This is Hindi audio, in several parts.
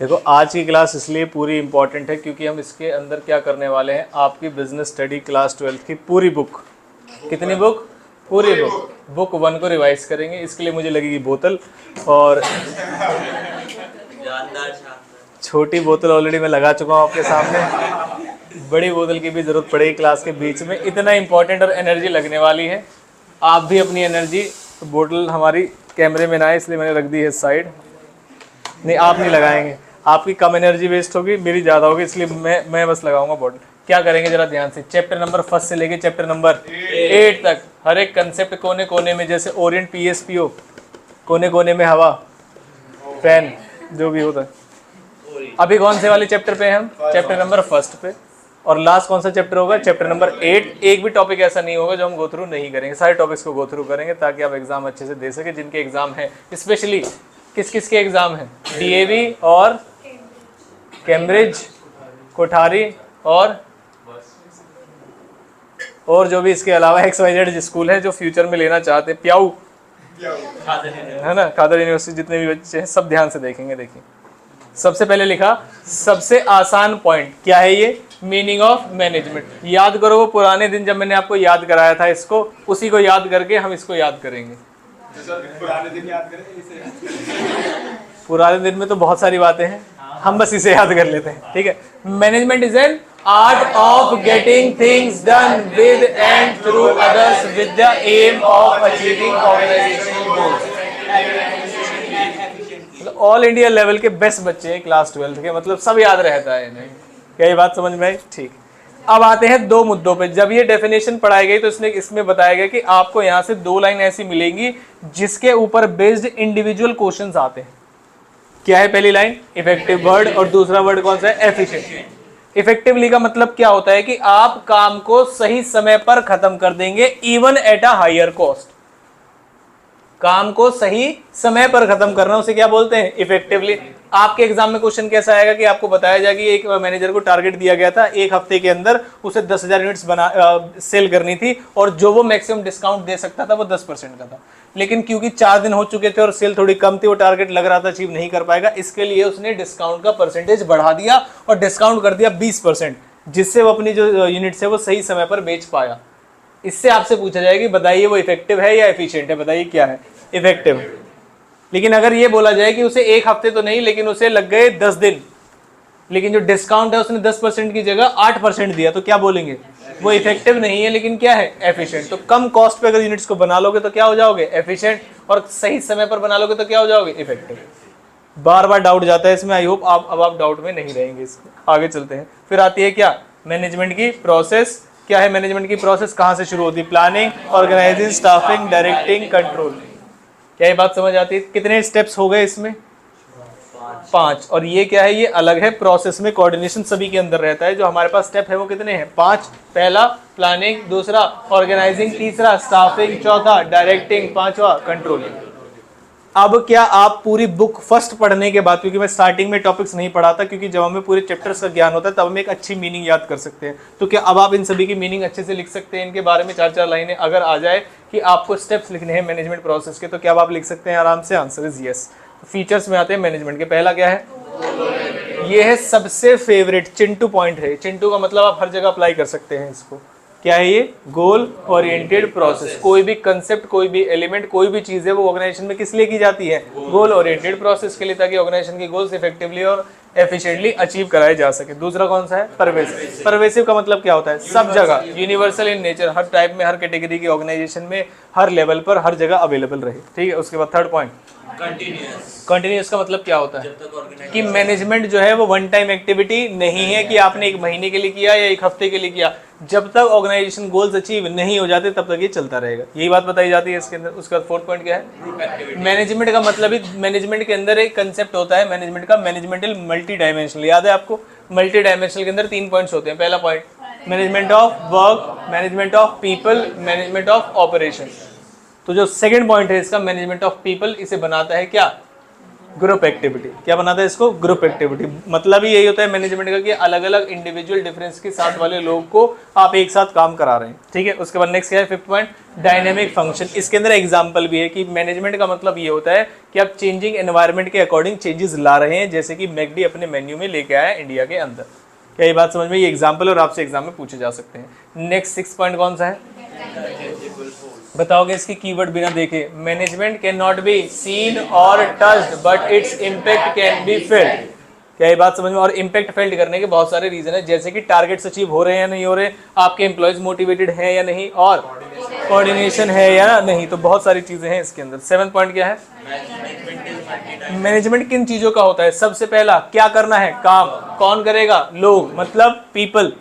देखो आज की क्लास इसलिए पूरी इंपॉर्टेंट है क्योंकि हम इसके अंदर क्या करने वाले हैं, आपकी बिजनेस स्टडी क्लास 12 की पूरी बुक, कितनी बुक, पूरी बुक 1 को रिवाइज करेंगे। इसके लिए मुझे लगेगी बोतल, और छोटी बोतल ऑलरेडी मैं लगा चुका हूँ आपके सामने, बड़ी बोतल की भी ज़रूरत पड़ेगी क्लास के बीच में। इतना इंपॉर्टेंट और एनर्जी लगने वाली है। आप भी अपनी एनर्जी, तो बोतल हमारी कैमरे में ना आए इसलिए मैंने रख दी है साइड। नहीं, आप नहीं लगाएंगे, आपकी कम एनर्जी वेस्ट होगी, मेरी ज़्यादा होगी, इसलिए मैं बस लगाऊंगा बोतल। क्या करेंगे जरा ध्यान से, चैप्टर नंबर 1 से लेके चैप्टर नंबर 8 तक हर एक कंसेप्ट कोने कोने में, जैसे ओरिएंट PSPO, कोने कोने में हवा, फैन, जो भी होता है। अभी कौन से वाले चैप्टर पे हैं हम, चैप्टर नंबर 1 पे, और लास्ट कौन सा चैप्टर होगा, चैप्टर नंबर 8। एक भी टॉपिक ऐसा नहीं होगा जो हम गो थ्रू नहीं करेंगे, सारे टॉपिक्स को गो थ्रू करेंगे ताकि आप एग्जाम अच्छे से दे सके। जिनके एग्जाम है, स्पेशली किस किस के एग्जाम हैं, DAV और कैम्ब्रिज, कोठारी और जो भी इसके अलावा XYZ स्कूल है जो फ्यूचर में लेना चाहते हैं, प्याऊ है ना, खादर यूनिवर्सिटी, जितने भी बच्चे हैं सब ध्यान से देखेंगे। देखिए सबसे पहले लिखा, सबसे आसान पॉइंट क्या है, ये मीनिंग ऑफ मैनेजमेंट। याद करो वो पुराने दिन जब मैंने आपको याद कराया था इसको, उसी को याद करके हम इसको याद करेंगे। पुराने दिन याद करें, पुराने दिन में तो बहुत सारी बातें हैं, हम बस इसे याद कर लेते हैं, ठीक है। Management is an art of getting things done with and through others with the aim of achieving organisational goals. All India level के बेस्ट बच्चे हैं क्लास 12 के, मतलब सब याद रहता है इन्हें। क्या ये बात समझ में आई? ठीक। अब आते हैं दो मुद्दों पे। जब ये डेफिनेशन पढ़ाई गई तो इसमें बताया गया कि आपको यहाँ से 2 लाइन ऐसी मिलेंगी जिसके ऊपर बेस्ड इंडिविजुअल क्वेश्चंस आते हैं। क्या है पहली लाइन, इफेक्टिव वर्ड, और दूसरा वर्ड कौन सा है, एफिशिएंट। इफेक्टिवली का मतलब क्या होता है कि आप काम को सही समय पर खत्म कर देंगे, even at a higher cost. काम को सही समय पर खत्म करना, उसे क्या बोलते हैं, इफेक्टिवली। आपके एग्जाम में क्वेश्चन कैसा आएगा कि आपको बताया जाए कि एक मैनेजर को टारगेट दिया गया था, एक हफ्ते के अंदर उसे 10,000 यूनिट्स सेल करनी थी, और जो वो मैक्सिमम डिस्काउंट दे सकता था वो 10% का था। लेकिन क्योंकि 4 दिन हो चुके थे और सेल थोड़ी कम थी, वो टारगेट लग रहा था अचीव नहीं कर पाएगा, इसके लिए उसने डिस्काउंट का परसेंटेज बढ़ा दिया और डिस्काउंट कर दिया 20%, जिससे वो अपनी जो यूनिट्स है वो सही समय पर बेच पाया। इससे आपसे पूछा जाएगा कि बताइए वो इफेक्टिव है या एफिशिएंट है, बताइए क्या है, इफेक्टिव। लेकिन अगर ये बोला जाए कि उसे 1 हफ्ते तो नहीं, लेकिन उसे लग गए 10 दिन, लेकिन जो डिस्काउंट है उसने 10% की जगह 8% दिया, तो क्या बोलेंगे, वो इफेक्टिव नहीं है, लेकिन क्या है, एफिशिएंट। तो कम कॉस्ट पे अगर यूनिट्स को बना लोगे तो क्या हो जाओगे, एफिशिएंट, और सही समय पर बना लोगे तो क्या हो जाओगे, इफेक्टिव। बार बार डाउट जाता है इसमें, आई होप आप डाउट में नहीं रहेंगे। इसको आगे चलते हैं। फिर आती है क्या, मैनेजमेंट की प्रोसेस। क्या है मैनेजमेंट की प्रोसेस, कहाँ से शुरू होती है, planning, organising, staffing, directing, control. क्या ये बात समझ आती है? कितने स्टेप्स हो गए इसमें, 5। और ये क्या है, ये अलग है, प्रोसेस में कोऑर्डिनेशन सभी के अंदर रहता है। जो हमारे पास स्टेप है वो कितने हैं, 5। पहला प्लानिंग, दूसरा ऑर्गेनाइजिंग, तीसरा स्टाफिंग, चौथा डायरेक्टिंग, 5वां कंट्रोलिंग। अब क्या आप पूरी बुक फर्स्ट पढ़ने के बाद, क्योंकि मैं स्टार्टिंग में टॉपिक्स नहीं पढ़ाता, क्योंकि जब हमें पूरे चैप्टर्स का ज्ञान होता है तब हम एक अच्छी मीनिंग याद कर सकते हैं, तो क्या अब आप इन सभी की मीनिंग अच्छे से लिख सकते हैं? इनके बारे में 4-4 लाइनें अगर आ जाए कि आपको स्टेप्स लिखने हैं मैनेजमेंट प्रोसेस के, तो क्या आप लिख सकते हैं आराम से? Answer is yes. फीचर्स में आते हैं मैनेजमेंट के। पहला क्या है, ये है सबसे फेवरेट चिंटू पॉइंट है। चिंटू का मतलब आप हर जगह अप्लाई कर सकते हैं इसको। क्या है ये, गोल ओरिएंटेड प्रोसेस। कोई भी कंसेप्ट, कोई भी एलिमेंट, कोई भी चीज है वो ऑर्गेनाइजेशन में किस लिए की जाती है, गोल ओरिएंटेड प्रोसेस के लिए, ताकि ऑर्गेनाइजेशन के गोल्स इफेक्टिवली और एफिशिएंटली अचीव कराए जा सके। दूसरा कौन सा है, परवेसिव। परवेसिव का मतलब क्या होता है, सब जगह, universal in nature, her type में, हर कैटेगरी की ऑर्गेनाइजेशन में, हर लेवल पर, हर जगह अवेलेबल रहे, ठीक है। उसके बाद थर्ड पॉइंट, कंटिन्यूअस का मतलब क्या होता है कि मैनेजमेंट जो है वो वन टाइम एक्टिविटी नहीं है कि आपने 1 महीने के लिए किया या 1 हफ्ते के लिए किया। जब तक ऑर्गेनाइजेशन गोल्स अचीव नहीं हो जाते तब तक ये चलता रहेगा, यही बात बताई जाती है इसके अंदर। उसके बाद फोर्थ पॉइंट क्या है, मैनेजमेंट का मतलब ही, मैनेजमेंट के अंदर एक कंसेप्ट होता है मैनेजमेंट का, मैनेजमेंटल मल्टी डायमेंशनल। याद है आपको, मल्टी डायमेंशनल के अंदर 3 पॉइंट्स होते हैं। पहला point management of work, management of people, management of operation. तो जो सेकंड पॉइंट है इसका, मैनेजमेंट ऑफ पीपल, इसे बनाता है क्या, ग्रुप एक्टिविटी। क्या बनाता है इसको? Group activity. मतलब ही यही होता है मैनेजमेंट का कि अलग अलग इंडिविजुअल डिफरेंस के साथ वाले लोगों को आप एक साथ काम करा रहे हैं, ठीक है। उसके बाद नेक्स्ट क्या है? 5th point, dynamic function. इसके अंदर एग्जांपल भी है कि मैनेजमेंट का मतलब ये होता है कि आप चेंजिंग एनवायरनमेंट के अकॉर्डिंग चेंजेस ला रहे हैं, जैसे कि मैकडी अपने मेन्यू में लेके आया इंडिया के अंदर। क्या ये बात समझ में? ये एग्जाम्पल और आपसे एग्जाम में पूछे जा सकते हैं। नेक्स्ट 6th पॉइंट कौन सा है? बताओगे इसकी कीवर्ड बिना देखे? Management can not be seen और touched but its impact can be felt. क्या ये बात समझ में? और इम्पैक्ट फेल्ट करने के बहुत सारे रीजन है, जैसे कि टारगेट्स अचीव हो रहे हैं या नहीं हो रहे, आपके एम्प्लॉयज मोटिवेटेड है या नहीं, और कोऑर्डिनेशन है या नहीं। तो बहुत सारी चीजें हैं इसके अंदर। 7th पॉइंट क्या है? मैनेजमेंट किन चीजों का होता है? सबसे पहला क्या करना है? काम। कौन करेगा? लोग, मतलब पीपल।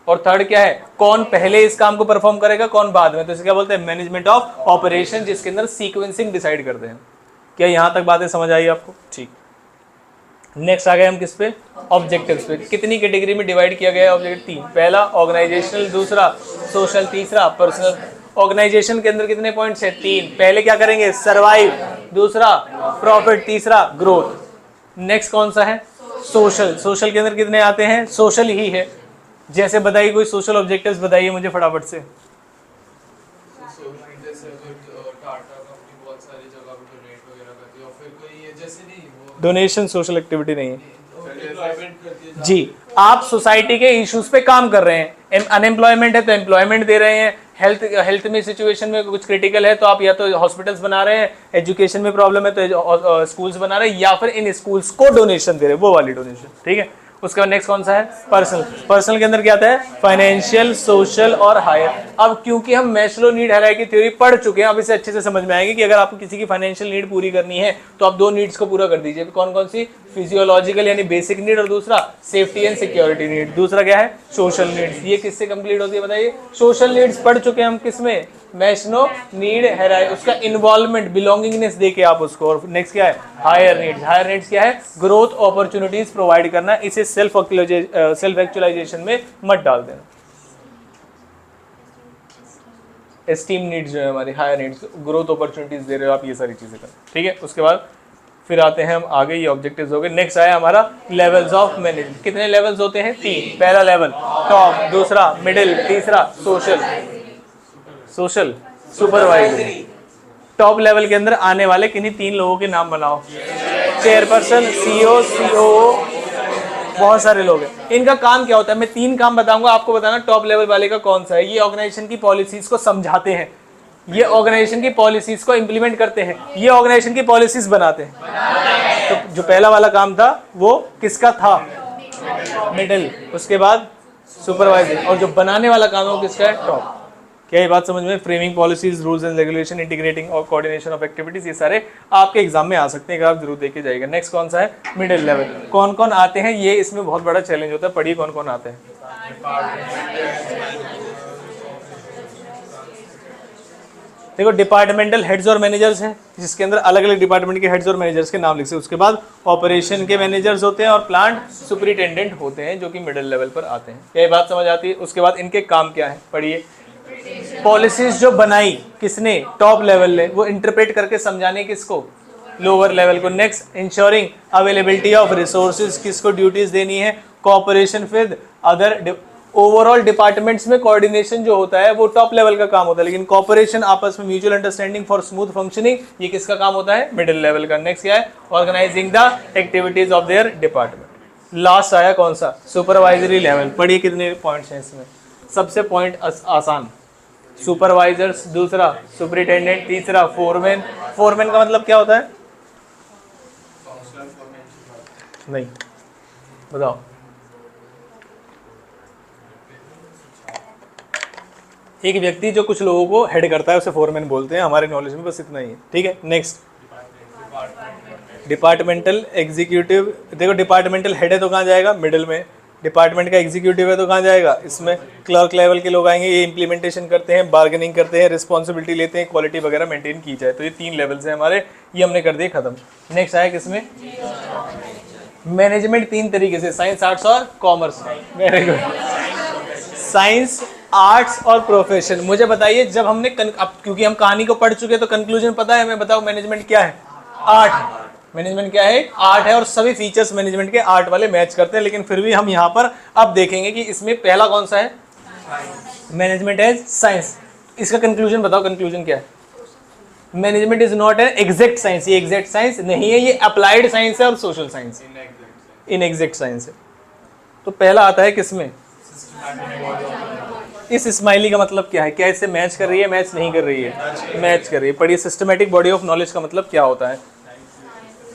और थर्ड क्या है? कौन पहले इस काम को परफॉर्म करेगा, कौन बाद में। तो इसे क्या बोलते हैं? मैनेजमेंट ऑफ ऑपरेशन, जिसके अंदर सीक्वेंसिंग डिसाइड करते हैं। क्या यहां तक बातें समझ आई आपको? ठीक। नेक्स्ट आ गए हम किस पे? ऑब्जेक्टिव्स पे। कितनी कैटेगरी में डिवाइड किया गया है ऑब्जेक्टिव? 3। पहला ऑर्गेनाइजेशनल, दूसरा सोशल, तीसरा पर्सनल। ऑर्गेनाइजेशन के अंदर कितने पॉइंट्स है? 3। पहले क्या करेंगे? सर्वाइव, दूसरा प्रॉफिट, तीसरा ग्रोथ। नेक्स्ट कौन सा है? सोशल। सोशल के अंदर कितने आते हैं? सोशल ही है। जैसे बताइए कोई सोशल ऑब्जेक्टिव्स बताइए मुझे फटाफट से। डोनेशन सोशल एक्टिविटी नहीं है जी। आप सोसाइटी के इश्यूज पे काम कर रहे हैं। अनएम्प्लॉयमेंट है तो एम्प्लॉयमेंट दे रहे हैं, हेल्थ में सिचुएशन में कुछ क्रिटिकल है तो आप या तो हॉस्पिटल्स बना रहे हैं, एजुकेशन में प्रॉब्लम है तो स्कूल्स बना रहे हैं, या फिर इन स्कूल्स को डोनेशन दे रहे हैं, वो वाली डोनेशन, ठीक है। उसके बाद नेक्स्ट कौन सा है? पर्सनल। पर्सनल के अंदर क्या आता है? फाइनेंशियल, सोशल और हायर। अब क्योंकि हम मैस्लो नीड हायरार्की थ्योरी पढ़ चुके हैं, अब इसे अच्छे से समझ में आएगी कि अगर आपको किसी की फाइनेंशियल नीड पूरी करनी है तो आप 2 नीड्स को पूरा कर दीजिए। कौन कौन सी? फिजियोलॉजिकल यानी बेसिक नीड, और दूसरा सेफ्टी एंड सिक्योरिटी नीड। दूसरा क्या है? Social needs. ये किससे कंप्लीट होती है बताइए? सोशल नीड्स पढ़ चुके हैं हम किसमें? Maslow need hierarchy. उसका इन्वॉल्वमेंट, बिलोंगिंगनेस देके आप उसको। और नेक्स्ट क्या है? Higher needs. हायर नीड्स क्या है? ग्रोथ अपॉर्चुनिटीज प्रोवाइड करना। इसे सेल्फ एक्चुअलाइजेशन में मत डाल देना। एस्टीम नीड्स जो है हमारी, हायर नीड्स, ग्रोथ अपॉर्चुनिटीज दे रहे हो आप, ये सारी चीजें कर, ठीक है। उसके बाद फिर आते हैं हम आगे, ये ऑब्जेक्टिव्स हो गए। नेक्स्ट आया हमारा लेवल्स ऑफ मैनेजमेंट। कितने लेवल्स होते हैं? 3। पहला लेवल टॉप, दूसरा मिडिल, तीसरा सोशल सुपरवाइजरी। टॉप लेवल के अंदर आने वाले किन्हीं 3 लोगों के नाम बनाओ। चेयरपर्सन, सीईओ, सीओओ, बहुत सारे लोग हैं। इनका काम क्या होता है? मैं 3 काम बताऊंगा, आपको बताना टॉप लेवल वाले का कौन सा है। ये ऑर्गेनाइजेशन की पॉलिसीज को समझाते हैं, ये ऑर्गेनाइजेशन की पॉलिसीज को इंप्लीमेंट करते हैं, ये ऑर्गेनाइजेशन की पॉलिसीज बनाते हैं। तो जो पहला वाला काम था वो किसका था? मिडिल। उसके बाद सुपरवाइजर, और जो बनाने वाला काम है वो किसका है? टॉप। क्या ये बात समझ में? Framing policies, rules and regulation, integrating और कोऑर्डिनेशन ऑफ एक्टिविटीज, ये सारे आपके एग्जाम में आ सकते हैं, अगर आप जरूर देखे जाएगा। नेक्स्ट कौन सा है? Middle level. कौन कौन आते हैं? ये इसमें बहुत बड़ा चैलेंज होता है, पढ़िए कौन कौन आते हैं। देखो डिपार्टमेंटल हेड्स और मैनेजर्स हैं, जिसके अंदर अलग अलग डिपार्टमेंट के हेड्स और मैनेजर्स के नाम लिख सकते हैं। उसके बाद ऑपरेशन के मैनेजर्स होते हैं और प्लांट सुपरिटेंडेंट होते हैं, जो कि मिडिल लेवल पर आते हैं। क्या ये बात समझ आती है? उसके बाद इनके काम क्या है, पढ़िए। पॉलिसीज जो बनाई किसने? टॉप लेवल ने, वो इंटरप्रेट करके समझाने किसको? लोअर लेवल को। Next ensuring availability of resources, किसको ड्यूटीज देनी है? Cooperation with other overall departments में कोऑर्डिनेशन जो होता है वो टॉप लेवल का काम होता है, लेकिन कोऑपरेशन, आपस में mutual understanding for smooth functioning, ये किसका काम होता है? मिडिल लेवल का। नेक्स्ट क्या है? Organising the activities of their department. Last आया कौन सा? Supervisory level. पढ़िए कितने पॉइंट्स हैं इसमें। सबसे पॉइंट आसान, सुपरवाइजर्स, दूसरा सुपरिटेंडेंट, तीसरा फोरमैन। फोरमैन का मतलब क्या होता है? नहीं, बताओ। एक व्यक्ति जो कुछ लोगों को हेड करता है उसे फोरमैन बोलते हैं, हमारे नॉलेज में बस इतना ही है, ठीक है। Next departmental executive. देखो डिपार्टमेंटल हेड है तो कहाँ जाएगा? मिडिल में। डिपार्टमेंट का एग्जीक्यूटिव है तो कहाँ जाएगा? इसमें। क्लर्क लेवल के लोग आएंगे, ये इंप्लीमेंटेशन करते हैं, बार्गेनिंग करते हैं, रिस्पॉन्सिबिलिटी लेते हैं, क्वालिटी वगैरह मेंटेन की जाए। तो ये 3 लेवल्स हैं हमारे, ये हमने कर दिए खत्म। नेक्स्ट आया किसमें? मैनेजमेंट 3 तरीके से, साइंस, आर्ट्स और commerce. Very good. Science, arts और प्रोफेशन। मुझे बताइए, जब हमने अब क्योंकि हम कहानी को पढ़ चुके हैं तो कंक्लूजन पता है हमें, बताओ मैनेजमेंट क्या है? आर्ट। मैनेजमेंट क्या है? आर्ट है, और सभी फीचर्स मैनेजमेंट के आर्ट वाले मैच करते हैं, लेकिन फिर भी हम यहाँ पर अब देखेंगे कि इसमें पहला कौन सा है? Management as science. इसका कंक्लूजन बताओ, कंक्लूजन क्या है? Management is not an exact science. ये एग्जैक्ट साइंस नहीं है, ये अप्लाइड साइंस है और सोशल साइंस, इनएग्जैक्ट साइंस है। तो पहला आता है किसमें? इस स्माइली का मतलब क्या है? क्या इससे मैच कर रही है, मैच नहीं कर रही है? मैच कर रही है। पढ़िए, सिस्टमैटिक बॉडी ऑफ नॉलेज का मतलब क्या होता है?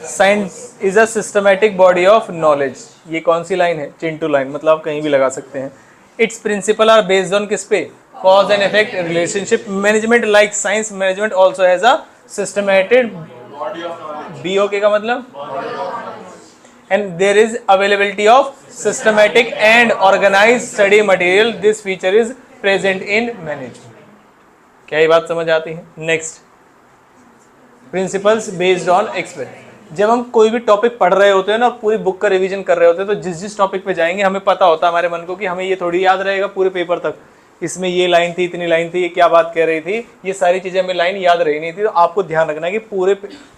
Science is a systematic body of knowledge. ये कौन सी लाइन है? चिंटू लाइन, मतलब आप कहीं भी लगा सकते हैं। Its principle are based on किस पे? Cause and effect relationship. Management like science, management also has a systematic BOK का मतलब, and there is availability of systematic and organized study material. This feature is present in management. क्या ये बात समझ आती है? Next, principles based on experience. जब हम कोई भी टॉपिक पढ़ रहे होते हैं ना, पूरी बुक का रिवीजन कर रहे होते हैं, तो जिस जिस टॉपिक पे जाएंगे हमें पता होता है हमारे मन को कि हमें ये थोड़ी याद रहेगा पूरे पेपर तक, इसमें ये लाइन थी, इतनी लाइन थी, ये क्या बात कह रही थी, ये सारी चीजें हमें लाइन याद रही नहीं थी। तो आपको ध्यान रखना है कि पूरे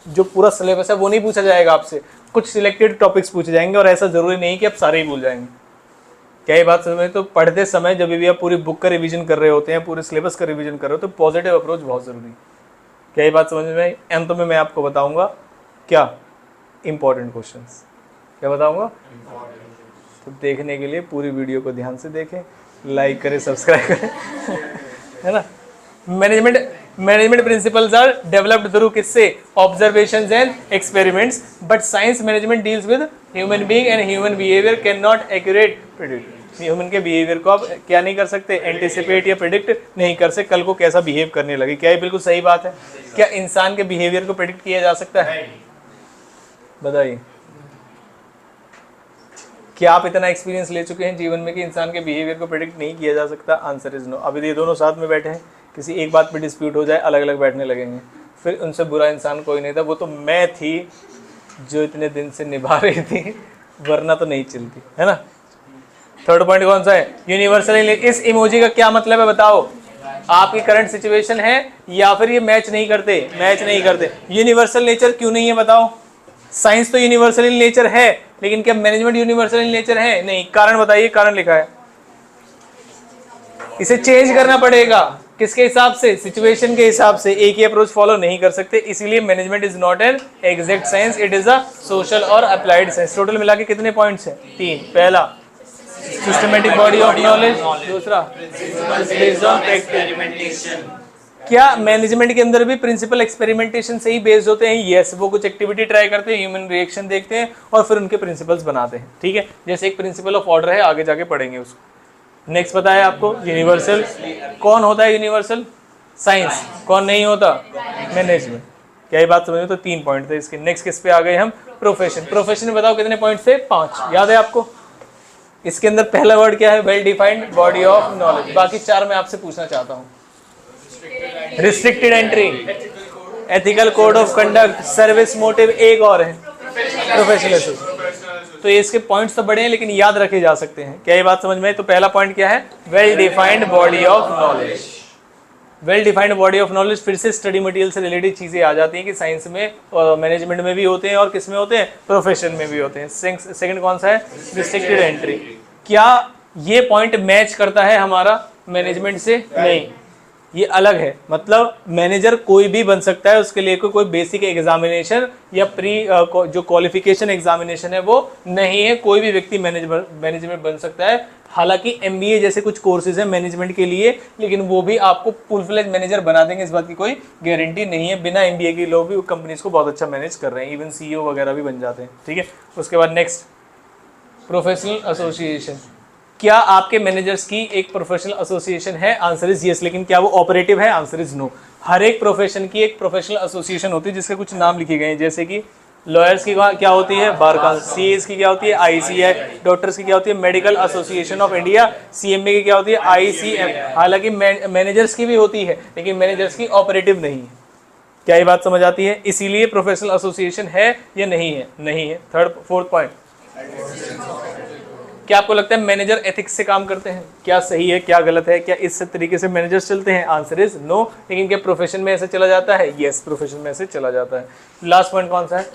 जो पूरा सिलेबस है वो नहीं पूछा जाएगा आपसे, कुछ सिलेक्टेड टॉपिक्स पूछे जाएंगे, और ऐसा जरूरी नहीं कि आप सारे ही भूल जाएंगे। क्या ये बात समझ में? तो पढ़ते समय जब भी आप पूरी बुक का रिवीजन कर रहे होते हैं, पूरे सिलेबस का रिवीजन कर रहे हो, तो पॉजिटिव अप्रोच बहुत जरूरी है। क्या ये बात समझ में आई? अंत में मैं आपको बताऊंगा क्या इंपॉर्टेंट क्वेश्चंस, क्या बताऊंगा? तो देखने के लिए पूरी वीडियो को ध्यान से देखें, लाइक करें, सब्सक्राइब करें है ना। Management principles are developed through किससे? Observations and experiments, but science management deals with human being and human behaviour can not accurate predict. Human के बिहेवियर को आप क्या नहीं कर सकते? एंटिसिपेट या प्रेडिक्ट नहीं कर सकते, कल को कैसा बिहेव करने लगे। क्या ये बिल्कुल सही बात है? क्या इंसान के बिहेवियर को प्रेडिक्ट किया जा सकता है? बताइए, क्या आप इतना एक्सपीरियंस ले चुके हैं जीवन में कि इंसान के बिहेवियर को प्रेडिक्ट नहीं किया जा सकता? Answer is no. अभी ये दोनों साथ में बैठे हैं, किसी एक बात पे डिस्प्यूट हो जाए, अलग अलग बैठने लगेंगे, फिर उनसे बुरा इंसान कोई नहीं था, वो तो मैं थी जो इतने दिन से निभा रही थी, वरना तो नहीं चलती, है ना। थर्ड पॉइंट कौन सा है? यूनिवर्सल। इस इमोजी का क्या मतलब है बताओ? आपकी करंट सिचुएशन है या फिर ये मैच नहीं करते? मैच नहीं करते। यूनिवर्सल नेचर क्यों नहीं है बताओ? साइंस तो यूनिवर्सल इन नेचर है, लेकिन क्या मैनेजमेंट यूनिवर्सल इन नेचर है? नहीं। कारण बताइए, कारण लिखा है। इसे चेंज करना पड़ेगा, किसके हिसाब से? सिचुएशन के हिसाब से। एक ही अप्रोच फॉलो नहीं कर सकते, इसीलिए management is not an exact science, it is a social और अप्लाइड साइंस। टोटल मिला के कितने पॉइंट्स हैं? 3। पहला सिस्टमेटिक बॉडी ऑफ नॉलेज, दूसरा बेस्ड ऑन एक्सपेरिमेंटेशन। क्या मैनेजमेंट के अंदर भी प्रिंसिपल एक्सपेरिमेंटेशन से ही बेस्ड होते हैं? यस, वो कुछ एक्टिविटी ट्राई करते हैं, ह्यूमन रिएक्शन देखते हैं और फिर उनके प्रिंसिपल्स बनाते हैं। ठीक है, जैसे एक प्रिंसिपल ऑफ ऑर्डर है, आगे जाके पढ़ेंगे उसको। नेक्स्ट बताया आपको यूनिवर्सल। कौन होता है यूनिवर्सल? साइंस। कौन नहीं होता? मैनेजमेंट। क्या ये बात समझ में? तो 3 पॉइंट थे इसके। नेक्स्ट किस पे आ गए हम? प्रोफेशन। प्रोफेशन में बताओ कितने पॉइंट थे? 5। याद है आपको? इसके अंदर पहला वर्ड क्या है? Well defined body of knowledge. बाकी 4 मैं आपसे पूछना चाहता हूँ। Restricted entry, ethical code of conduct, service motive, एक और है प्रोफेशनल एसोसिएशन। तो इसके पॉइंट्स तो बड़े हैं लेकिन याद रखे जा सकते हैं। क्या ये बात समझ में? तो पहला पॉइंट क्या है? Well defined body of knowledge. Well defined body of knowledge, फिर से स्टडी मटेरियल से रिलेटेड चीजें आ जाती हैं कि साइंस में और मैनेजमेंट में भी होते हैं और किस में होते हैं? प्रोफेशन में भी होते हैं। सेकंड कौन सा है? Restricted entry. क्या ये पॉइंट मैच करता है हमारा मैनेजमेंट से? नहीं, ये अलग है। मतलब मैनेजर कोई भी बन सकता है, उसके लिए कोई बेसिक एग्जामिनेशन या जो क्वालिफिकेशन एग्जामिनेशन है वो नहीं है। कोई भी व्यक्ति मैनेजमेंट बन सकता है। हालांकि MBA जैसे कुछ कोर्सेज हैं मैनेजमेंट के लिए, लेकिन वो भी आपको फुल फ्लेज मैनेजर बना देंगे, इस बात की कोई गारंटी नहीं है। बिना MBA के लोग भी कंपनीज को बहुत अच्छा मैनेज कर रहे हैं, इवन CEO वगैरह भी बन जाते हैं। ठीक है, उसके बाद नेक्स्ट प्रोफेशनल एसोसिएशन। क्या आपके मैनेजर्स की एक प्रोफेशनल एसोसिएशन है? Answer is yes. लेकिन क्या वो ऑपरेटिव है? Answer is no. हर एक प्रोफेशन की एक प्रोफेशनल एसोसिएशन होती है जिसके कुछ नाम लिखे गए हैं, जैसे कि लॉयर्स की क्या होती है? Bar council. CAs की क्या होती है? ICI। डॉक्टर्स की क्या होती है? Medical association of India. CMA की क्या होती है? ICM। हालांकि मैनेजर्स की भी होती है, लेकिन मैनेजर्स की ऑपरेटिव नहीं है। क्या ये बात समझ आती है? इसीलिए प्रोफेशनल एसोसिएशन है या नहीं है? नहीं है। फोर्थ पॉइंट क्या आपको लगता है मैनेजर एथिक्स से काम करते हैं? क्या सही है, क्या गलत है, क्या इस तरीके से मैनेजर्स चलते हैं? Answer is no. लेकिन क्या प्रोफेशन में ऐसे चला जाता है? यस, प्रोफेशन में ऐसे चला जाता है। लास्ट पॉइंट कौन सा है?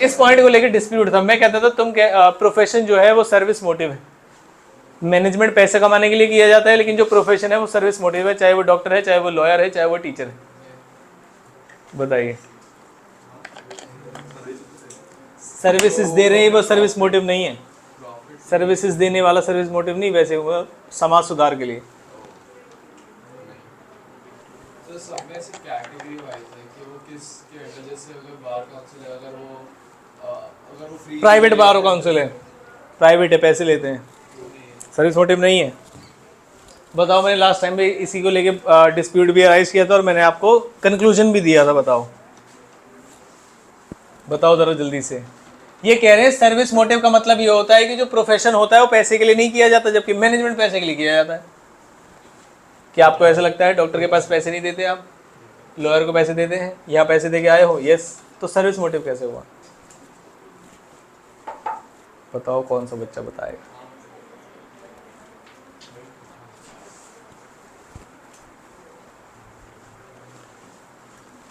इस पॉइंट को लेकर डिस्प्यूट था। मैं कहता था तुम प्रोफेशन जो है वो सर्विस मोटिव है, मैनेजमेंट पैसे कमाने के लिए किया जाता है, लेकिन जो प्रोफेशन है वो सर्विस मोटिव है, चाहे वो डॉक्टर है, चाहे वो लॉयर है, चाहे वो टीचर है। बताइए, सर्विसेज दे रहे हैं वो सर्विस मोटिव नहीं है। सर्विसेज देने वाला सर्विस मोटिव नहीं, वैसे वो समाज सुधार के लिए। तो सब में से कैटेगरी वाइज है कि वो किस के अंडर, जैसे अगर बार काउंसिल है, अगर वो फ्री प्राइवेट बार काउंसिल है, प्राइवेट है, पैसे लेते हैं, सर्विस मोटिव नहीं है। बताओ, मैंने लास्ट टाइम भी इसी को लेके डिस्प्यूट भी अराइज किया था और मैंने आपको कंक्लूजन भी दिया था। बताओ जरा जल्दी से। ये कह रहे हैं सर्विस मोटिव का मतलब ये होता है कि जो प्रोफेशन होता है वो पैसे के लिए नहीं किया जाता, जबकि मैनेजमेंट पैसे के लिए किया जाता है। क्या आपको ऐसा लगता है डॉक्टर के पास पैसे नहीं देते आप, लॉयर को पैसे देते हैं, यहाँ पैसे दे के आए हो? यस। तो सर्विस मोटिव कैसे हुआ? बताओ कौन सा बच्चा बताएगा?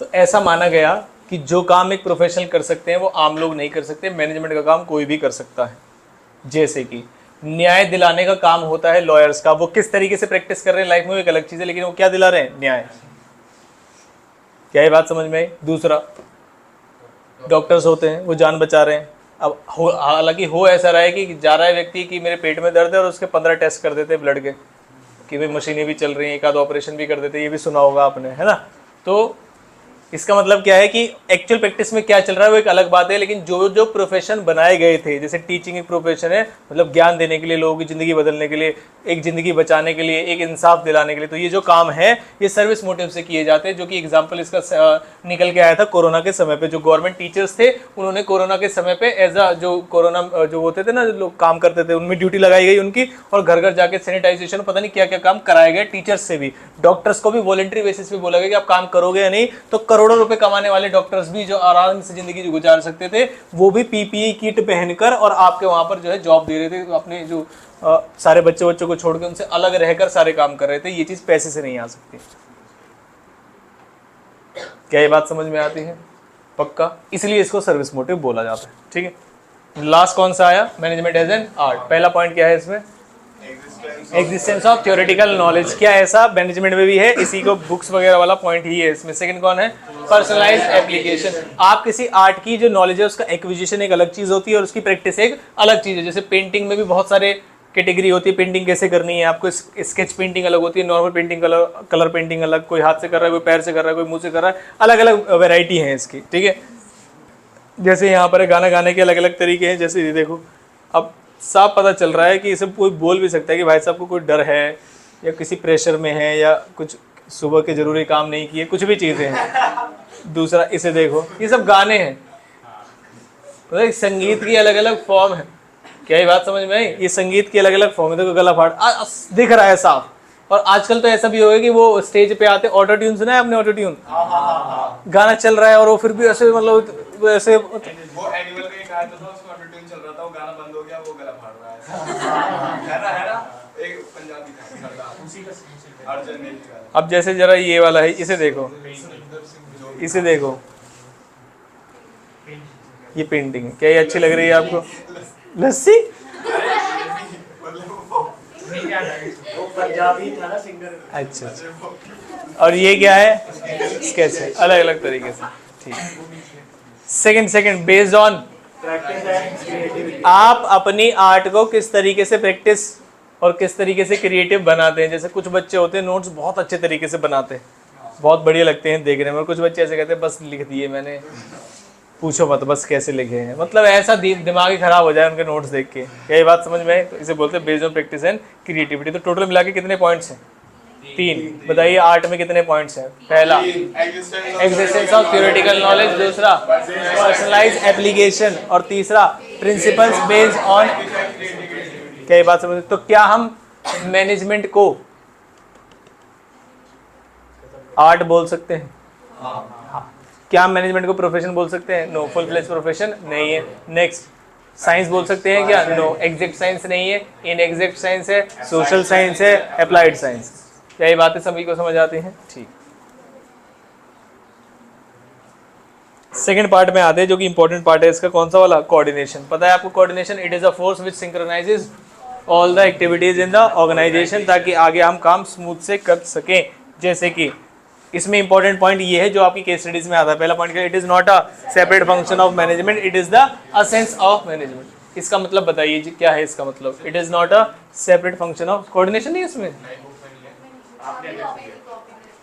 तो ऐसा माना गया कि जो काम एक प्रोफेशनल कर सकते हैं वो आम लोग नहीं कर सकते, मैनेजमेंट का काम कोई भी कर सकता है। जैसे कि न्याय दिलाने का काम होता है लॉयर्स का, वो किस तरीके से प्रैक्टिस कर रहे हैं लाइफ में वो एक अलग चीज है, लेकिन वो क्या दिला रहे हैं? न्याय। क्या ये बात समझ में आई? दूसरा, डॉक्टर्स होते हैं वो जान बचा रहे हैं। अब हालांकि हो ऐसा रहा है कि जा रहा है व्यक्ति कि मेरे पेट में दर्द है और उसके 15 टेस्ट कर देते हैं ब्लड के, कि भाई मशीनें भी चल रही हैं, एक आध ऑपरेशन भी कर देते हैं, ये भी सुना होगा आपने, है ना। तो इसका मतलब क्या है कि एक्चुअल प्रैक्टिस में क्या चल रहा है वो एक अलग बात है, लेकिन जो जो प्रोफेशन बनाए गए थे, जैसे टीचिंग एक प्रोफेशन है, मतलब ज्ञान देने के लिए, लोगों की ज़िंदगी बदलने के लिए, एक ज़िंदगी बचाने के लिए, एक इंसाफ दिलाने के लिए, तो ये जो काम है ये सर्विस मोटिव से किए जाते हैं। जो कि एग्जाम्पल इसका निकल के आया था कोरोना के समय पे। जो गवर्नमेंट टीचर्स थे उन्होंने कोरोना के समय पे एज अ जो कोरोना जो होते थे ना, जो लोग काम करते थे, उनमें ड्यूटी लगाई गई उनकी, और घर घर जाके सैनिटाइजेशन, पता नहीं क्या क्या काम कराए गए। टीचर्स से भी, डॉक्टर्स को भी वॉलंटरी बेसिस पे बोला गया कि आप काम करोगे या नहीं। तो करोड़ों रुपए कमाने वाले डॉक्टर्स भी जो आराम से जिंदगी गुजार सकते थे, वो भी पीपीई किट पहनकर और आपके वहां पर जो है जॉब दे रहे थे। अपने जो सारे बच्चों को छोड़ के उनसे अलग रहकर सारे काम कर रहे थे। ये चीज पैसे से नहीं आ सकती। क्या ये बात समझ में आती है? पक्का। इसलिए इसको सर्विस मोटिव बोला जाता है। ठीक है। लास्ट कौन सा आया? Management as an art. पहला पॉइंट क्या है इसमें? Existence of theoretical knowledge. क्या ऐसा मैनेजमेंट में भी है? इसी को बुक्स वगैरह वाला पॉइंट ही है इसमें। सेकंड कौन है? Personalised application. आप किसी आर्ट की जो नॉलेज है उसका एक्विजिशन एक अलग चीज होती है और उसकी प्रैक्टिस एक अलग चीज है। जैसे पेंटिंग में भी बहुत सारे कैटेगरी होती है, पेंटिंग कैसे करनी है आपको। स्केच पेंटिंग अलग होती है, नॉर्मल पेंटिंग कलर पेंटिंग अलग, कोई हाथ से कर रहा है, कोई पैर से कर रहा है, कोई मुंह से कर रहा है, अलग अलग वेराइटी है इसकी। ठीक है। जैसे यहाँ पर गाना गाने के अलग अलग तरीके हैं। जैसे ये देखो, अब साफ पता चल रहा है कि इसे कोई बोल भी सकता है कि भाई साहब को कोई डर है या किसी प्रेशर में है या कुछ सुबह के जरूरी काम नहीं किए, कुछ भी चीज़ें हैं। दूसरा, इसे देखो, ये सब गाने हैं, तो संगीत की अलग अलग फॉर्म है। क्या ये बात समझ में आई? ये संगीत की अलग अलग फॉर्म है। देखो गला फाड़ दिख रहा है साफ। और आजकल तो ऐसा भी हो गया कि वो स्टेज पे आते, ऑटो ट्यून सुना है आपने? ऑटो ट्यून गाना चल रहा है और वो फिर भी ऐसे, मतलब ऐसे, वो एनिमल का एक आया था, उसमें ऑटो ट्यून चल रहा था, वो गाना बंद हो गया, वो गला फाड़ रहा है ना एक पंजाबी था उसी का अर्जुन ने गाना। अब जैसे जरा ये वाला है, इसे देखो, इसे देखो, ये पेंटिंग क्या ये अच्छी लग रही है आपको? लस्सी वो पंजाबी था ना सिंगर। अच्छा। और ये क्या है? स्केच है, अलग अलग तरीके से। ठीक। सेकंड बेस्ड ऑन आप अपनी आर्ट को किस तरीके से प्रैक्टिस और किस तरीके से क्रिएटिव बनाते हैं। जैसे कुछ बच्चे होते हैं नोट्स बहुत अच्छे तरीके से बनाते हैं, बहुत बढ़िया लगते हैं देखने में, और कुछ बच्चे ऐसे कहते हैं बस लिख दिए मैंने, पूछो मत बस कैसे लिखे हैं। मतलब ऐसा दिमाग ही खराब हो जाए उनके नोट्स देख के। क्या ये बात समझ में है? तो इसे बोलते हैं based on practice and creativity. तो टोटल मिला के कितने पॉइंट्स हैं? 3। बताइए आर्ट में कितने पॉइंट्स हैं? पहला, एग्जिस्टेंस ऑफ थ्योरेटिकल नॉलेज। दूसरा, पर्सनलाइज्ड एप्लीकेशन। और तीसरा, प्रिंसिपल्स बेस्ड ऑन। क्या ये बात समझ? तो क्या हम मैनेजमेंट को आर्ट बोल सकते हैं? हाँ। क्या हम मैनेजमेंट को प्रोफेशन बोल सकते हैं? नो, फुल फ्लेज प्रोफेशन नहीं है। नेक्स्ट, साइंस बोल सकते हैं क्या? नो, एग्जैक्ट साइंस नहीं है, इनएग्जैक्ट साइंस है, सोशल साइंस है, अप्लाइड साइंस। क्या ये बातें सभी को समझ आती हैं? ठीक। सेकेंड पार्ट में आते हैं जो कि इंपॉर्टेंट पार्ट है इसका, कौन सा वाला? कोऑर्डिनेशन। पता है आपको coordination? It is a force which synchronises all the activities in the organisation, ताकि आगे हम काम स्मूथ से कर सकें। जैसे कि इसमें इंपॉर्टेंट पॉइंट ये है जो आपकी केस स्टडीज में आता है। पहला पॉइंट क्या? It is not a separate function of management, it is the essence of management. इसका मतलब बताइए जी, क्या है इसका मतलब? It is not a separate function of, coordination नहीं है इसमें,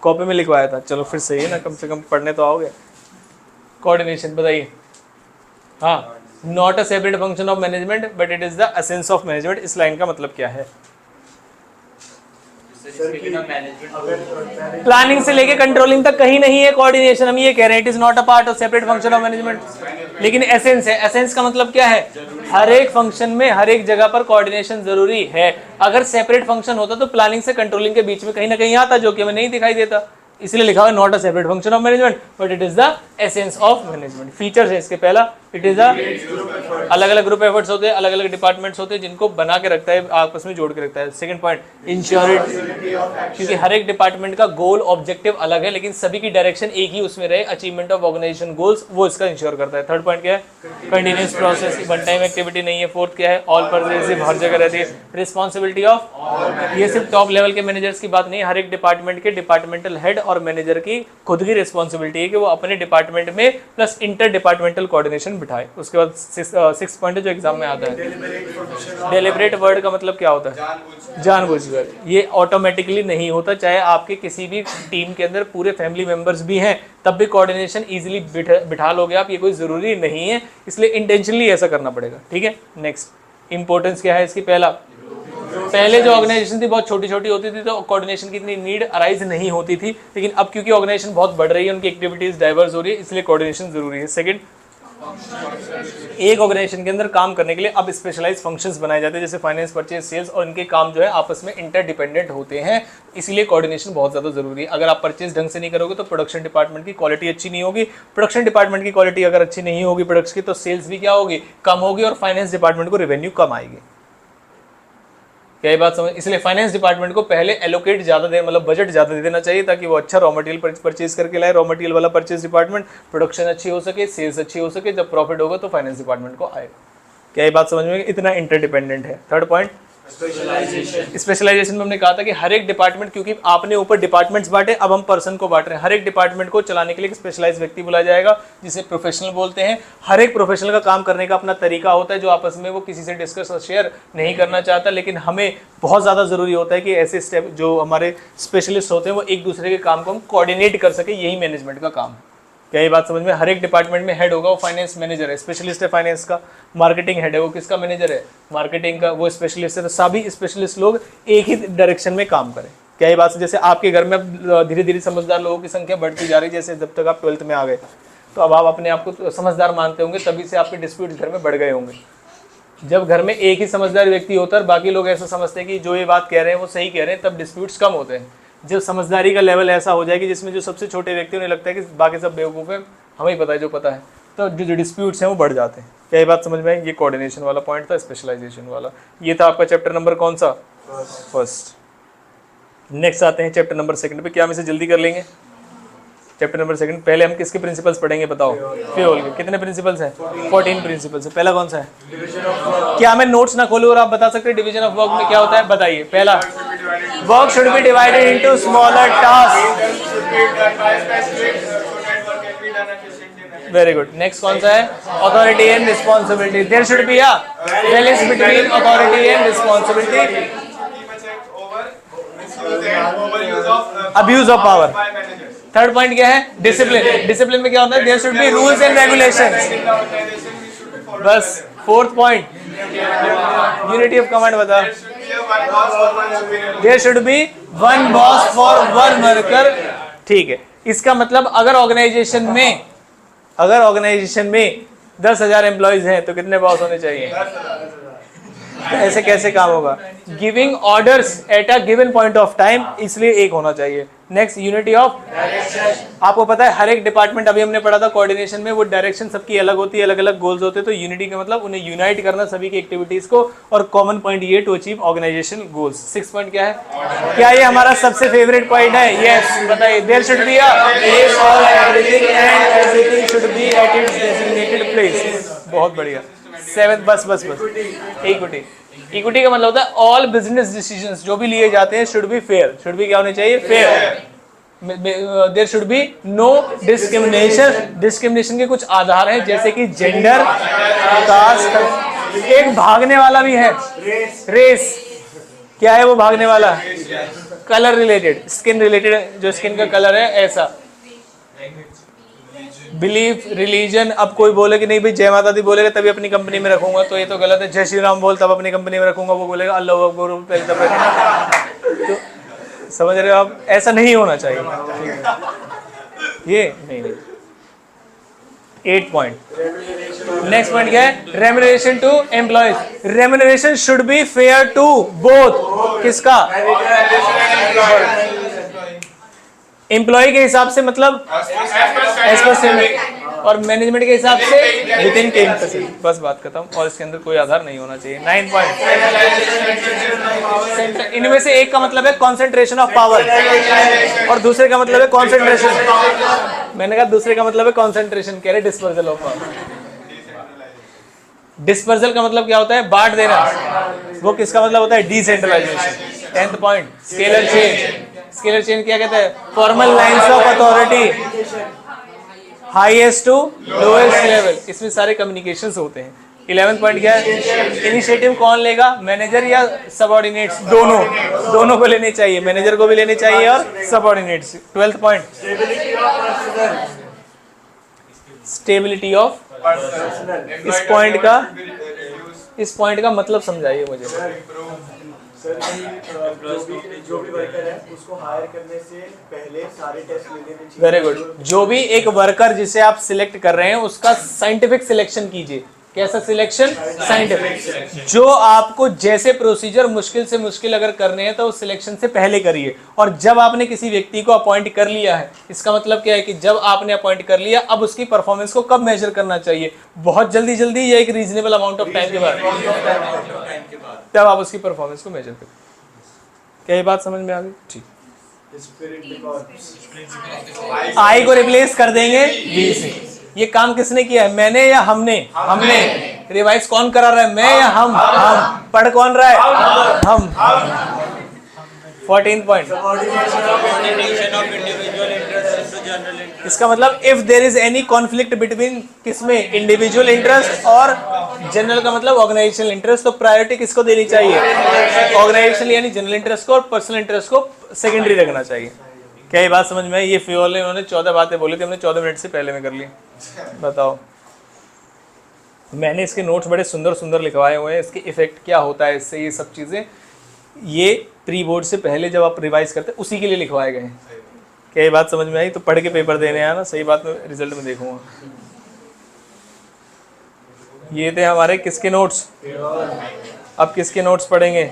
कॉपी में लिखवाया था। चलो फिर सही है ना, कम से कम पढ़ने तो आओगे। कोऑर्डिनेशन बताइए। हाँ, not a separate function of management but it is the essence of management. इस लाइन का मतलब क्या है? प्लानिंग से लेके कंट्रोलिंग तक कहीं नहीं है कोऑर्डिनेशन। हम ये कह रहे हैं it is not a part of separate function of management, लेकिन एसेंस है। एसेंस का मतलब क्या है? हर एक फंक्शन में हर एक जगह पर कोऑर्डिनेशन जरूरी है। अगर सेपरेट फंक्शन होता तो प्लानिंग से कंट्रोलिंग के बीच में कहीं ना कहीं आता, जो कि हमें नहीं दिखाई देता। इसलिए लिखा हुआ है not a separate function of management but it is the essence of management. Features है इसके, पहला इट इज अलग अलग ग्रुप एफर्ट्स होते हैं, अलग अलग डिपार्टमेंट्स होते हैं जिनको बना के रखता है, आपस में जोड़ के रखता है। सेकंड पॉइंट, इंश्योरिटी, क्योंकि हर एक डिपार्टमेंट का गोल ऑब्जेक्टिव अलग है लेकिन सभी की डायरेक्शन एक ही उसमें रहे, अचीवमेंट ऑफ ऑर्गेनाइजेशन गोल्स, वो इसका इंश्योर करता है। थर्ड पॉइंट क्या है? Continuous process, one time activity नहीं है। फोर्थ क्या है? ऑल परवेसिव, हर जगह रहती है। रिस्पॉन्सिबिलिटी ऑफ, ये सिर्फ टॉप लेवल के मैनेजर्स की बात नहीं है, हर एक डिपार्टमेंट के डिपार्टमेंटल हेड और मैनेजर की खुद की रिस्पॉन्सिबिलिटी है कि वो अपने डिपार्टमेंट में प्लस इंटर डिपार्टमेंटल कोऑर्डिनेशन बिठाए। उसके बाद सिक्स पॉइंट जो एग्जाम में आता है, डेलिब्रेट वर्ड का मतलब क्या होता है? जानबूझकर। ये ऑटोमेटिकली नहीं होता, चाहे आपके किसी भी टीम के अंदर पूरे फैमिली मेंबर्स भी हैं तब भी कोऑर्डिनेशन इजीली बिठा लोगे आप, ये कोई जरूरी नहीं है, इसलिए इंटेंशनली ऐसा करना पड़ेगा। ठीक है। नेक्स्ट, इंपॉर्टेंस क्या है इसकी? पहले जो ऑर्गेनाइजेशन थी बहुत छोटी छोटी होती थी तो कोऑर्डिनेशन की इतनी नीड अराइज नहीं होती थी, लेकिन अब क्योंकि ऑर्गेनाइजेशन बहुत बढ़ रही है, उनकी एक्टिविटीज डाइवर्स हो रही है, इसलिए कोऑर्डिनेशन जरूरी है। सेकंड, एक ऑर्गेनाइजेशन के अंदर काम करने के लिए अब स्पेशलाइज फंक्शंस बनाए जाते हैं, जैसे फाइनेंस, परचेज, सेल्स, और इनके काम जो है आपस में इंटरडिपेंडेंट होते हैं, इसीलिए कोऑर्डिनेशन बहुत ज़्यादा जरूरी है। अगर आप परचेज ढंग से नहीं करोगे तो प्रोडक्शन डिपार्टमेंट की क्वालिटी अच्छी नहीं होगी, प्रोडक्शन डिपार्टमेंट की क्वालिटी अगर अच्छी नहीं होगी प्रोडक्ट्स की तो सेल्स भी क्या होगी? कम होगी, और फाइनेंस डिपार्टमेंट को रेवेन्यू कम आएगी। क्या ये बात समझ? इसलिए फाइनेंस डिपार्टमेंट को पहले एलोकेट ज़्यादा दे, मतलब बजट ज़्यादा दे देना चाहिए ताकि वो अच्छा रॉ मटेरियल परचेज करके लाए। रॉ मटेरियल वाला परचेज डिपार्टमेंट, प्रोडक्शन अच्छी हो सके, सेल्स अच्छी हो सके, जब प्रॉफिट होगा तो फाइनेंस डिपार्टमेंट को आएगा। क्या ये बात समझ में? इतना इंटरडिपेंडेंट है। थर्ड पॉइंट, स्पेशलाइजेशन में हमने कहा था कि हर एक डिपार्टमेंट, क्योंकि आपने ऊपर डिपार्टमेंट्स बांटे, अब हम पर्सन को बांट रहे हैं। हर एक डिपार्टमेंट को चलाने के लिए एक स्पेशलाइज व्यक्ति बुलाया जाएगा जिसे प्रोफेशनल बोलते हैं। हर एक प्रोफेशनल का काम करने का अपना तरीका होता है जो आपस में वो किसी से डिस्कस और शेयर नहीं करना चाहता, लेकिन हमें बहुत ज़्यादा ज़रूरी होता है कि ऐसे स्टेप जो हमारे स्पेशलिस्ट होते हैं वो एक दूसरे के काम को हम कोऑर्डिनेट कर सके, यही मैनेजमेंट का काम है। क्या ये बात समझ में? हर एक डिपार्टमेंट में हेड होगा, वो फाइनेंस मैनेजर है, स्पेशलिस्ट है फाइनेंस का। मार्केटिंग हेड है, वो किसका मैनेजर है? मार्केटिंग का, वो स्पेशलिस्ट है। तो सभी स्पेशलिस्ट लोग एक ही डायरेक्शन में काम करें। क्या ये बात? जैसे आपके घर में अब धीरे धीरे समझदार लोगों की संख्या बढ़ती जा रही है, जैसे जब तक आप 12th में आ गए तो अब आप अपने आप को समझदार मानते होंगे, तभी से आपके डिस्प्यूट्स घर में बढ़ गए होंगे। जब घर में एक ही समझदार व्यक्ति होता है और बाकी लोग ऐसा समझते हैं कि जो ये बात कह रहे हैं वो सही कह रहे हैं, तब डिस्प्यूट्स कम होते हैं। जब समझदारी का लेवल ऐसा हो जाए कि जिसमें जो सबसे छोटे व्यक्ति उन्हें लगता है कि बाकी सब बेवकूफ़ है, हमें ही पता है जो पता है, तो जो डिस्प्यूट्स हैं वो बढ़ जाते हैं। क्या ये बात समझ में आई? ये कोऑर्डिनेशन वाला पॉइंट था, स्पेशलाइजेशन वाला। ये था आपका चैप्टर नंबर कौन सा? फर्स्ट। नेक्स्ट आते हैं चैप्टर नंबर सेकंड पे। क्या हम इसे जल्दी कर लेंगे? चैप्टर नंबर सेकंड, पहले हम किसके प्रिंसिपल्स पढ़ेंगे बताओ? फ्यूल के। कितने प्रिंसिपल्स हैं? 14 प्रिंसिपल्स है। पहला कौन सा है? क्या मैं नोट्स ना खोलूं और आप बता सकते हैं डिवीजन ऑफ वर्क में क्या होता है? बताइए। पहला, work should be divided into smaller task. Very good. Next कौन सा है? Authority and responsibility. There should be a balance between authority and responsibility, abuse of power. Third point क्या है? डिसिप्लिन। डिसिप्लिन में क्या होता है? There should be rules and regulations. बस। Fourth point, unity of command बता। There should be one boss for one worker. ठीक है। इसका मतलब अगर ऑर्गेनाइजेशन में 10,000 एम्प्लॉइज हैं तो कितने बॉस होने चाहिए? ऐसे कैसे काम होगा? Giving orders at a given point of time, इसलिए एक होना चाहिए। Next, unity of direction. आपको पता है हर एक डिपार्टमेंट, अभी हमने पढ़ा था कोऑर्डिनेशन में, वो डायरेक्शन सबकी अलग होती है, अलग अलग गोल्स होते हैं। तो यूनिटी का मतलब उन्हें यूनाइट करना सभी की एक्टिविटीज को, और कॉमन पॉइंट ये to achieve organisation goals. 6 point क्या है? क्या ये हमारा सबसे फेवरेट पॉइंट है? यस, बताइए। There should be a place for everything and everything should be at its designated place. बहुत बढ़िया। 7, बस इक्विटी। इक्विटी का मतलब होता है ऑल बिजनेस डिसीजंस जो भी लिए जाते हैं should be fair. Should be क्या होने चाहिए? Fair. There should be no discrimination. Discrimination के कुछ आधार हैं, जैसे कि जेंडर, कास्ट। एक भागने वाला भी है, रेस। क्या है वो भागने वाला? कलर रिलेटेड, स्किन रिलेटेड, जो स्किन का कलर है ऐसा। Belief, religion. अब कोई बोले कि नहीं भाई जय माता दी बोलेगा तभी अपनी कंपनी में रखूंगा, तो ये तो गलत है। जय श्री राम बोल तब अपनी कंपनी में रखूंगा, वो बोलेगा अल्लाह अकबर तब। तो समझ रहे हो आप? ऐसा नहीं होना चाहिए। ये नहीं। 8 पॉइंट। नेक्स्ट पॉइंट क्या है? Remuneration to employees. Remuneration should be fair to both. किसका? एम्प्लॉय के हिसाब से, मतलब और मैनेजमेंट के हिसाब से विदिन 10%। बस बात खत्म। और इसके अंदर कोई आधार नहीं होना चाहिए। 9 पॉइंट। इनमें से एक का मतलब है कॉन्सेंट्रेशन ऑफ पावर, और दूसरे का मतलब है कॉन्सेंट्रेशन। मैंने कहा दूसरे का मतलब है कॉन्सेंट्रेशन, कह रहे डिस्पर्जल ऑफ पावर। डिस्पर्जल का मतलब क्या होता है? बांट देना। वो किसका मतलब होता है? Decentralisation. 10th point, scalar chain. Scalar chain क्या कहते हैं? Formal lines of authority, highest to lowest level. इसमें सारे कम्युनिकेशंस होते हैं। 11th पॉइंट क्या है? इनिशिएटिव कौन लेगा? मैनेजर या सबऑर्डिनेट्स? दोनों को लेने चाहिए, मैनेजर को भी लेने चाहिए और subordinates. 12th point, stability of. इस पॉइंट का मतलब समझाइए मुझे। सर, जो भी वर्कर है उसको हायर करने से पहले सारे टेस्ट ले लेने चाहिए। Very good. जो भी एक वर्कर जिसे आप सिलेक्ट कर रहे हैं उसका साइंटिफिक सिलेक्शन कीजिए। कैसा सिलेक्शन? साइंटिफिक। जो आपको जैसे प्रोसीजर मुश्किल से मुश्किल अगर करने हैं तो उस सिलेक्शन से पहले करिए। और जब आपने किसी व्यक्ति को अपॉइंट कर लिया है, इसका मतलब क्या है कि जब आपने अपॉइंट कर लिया, अब उसकी परफॉर्मेंस को कब मेजर करना चाहिए? बहुत जल्दी या एक रीजनेबल अमाउंट ऑफ टाइम के बाद? तब आप उसकी परफॉर्मेंस को मेजर करें। क्या ये बात समझ में आ गई? ठीक। आई को रिप्लेस कर देंगे वी से। ये काम किसने किया है? मैंने या हमने? हमने। रिवाइज कौन करा रहा है? मैं या हम? पढ़ कौन रहा है? हम। 14 पॉइंट। इसका मतलब if there is any conflict between, किसमें? इंडिविजुअल इंटरेस्ट और जनरल का मतलब ऑर्गेनाइजेशनल इंटरेस्ट, तो प्रायोरिटी किसको देनी चाहिए? ऑर्गेनाइजेशनल यानी जनरल इंटरेस्ट को, और पर्सनल इंटरेस्ट को सेकेंडरी रखना चाहिए। क्या ये बात समझ में आई? ये फ्योल ने उन्होंने 14 बातें बोली थी, हमने 14 मिनट से पहले में कर ली। बताओ। मैंने इसके नोट्स बड़े सुंदर लिखवाए हुए हैं, इसके इफेक्ट क्या होता है इससे, ये सब चीज़ें ये प्री बोर्ड से पहले जब आप रिवाइज करते हैं उसी के लिए लिखवाए गए हैं। क्या ये बात समझ में आई? तो पढ़ के पेपर देने आना, सही बात में रिजल्ट में देखूंगा। ये थे हमारे किसके नोट्स? अब किसके नोट्स पढ़ेंगे?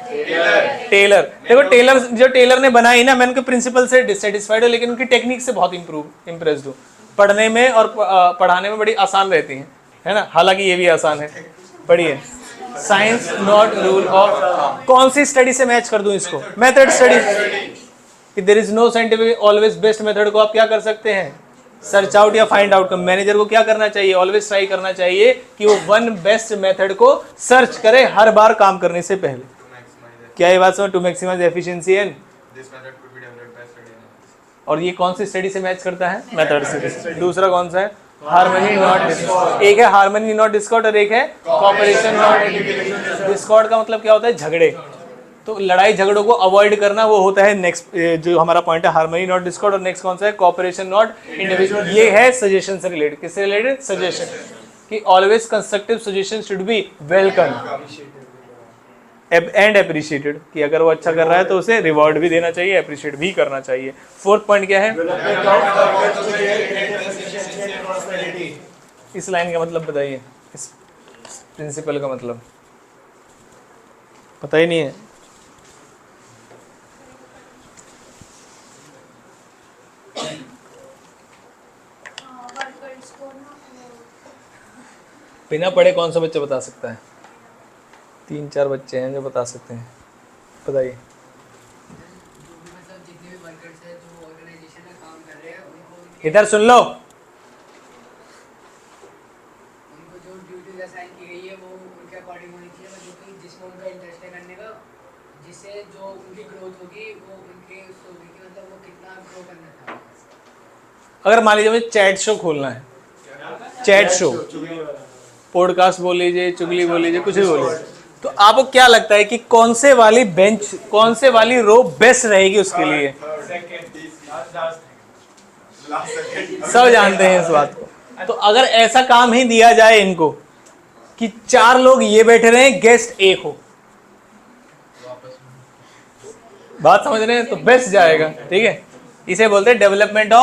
टेलर। देखो टेलर, जो टेलर ने बनाई ना, मैं उनके प्रिंसिपल से डिससेटिस्फाइड हूँ, लेकिन उनकी टेक्निक से बहुत इम्प्रेस्ड हूँ। पढ़ने में और पढ़ाने में बड़ी आसान रहती हैं, है ना? हालांकि ये भी आसान है। पढ़िए। Science not rule of. कौन सी स्टडी से मैच कर दूं इसको? Method study. कि there is no scientific always best method को आप क्या कर सकते हैं? सर्च आउट या फाइंड आउट। मैनेजर को क्या करना चाहिए? ऑलवेज ट्राई करना चाहिए कि वो वन बेस्ट मेथड को सर्च करे हर बार काम करने से पहले। क्या ये बात समझ? टू मैक्सिमाइज एफिशिएंसी एंड और ये कौन सी स्टडी से मैच करता है? मेथड से। दूसरा कौन सा है? Harmony not Discord. एक है हार्मनी नॉट डिस्कॉर्ड और एक है कॉपरेशन नॉट डिस्कॉर्ड। का मतलब क्या होता है? झगड़े। तो लड़ाई झगड़ों को अवॉइड करना, वो होता है नेक्स्ट जो हमारा पॉइंट है, हार्मनी नॉट डिस्कॉर्ड। और नेक्स्ट कौन सा है? Cooperation not individual. ये है सजेशन से रिलेटेड। किससे रिलेटेड? सजेशन। कि always constructive suggestion should be welcome and appreciated. कि अगर वो अच्छा कर रहा है तो उसे रिवॉर्ड भी देना चाहिए, अप्रिशिएट भी करना चाहिए। 4th पॉइंट क्या है? इस लाइन का मतलब बताइए, इस प्रिंसिपल का मतलब। पता ही नहीं है। बिना पढ़े कौन सा बच्चा बता सकता है? 3-4 बच्चे हैं जो बता सकते हैं, बताइए। इधर सुन लो, उनको जो ड्यूटी असाइन की गई है वो उनके अकॉर्डिंग होनी चाहिए, मतलब कि जिसमें उनका इंटरेस्ट है करने का, जिससे जो उनकी ग्रोथ होगी वो उनके उससे होगी कि मतलब वो कितना ग्रो करना चाहते हैं। अगर मान लीजिए मुझे चैट शो खोलना है, चैट शो, पॉडकास्ट बोल लीजिए, चुगली बोल लीजिए, कुछ भी बोल लीजिए, तो आपको क्या लगता है कि कौन से वाली बेंच, कौन से वाली रो बेस्ट रहेगी उसके लिए? सब जानते हैं इस बात को। तो अगर ऐसा काम ही दिया जाए इनको कि 4 लोग ये बैठे रहे, गेस्ट एक हो, बात समझ रहे हैं, तो बेस्ट जाएगा। ठीक है, इसे बोलते हैं development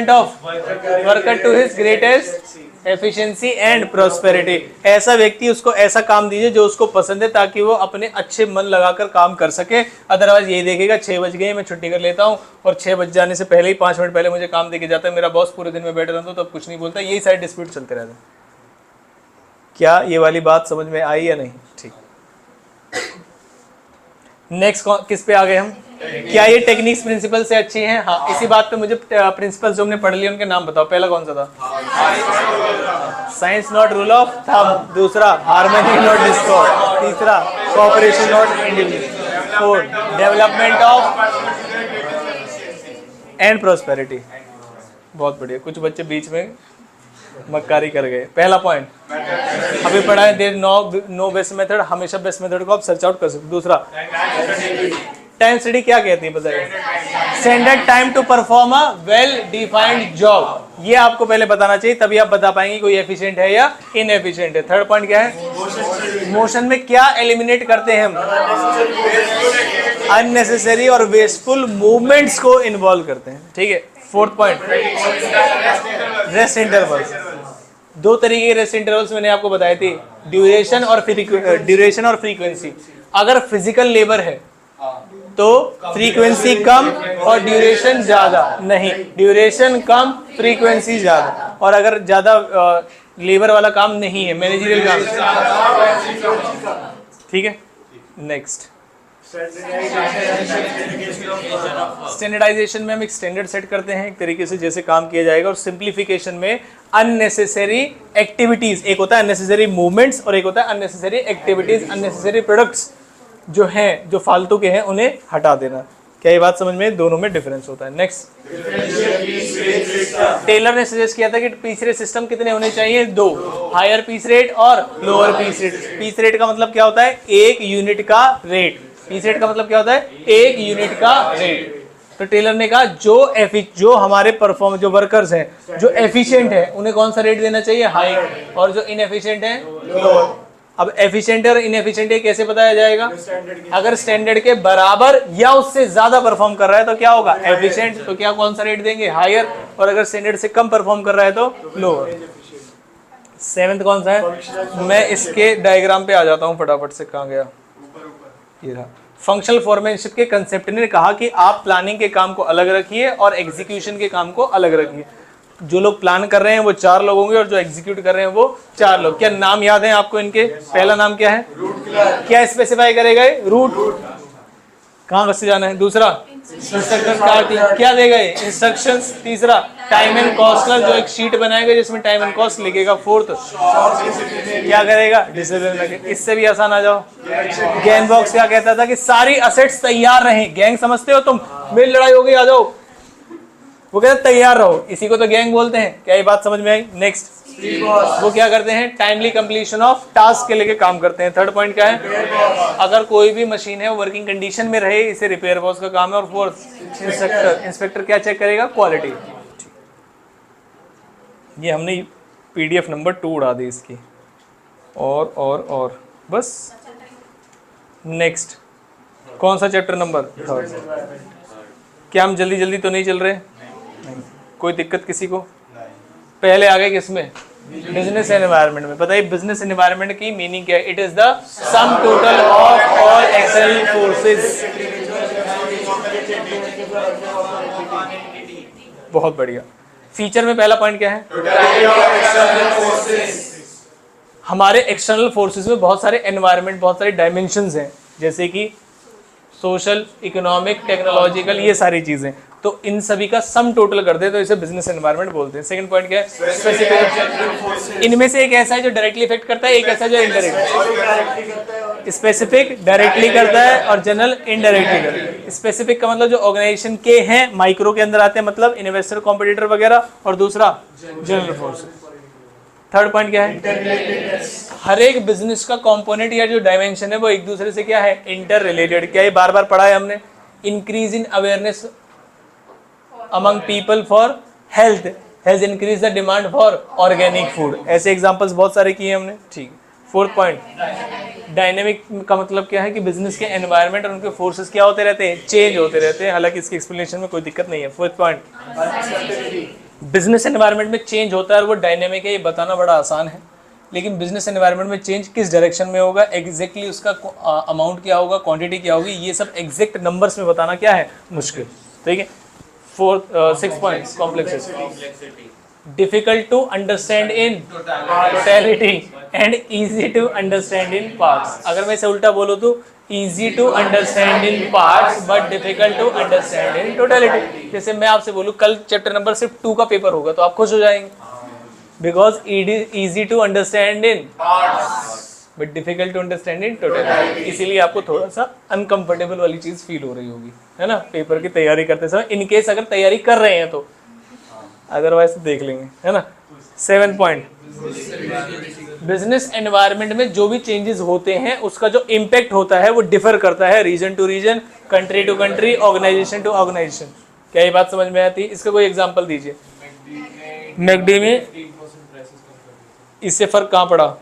of worker to his greatest efficiency and prosperity. ऐसा व्यक्ति, उसको ऐसा काम दीजिए जो उसको पसंद है, ताकि वो अपने अच्छे मन लगाकर काम कर सके। अदरवाइज यही देखेगा 6 बज गए, मैं छुट्टी कर लेता हूँ, और 6 बज जाने से पहले ही 5 मिनट पहले मुझे काम देके जाता है, मेरा बॉस पूरे दिन में बैठे रहता हूँ तो अब कुछ नहीं बोलता। यही सारे डिस्प्यूट चलते रहते हैं। क्या ये वाली बात समझ में आई या नहीं? ठीक, नेक्स्ट किस पे आ गए हम? क्या ये टेक्निक्स प्रिंसिपल से अच्छी हैं? हाँ, इसी बात पे मुझे प्रिंसिपल जो हमने पढ़ लिए उनके नाम बताओ। पहला कौन सा था? Science not rule of thumb. दूसरा, हार्मनी नॉट डिस्कॉर्ड। तीसरा, cooperation not individual. Fourth, development of and prosperity. बहुत बढ़िया। कुछ बच्चे बीच में मक्कारी कर गए। पहला पॉइंट अभी पढ़ा है, देयर नो बेस्ट मेथड, हमेशा बेस्ट मेथड को आप सर्च आउट कर सकते। दूसरा, टाइम स्टडी क्या कहती है बताइए? Standard time to perform a well defined job. ये आपको पहले बताना चाहिए, तभी आप बता पाएंगे कोई एफिशिएंट है या इनएफिशिएंट है। थर्ड पॉइंट क्या है? मोशन में क्या एलिमिनेट करते हैं हम? अननेसेसरी और वेस्टफुल मूवमेंट्स को इन्वॉल्व करते हैं। ठीक है। Fourth point, rest intervals. 2 तरीके के रेस्ट इंटरवल्स मैंने आपको बताई थी, ड्यूरेशन और फ्रीक्वेंसी। अगर फिजिकल लेबर है तो फ्रीक्वेंसी कम और ड्यूरेशन ज्यादा, नहीं, ड्यूरेशन कम फ्रीक्वेंसी ज्यादा। और अगर ज्यादा लेबर वाला काम नहीं है, मैनेजरियल काम, ठीक है। नेक्स्ट, स्टैंडर्डाइजेशन में हम एक स्टैंडर्ड सेट करते हैं, एक तरीके से जैसे काम किया जाएगा। और सिंप्लीफिकेशन में अननेसेसरी एक्टिविटीज, एक होता है अननेसेसरी मूवमेंट्स और एक होता है अननेसेसरी एक्टिविटीज, अननेसेसरी प्रोडक्ट्स जो हैं, जो फालतू के हैं, उन्हें हटा देना। क्या ये बात समझ में? दोनों में डिफरेंस होता है। नेक्स्ट, टेलर ने सजेस्ट किया था कि पीस रेट सिस्टम कितने होने चाहिए? 2, हायर पीस रेट और lower piece rate. Piece rate का मतलब क्या होता है? 1 यूनिट का रेट। पीस रेट का मतलब क्या होता है? 1 यूनिट का रेट। तो टेलर ने कहा जो हमारे परफॉर्म, जो वर्कर्स हैं, जो एफिशिएंट है, उन्हें कौन सा रेट देना चाहिए? हाई। और जो इनएफिशिएंट है, लोअर। अब एफिशिएंट और इनएफिशिएंट कैसे बताया जाएगा? अगर स्टैंडर्ड के बराबर या उससे ज्यादा परफॉर्म कर रहा है तो क्या होगा? एफिशिएंट। तो क्या कौन सा रेट देंगे? हायर। और अगर स्टैंडर्ड से कम परफॉर्म कर रहा है तो लोअर। 7th कौन सा है? मैं इसके डायग्राम पे आ जाता हूँ फटाफट से। कहाँ गया? ये रहा। फंक्शनल फोरमैनशिप के कंसेप्ट ने कहा कि आप प्लानिंग के काम को अलग रखिए और एग्जीक्यूशन के काम को अलग रखिए। जो लोग प्लान कर रहे हैं वो 4 लोग होंगे और जो एग्जीक्यूट कर रहे हैं वो 4 लोग। क्या नाम याद है आपको इनके? पहला नाम क्या है? क्या स्पेसिफाई करेगा? रूट। कहाँ से जाना है? दूसरा, इंस्ट्रक्टर क्या देगा? इंस्ट्रक्शंस। तीसरा, टाइम एंड कॉस्टलर, जो एक शीट बनाएगा जिसमें टाइम एंड कॉस्ट लिखेगा। फोर्थ, क्या करेगा? डिसिप्लिन। इससे भी आसान आ जाओ। गैंग बॉक्स क्या कहता था? कि सारी असेट्स तैयार रहें। गैंग समझते हो तुम? मेरी लड़ाई हो गई, आ जाओ। वो कहते तैयार रहो, इसी को तो गैंग बोलते हैं। क्या ये बात समझ में आई? नेक्स्ट, वो क्या करते हैं? टाइमली कंप्लीशन ऑफ टास्क के लेके काम करते हैं। थर्ड पॉइंट क्या है? अगर कोई भी मशीन है वो वर्किंग कंडीशन में रहे, इसे रिपेयर बॉस का काम है। और फोर्थ, इंस्पेक्टर क्या चेक करेगा? क्वालिटी। ये हमने PDF नंबर 2 उड़ा दी इसकी। और बस। नेक्स्ट, कौन सा चैप्टर नंबर? 3rd। क्या हम जल्दी तो नहीं चल रहे? नहीं। कोई दिक्कत किसी को? पहले आ गए किसमें? बिजनेस एनवायरनमेंट में। पता है बिजनेस एनवायरनमेंट की मीनिंग क्या है? It is the sum total of all external forces. बहुत बढ़िया। फीचर में पहला पॉइंट क्या है? हमारे एक्सटर्नल फोर्सेस में बहुत सारे एनवायरनमेंट, बहुत सारे डायमेंशंस हैं, जैसे कि सोशल, इकोनॉमिक, टेक्नोलॉजिकल, ये सारी चीजें। तो इन सभी का सम टोटल कर दे तो इसे बिजनेस एनवायरनमेंट बोलते हैं। सेकंड पॉइंट क्या है? स्पेसिफिक। इनमें से एक ऐसा है जो डायरेक्टली इफेक्ट करता है, एक ऐसा जो इनडायरेक्ट। स्पेसिफिक डायरेक्टली करता है और जनरल इनडायरेक्टली करता है। स्पेसिफिक का मतलब जो ऑर्गेनाइजेशन के हैं, माइक्रो के अंदर आते हैं, मतलब इन्वेस्टर, कॉम्पिटिटर वगैरह, और दूसरा जनरल फोर्स। थर्ड पॉइंट क्या है? हर एक बिजनेस का कंपोनेंट या जो डायमेंशन है वो एक दूसरे से क्या है? Inter related. क्या ये बार बार पढ़ा है हमने? Increase in awareness among people for health has increase the demand for organic food. ऐसे एग्जांपल्स बहुत सारे किए हमने। ठीक। फोर्थ पॉइंट, डायनेमिक का मतलब क्या है कि बिजनेस के एनवायरनमेंट और उनके फोर्सेस क्या होते रहते हैं? चेंज होते रहते हैं। हालांकि इसकी एक्सप्लेनेशन में कोई दिक्कत नहीं है। फोर्थ पॉइंट, बिजनेस एनवायरनमेंट में चेंज होता है और वो डायनेमिक है, ये बताना बड़ा आसान है। लेकिन बिजनेस एनवायरनमेंट में चेंज किस डायरेक्शन में होगा, एग्जैक्टली उसका अमाउंट क्या होगा, क्वांटिटी क्या होगी, ये सब एग्जैक्ट नंबर्स में बताना क्या है? मुश्किल। ठीक है। Fourth, six point, complexity. Difficult to understand in totality and easy to understand in parts. अगर मैं इसे उल्टा बोलूँ तो easy to understand in parts but difficult to understand in totality. जैसे मैं आपसे बोलूँ कल चैप्टर नंबर सिर्फ 2 का पेपर होगा तो आप खुश हो जाएंगे, because easy to understand in but difficult to understand in totality. इसीलिए आपको थोड़ा सा अनकंफर्टेबल वाली चीज फील हो रही होगी, है ना, पेपर की तैयारी करते समय। इनकेस अगर तैयारी कर रहे हैं तो, अदरवाइज तो देख लेंगे, है ना। 7 पॉइंट, बिजनेस एनवायरनमेंट में जो भी चेंजेस होते हैं उसका जो इम्पैक्ट होता है वो डिफर करता है region to region, country to country, organisation to organisation. क्या ये बात समझ में आती है? इसका कोई एग्जांपल दीजिए। मैकडी में इससे फर्क कहाँ पड़ा?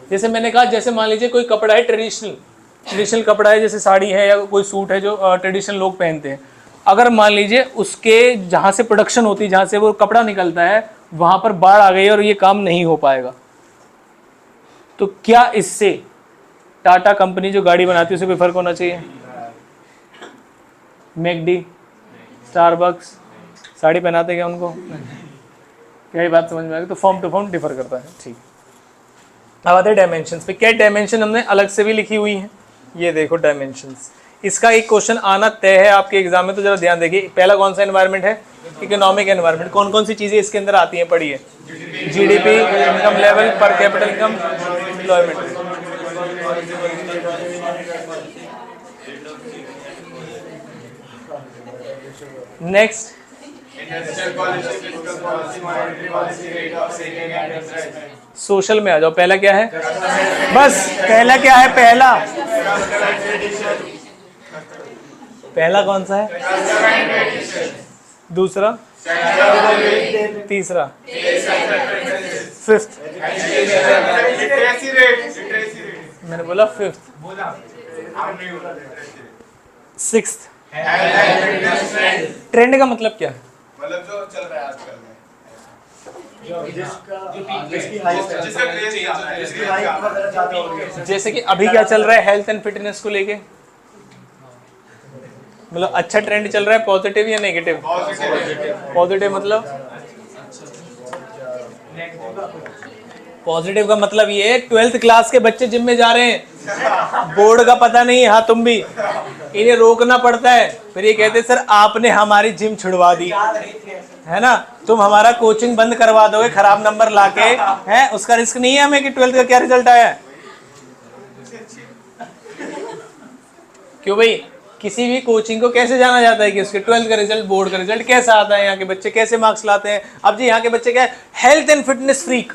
जैसे मैंने कहा, जैसे मान लीजिए कोई कपड़ा है ट्रेडिशनल कपड़ा है, जैसे साड़ी है या कोई सूट है जो ट्रेडिशनल लोग पहनते हैं। अगर मान लीजिए उसके जहाँ से प्रोडक्शन होती है, जहाँ से वो कपड़ा निकलता है, वहाँ पर बाढ़ आ गई और ये काम नहीं हो पाएगा, तो क्या इससे टाटा कंपनी जो गाड़ी बनाती है उसे कोई फर्क होना चाहिए? मैकडी, स्टारबक्स साड़ी पहनाते क्या उनको? क्या ये बात समझ में आ गई? तो फॉर्म टू फॉर्म डिफर करता है। ठीक। अब आते हैं डायमेंशंस पे। क्या डायमेंशन हमने अलग से भी लिखी हुई हैं, ये देखो डायमेंशंस। इसका एक क्वेश्चन आना तय है आपके एग्जाम में, तो जरा ध्यान देखिए। पहला कौन सा एनवायरनमेंट है? Economic environment. कौन कौन सी चीजें इसके अंदर आती हैं, पढ़िए। जीडीपी, इनकम लेवल, पर capital income, employment. Next, social में आ जाओ। पहला क्या है? बस पहला क्या है? पहला कौन सा है? दूसरा, तीसरा, फिफ्थ। मैंने बोला फिफ्थ, सिक्स्थ। ट्रेंड का मतलब क्या है? मतलब जो चल रहा है आजकल में, जैसे कि अभी क्या चल रहा है हेल्थ एंड फिटनेस को लेके, मतलब अच्छा ट्रेंड चल रहा है, पॉजिटिव या नेगेटिव? पॉजिटिव मतलब, पॉजिटिव का मतलब ये है 12th क्लास के बच्चे जिम में जा रहे हैं, बोर्ड का पता नहीं है, हाँ तुम भी, इन्हें रोकना पड़ता है। फिर ये कहते सर आपने हमारी जिम छुड़वा दी, है ना, तुम हमारा कोचिंग बंद करवा दोगे खराब नंबर लाके, हैं, उसका रिस्क नहीं है हमें कि 12th का क्या रिजल्ट आया है। क्यों भाई, किसी भी कोचिंग को कैसे जाना जाता है कि उसके 12th का रिजल्ट, बोर्ड का रिजल्ट कैसा आता है, यहाँ के बच्चे कैसे मार्क्स लाते हैं। अब जी यहाँ के बच्चे क्या है, हेल्थ एंड फिटनेस फ्रीक,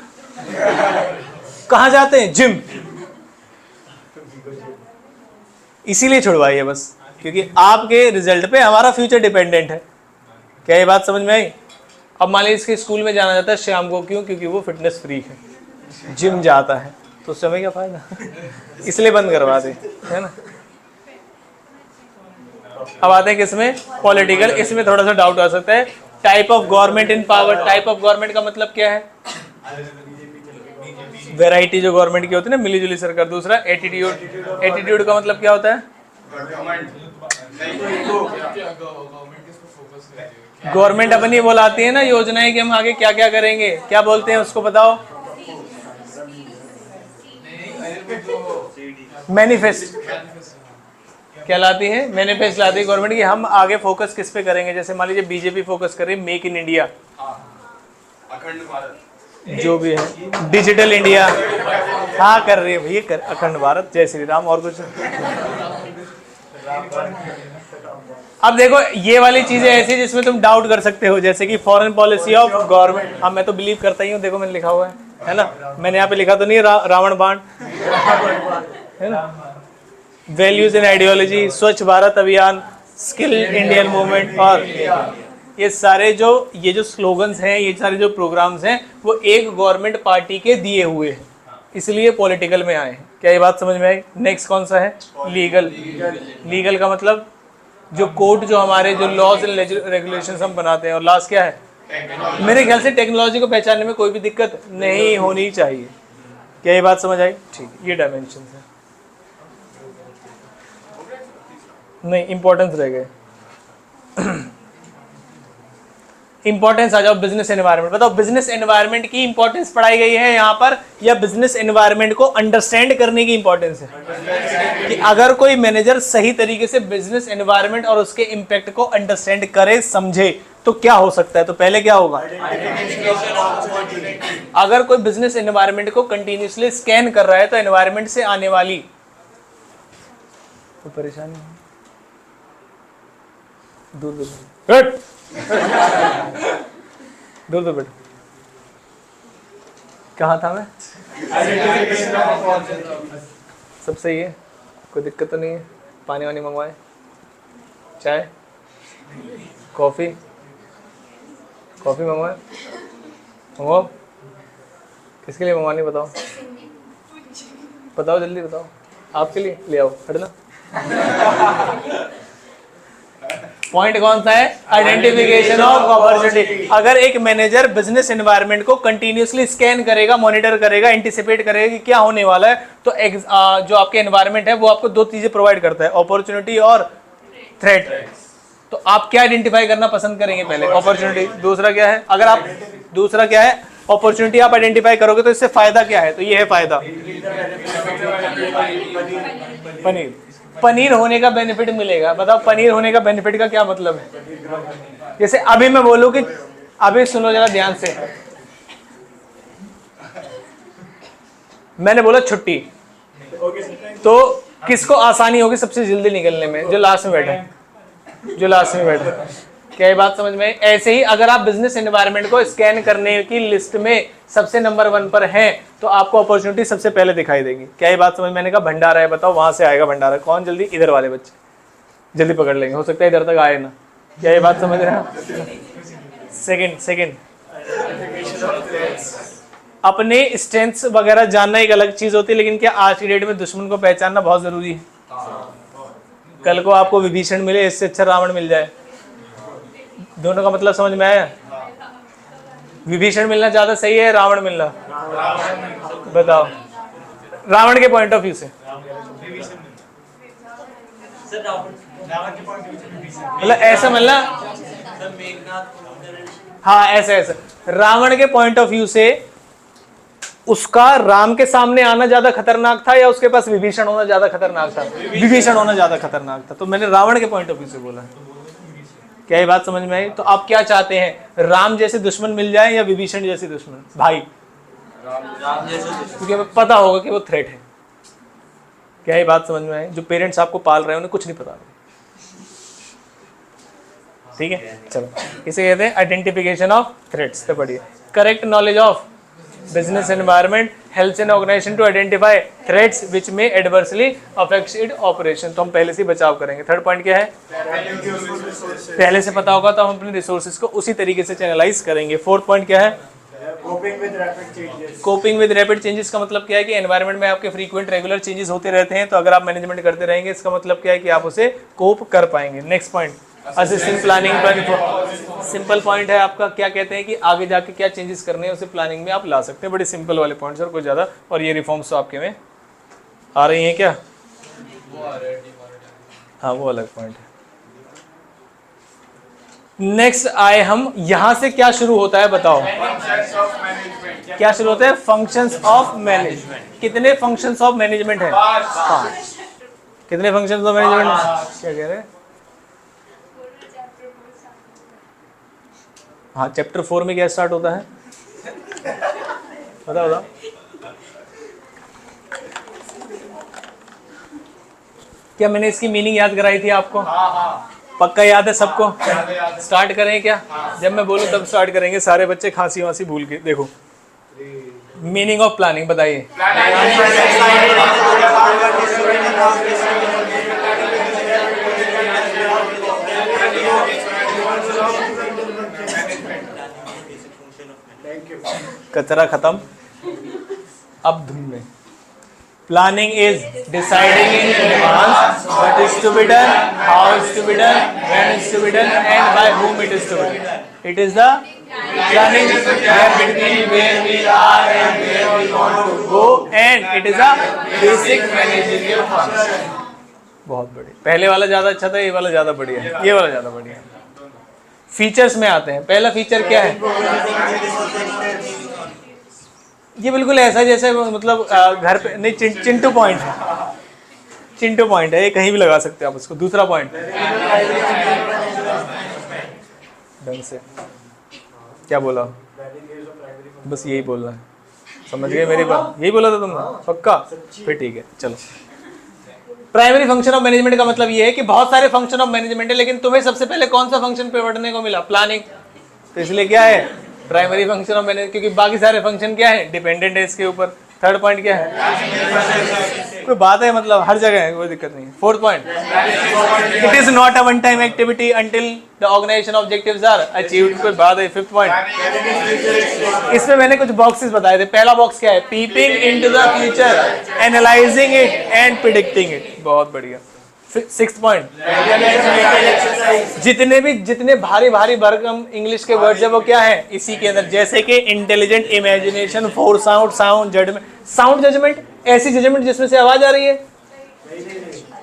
कहाँ जाते हैं? जिम। इसीलिए छुड़वाई है बस, क्योंकि आपके रिजल्ट पे हमारा फ्यूचर डिपेंडेंट है। क्या ये बात समझ में आई? अब मान लीजिए इसके स्कूल में जाना जाता है शाम को, क्यों? क्योंकि वो फिटनेस फ्रीक है, जिम जाता है, तो उस समय क्या फायदा इसलिए बंद करवा दे, है ना। अब आते हैं किसमें? पॉलिटिकल। इसमें थोड़ा सा डाउट आ सकता है, type of government in power, type of government का मतलब क्या है? वैरायटी जो गवर्नमेंट की होती है ना, मिली जुली सरकार। दूसरा एटीट्यूड, एटीट्यूड का मतलब क्या होता है? गवर्नमेंट अपनी बोलाती है ना योजनाएं कि हम आगे क्या क्या करेंगे, क्या बोलते हैं उसको बताओ? मैनिफेस्ट कहलाती है, मैनिफेस्ट लाती है गवर्नमेंट की हम आगे फोकस किस पे करेंगे। जैसे मान लीजिए बीजेपी फोकस कर रही है मेक इन इंडिया, अखंड भारत, जो भी है डिजिटल इंडिया, हाँ कर रही है भैया, कर अखंड भारत, जय श्री राम। और कुछ? अब देखो ये वाली चीजें ऐसी जिसमें तुम डाउट कर सकते हो, जैसे कि फॉरेन पॉलिसी ऑफ गवर्नमेंट। हाँ मैं तो बिलीव करता ही हूँ, देखो मैंने लिखा हुआ है ना, मैंने यहाँ पे लिखा तो नहीं रावण बाण, है ना। वैल्यूज एंड आइडियोलॉजी, स्वच्छ भारत अभियान, स्किल इंडियन मूवमेंट, और ये सारे जो स्लोगन्स हैं, ये सारे जो प्रोग्राम्स हैं वो एक गवर्नमेंट पार्टी के दिए हुए हैं, इसलिए पॉलिटिकल में आए हैं। क्या ये बात समझ में आई? नेक्स्ट कौन सा है? लीगल। लीगल का मतलब जो कोर्ट, जो हमारे जो लॉज एंड रेगुलेशंस हम बनाते हैं। और लास्ट क्या है? मेरे ख्याल से टेक्नोलॉजी को पहचानने में कोई भी दिक्कत नहीं होनी चाहिए। क्या ये बात समझ आई? ठीक, ये डायमेंशन है। नहीं, इंपॉर्टेंस रह गए। इंपॉर्टेंस आ जाओ, बिजनेस एनवायरनमेंट बताओ। बिजनेस एनवायरनमेंट की इंपॉर्टेंस पढ़ाई गई है यहाँ पर, या बिजनेस एनवायरनमेंट को अंडरस्टैंड करने की इंपॉर्टेंस है? कि अगर कोई मैनेजर सही तरीके से बिजनेस एनवायरनमेंट और उसके इंपैक्ट को अंडरस्टैंड करे, समझे, तो क्या हो सकता है? तो पहले क्या होगा? अगर कोई बिजनेस एनवायरनमेंट को कंटिन्यूसली स्कैन कर रहा है तो एनवायरनमेंट से आने वाली तो परेशानी दूर दूर दूर दूर बेटा। कहाँ था मैं? सब सही है, कोई दिक्कत तो नहीं है? पानी वानी मंगवाए, चाय, कॉफ़ी, कॉफ़ी मंगवाए, मंगवाओ। किसके लिए मंगवानी बताओ, बताओ जल्दी बताओ। आपके लिए ले आओ, हटना। पॉइंट कौन सा है? Identification of opportunity. अगर एक मैनेजर बिजनेस एनवायरनमेंट को कंटिन्यूसली स्कैन करेगा, मॉनिटर करेगा, एंटिसिपेट करेगा कि क्या होने वाला है, तो जो आपके एनवायरनमेंट है वो आपको दो चीजें प्रोवाइड करता है, अपॉर्चुनिटी और थ्रेट। तो आप क्या आइडेंटिफाई करना पसंद करेंगे? पहले अपॉर्चुनिटी। दूसरा क्या है? अगर आप दूसरा क्या है? अपॉर्चुनिटी आप आइडेंटिफाई करोगे तो इससे फायदा क्या है? तो ये है फायदा, पनीर। पनीर होने का बेनिफिट मिलेगा। बताओ पनीर होने का बेनिफिट का क्या मतलब है? जैसे अभी मैं बोलूं कि अभी सुनो जरा ध्यान से, मैंने बोला छुट्टी, तो किसको आसानी होगी सबसे जल्दी निकलने में? जो लास्ट में बैठे, जो लास्ट में बैठे। क्या ये बात समझ में आई? ऐसे ही अगर आप बिजनेस एनवायरनमेंट को स्कैन करने की लिस्ट में सबसे नंबर 1 पर हैं तो आपको अपॉर्चुनिटी सबसे पहले दिखाई देगी। क्या ये बात समझ? मैंने कहा भंडारा है, बताओ वहां से आएगा भंडारा। कौन? जल्दी, इधर वाले बच्चे जल्दी पकड़ लेंगे, हो सकता है इधर तक आए ना। क्या ये बात समझ रहे हैं? सेकंड अपने स्ट्रेंथ्स वगैरह जानना एक अलग चीज होती है, लेकिन क्या आज की डेट में दुश्मन को पहचानना बहुत जरूरी है? कल को आपको विभीषण मिले, इससे अच्छा रावण मिल जाए। दोनों का मतलब समझ में आया? विभीषण मिलना ज्यादा सही है, रावण मिलना? बताओ रावण के पॉइंट ऑफ व्यू से। मतलब ऐसा मिलना, हाँ ऐसा रावण के पॉइंट ऑफ व्यू से उसका राम के सामने आना ज्यादा खतरनाक था या उसके पास विभीषण होना ज्यादा खतरनाक था? विभीषण होना ज्यादा खतरनाक था, तो मैंने रावण के पॉइंट ऑफ व्यू से बोला। क्या ये बात समझ में आई? तो आप क्या चाहते हैं, राम जैसे दुश्मन मिल जाए या विभीषण जैसे दुश्मन? भाई राम जैसे, क्योंकि हमें पता होगा कि वो थ्रेट है। क्या ये बात समझ में आई? जो पेरेंट्स आपको पाल रहे हैं उन्हें कुछ नहीं पता। ठीक है, चलो इसे कहते हैं आइडेंटिफिकेशन ऑफ थ्रेट्स। तो पढ़िए, correct knowledge of business environment helps an organisation to identify threats which may adversely affect it operation. तो हम पहले से बचाव करेंगे। थर्ड पॉइंट क्या है? पहले से पता होगा तो हम अपने रिसोर्सेज को उसी तरीके से चैनलाइज करेंगे। फोर्थ पॉइंट क्या है? Coping with rapid changes. Coping with rapid changes का मतलब क्या है कि एनवायरनमेंट में आपके फ्रीक्वेंट रेगुलर चेंजेस होते रहते हैं, तो अगर आप मैनेजमेंट करते रहेंगे इसका मतलब क्या है कि आप उसे कोप कर पाएंगे। Next point, assisting planning simple point है आपका, क्या कहते हैं कि आगे जाके क्या चेंजेस करने हैं उसे प्लानिंग में आप ला सकते हैं, बड़े सिंपल वाले पॉइंट्स और कुछ ज़्यादा। और ये रिफॉर्म्स तो आपके में आ रही हैं क्या? हाँ वो अलग पॉइंट है। नेक्स्ट आए हम, यहां से क्या शुरू होता है बताओ? क्या शुरू होता है? Functions of management. कितने फंक्शंस ऑफ मैनेजमेंट है? 5। कितने फंक्शंस ऑफ मैनेजमेंट? क्या कह रहे हैं? हाँ चैप्टर 4 में क्या स्टार्ट होता है? बताओ बताओ। क्या मैंने इसकी मीनिंग याद कराई थी आपको? पक्का याद है सबको? स्टार्ट करें क्या? जब मैं बोलूं तब स्टार्ट करेंगे। सारे बच्चे खांसी वांसी भूल के देखो। मीनिंग ऑफ प्लानिंग बताइए। कचरा खत्म, अब धुन में। Planning is deciding in advance what is to be done, how is to be done, when is to be done, and by whom it is to be done. It is the planning gap between where we are and where we want to go, and it is a basic managerial function. बहुत बढ़िया। पहले वाला ज़्यादा अच्छा था, ये वाला ज़्यादा बढ़िया है, ये वाला ज़्यादा बढ़िया है। फीचर्स में आते हैं। पहला फीचर क्या है? ये बिल्कुल ऐसा जैसे मतलब घर पे नहीं, चिंटू पॉइंट है। चिंटू पॉइंट है, ये कहीं भी लगा सकते हैं आप उसको। दूसरा पॉइंट ढंग से क्या बोला? बस यही बोलना है, समझ गए मेरी बात? यही बोला था तुमने? पक्का? फिर ठीक है चलो। प्राइमरी फंक्शन ऑफ मैनेजमेंट का मतलब ये है कि बहुत सारे फंक्शन ऑफ मैनेजमेंट है, लेकिन तुम्हें सबसे पहले कौन सा फंक्शन पे पढ़ने को मिला? प्लानिंग। तो इसलिए क्या है? प्राइमरी फंक्शन ऑफ मैनेजमेंट, क्योंकि बाकी सारे फंक्शन क्या है? डिपेंडेंट है इसके ऊपर। थर्ड पॉइंट क्या है? कोई बात है मतलब हर जगह है, कोई दिक्कत नहीं है। Fourth point, it is not a one time activity until the organisation objectives are achieved. कोई बात है। फिफ्थ पॉइंट, इसमें मैंने कुछ बॉक्सेस बताए थे। पहला बॉक्स क्या है? Peeping into the future, analysing it and predicting it. बहुत बढ़िया। सिक्स्थ पॉइंट, जितने भारी भारी भरकम इंग्लिश के वर्ड्स है वो क्या है इसी के अंदर, जैसे कि intelligent, imagination, foresight, sound judgement. Sound judgement ऐसी जजमेंट जिसमें से आवाज आ रही है।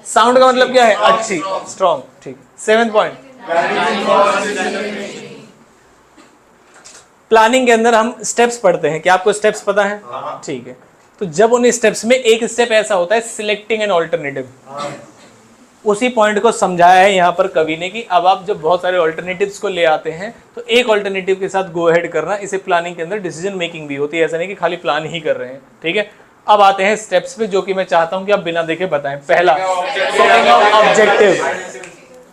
साउंड का मतलब क्या है? अच्छी, स्ट्रॉन्ग। ठीक। सेवेंथ पॉइंट, प्लानिंग के अंदर हम स्टेप्स पढ़ते हैं। क्या आपको स्टेप्स पता है? ठीक है। तो जब उन स्टेप्स में एक स्टेप ऐसा होता है सिलेक्टिंग एन ऑल्टरनेटिव, उसी पॉइंट को समझाया है यहाँ पर कवि ने कि अब आप जब बहुत सारे ऑल्टरनेटिव्स को ले आते हैं तो एक ऑल्टरनेटिव के साथ गो अहेड करना, इसे प्लानिंग के अंदर डिसीजन मेकिंग भी होती है। ऐसा नहीं कि खाली प्लान ही कर रहे हैं। ठीक है। अब आते हैं स्टेप्स पे, जो कि मैं चाहता हूं कि आप बिना देखे बताएं। पहला, सेटिंग ऑफ ऑब्जेक्टिव।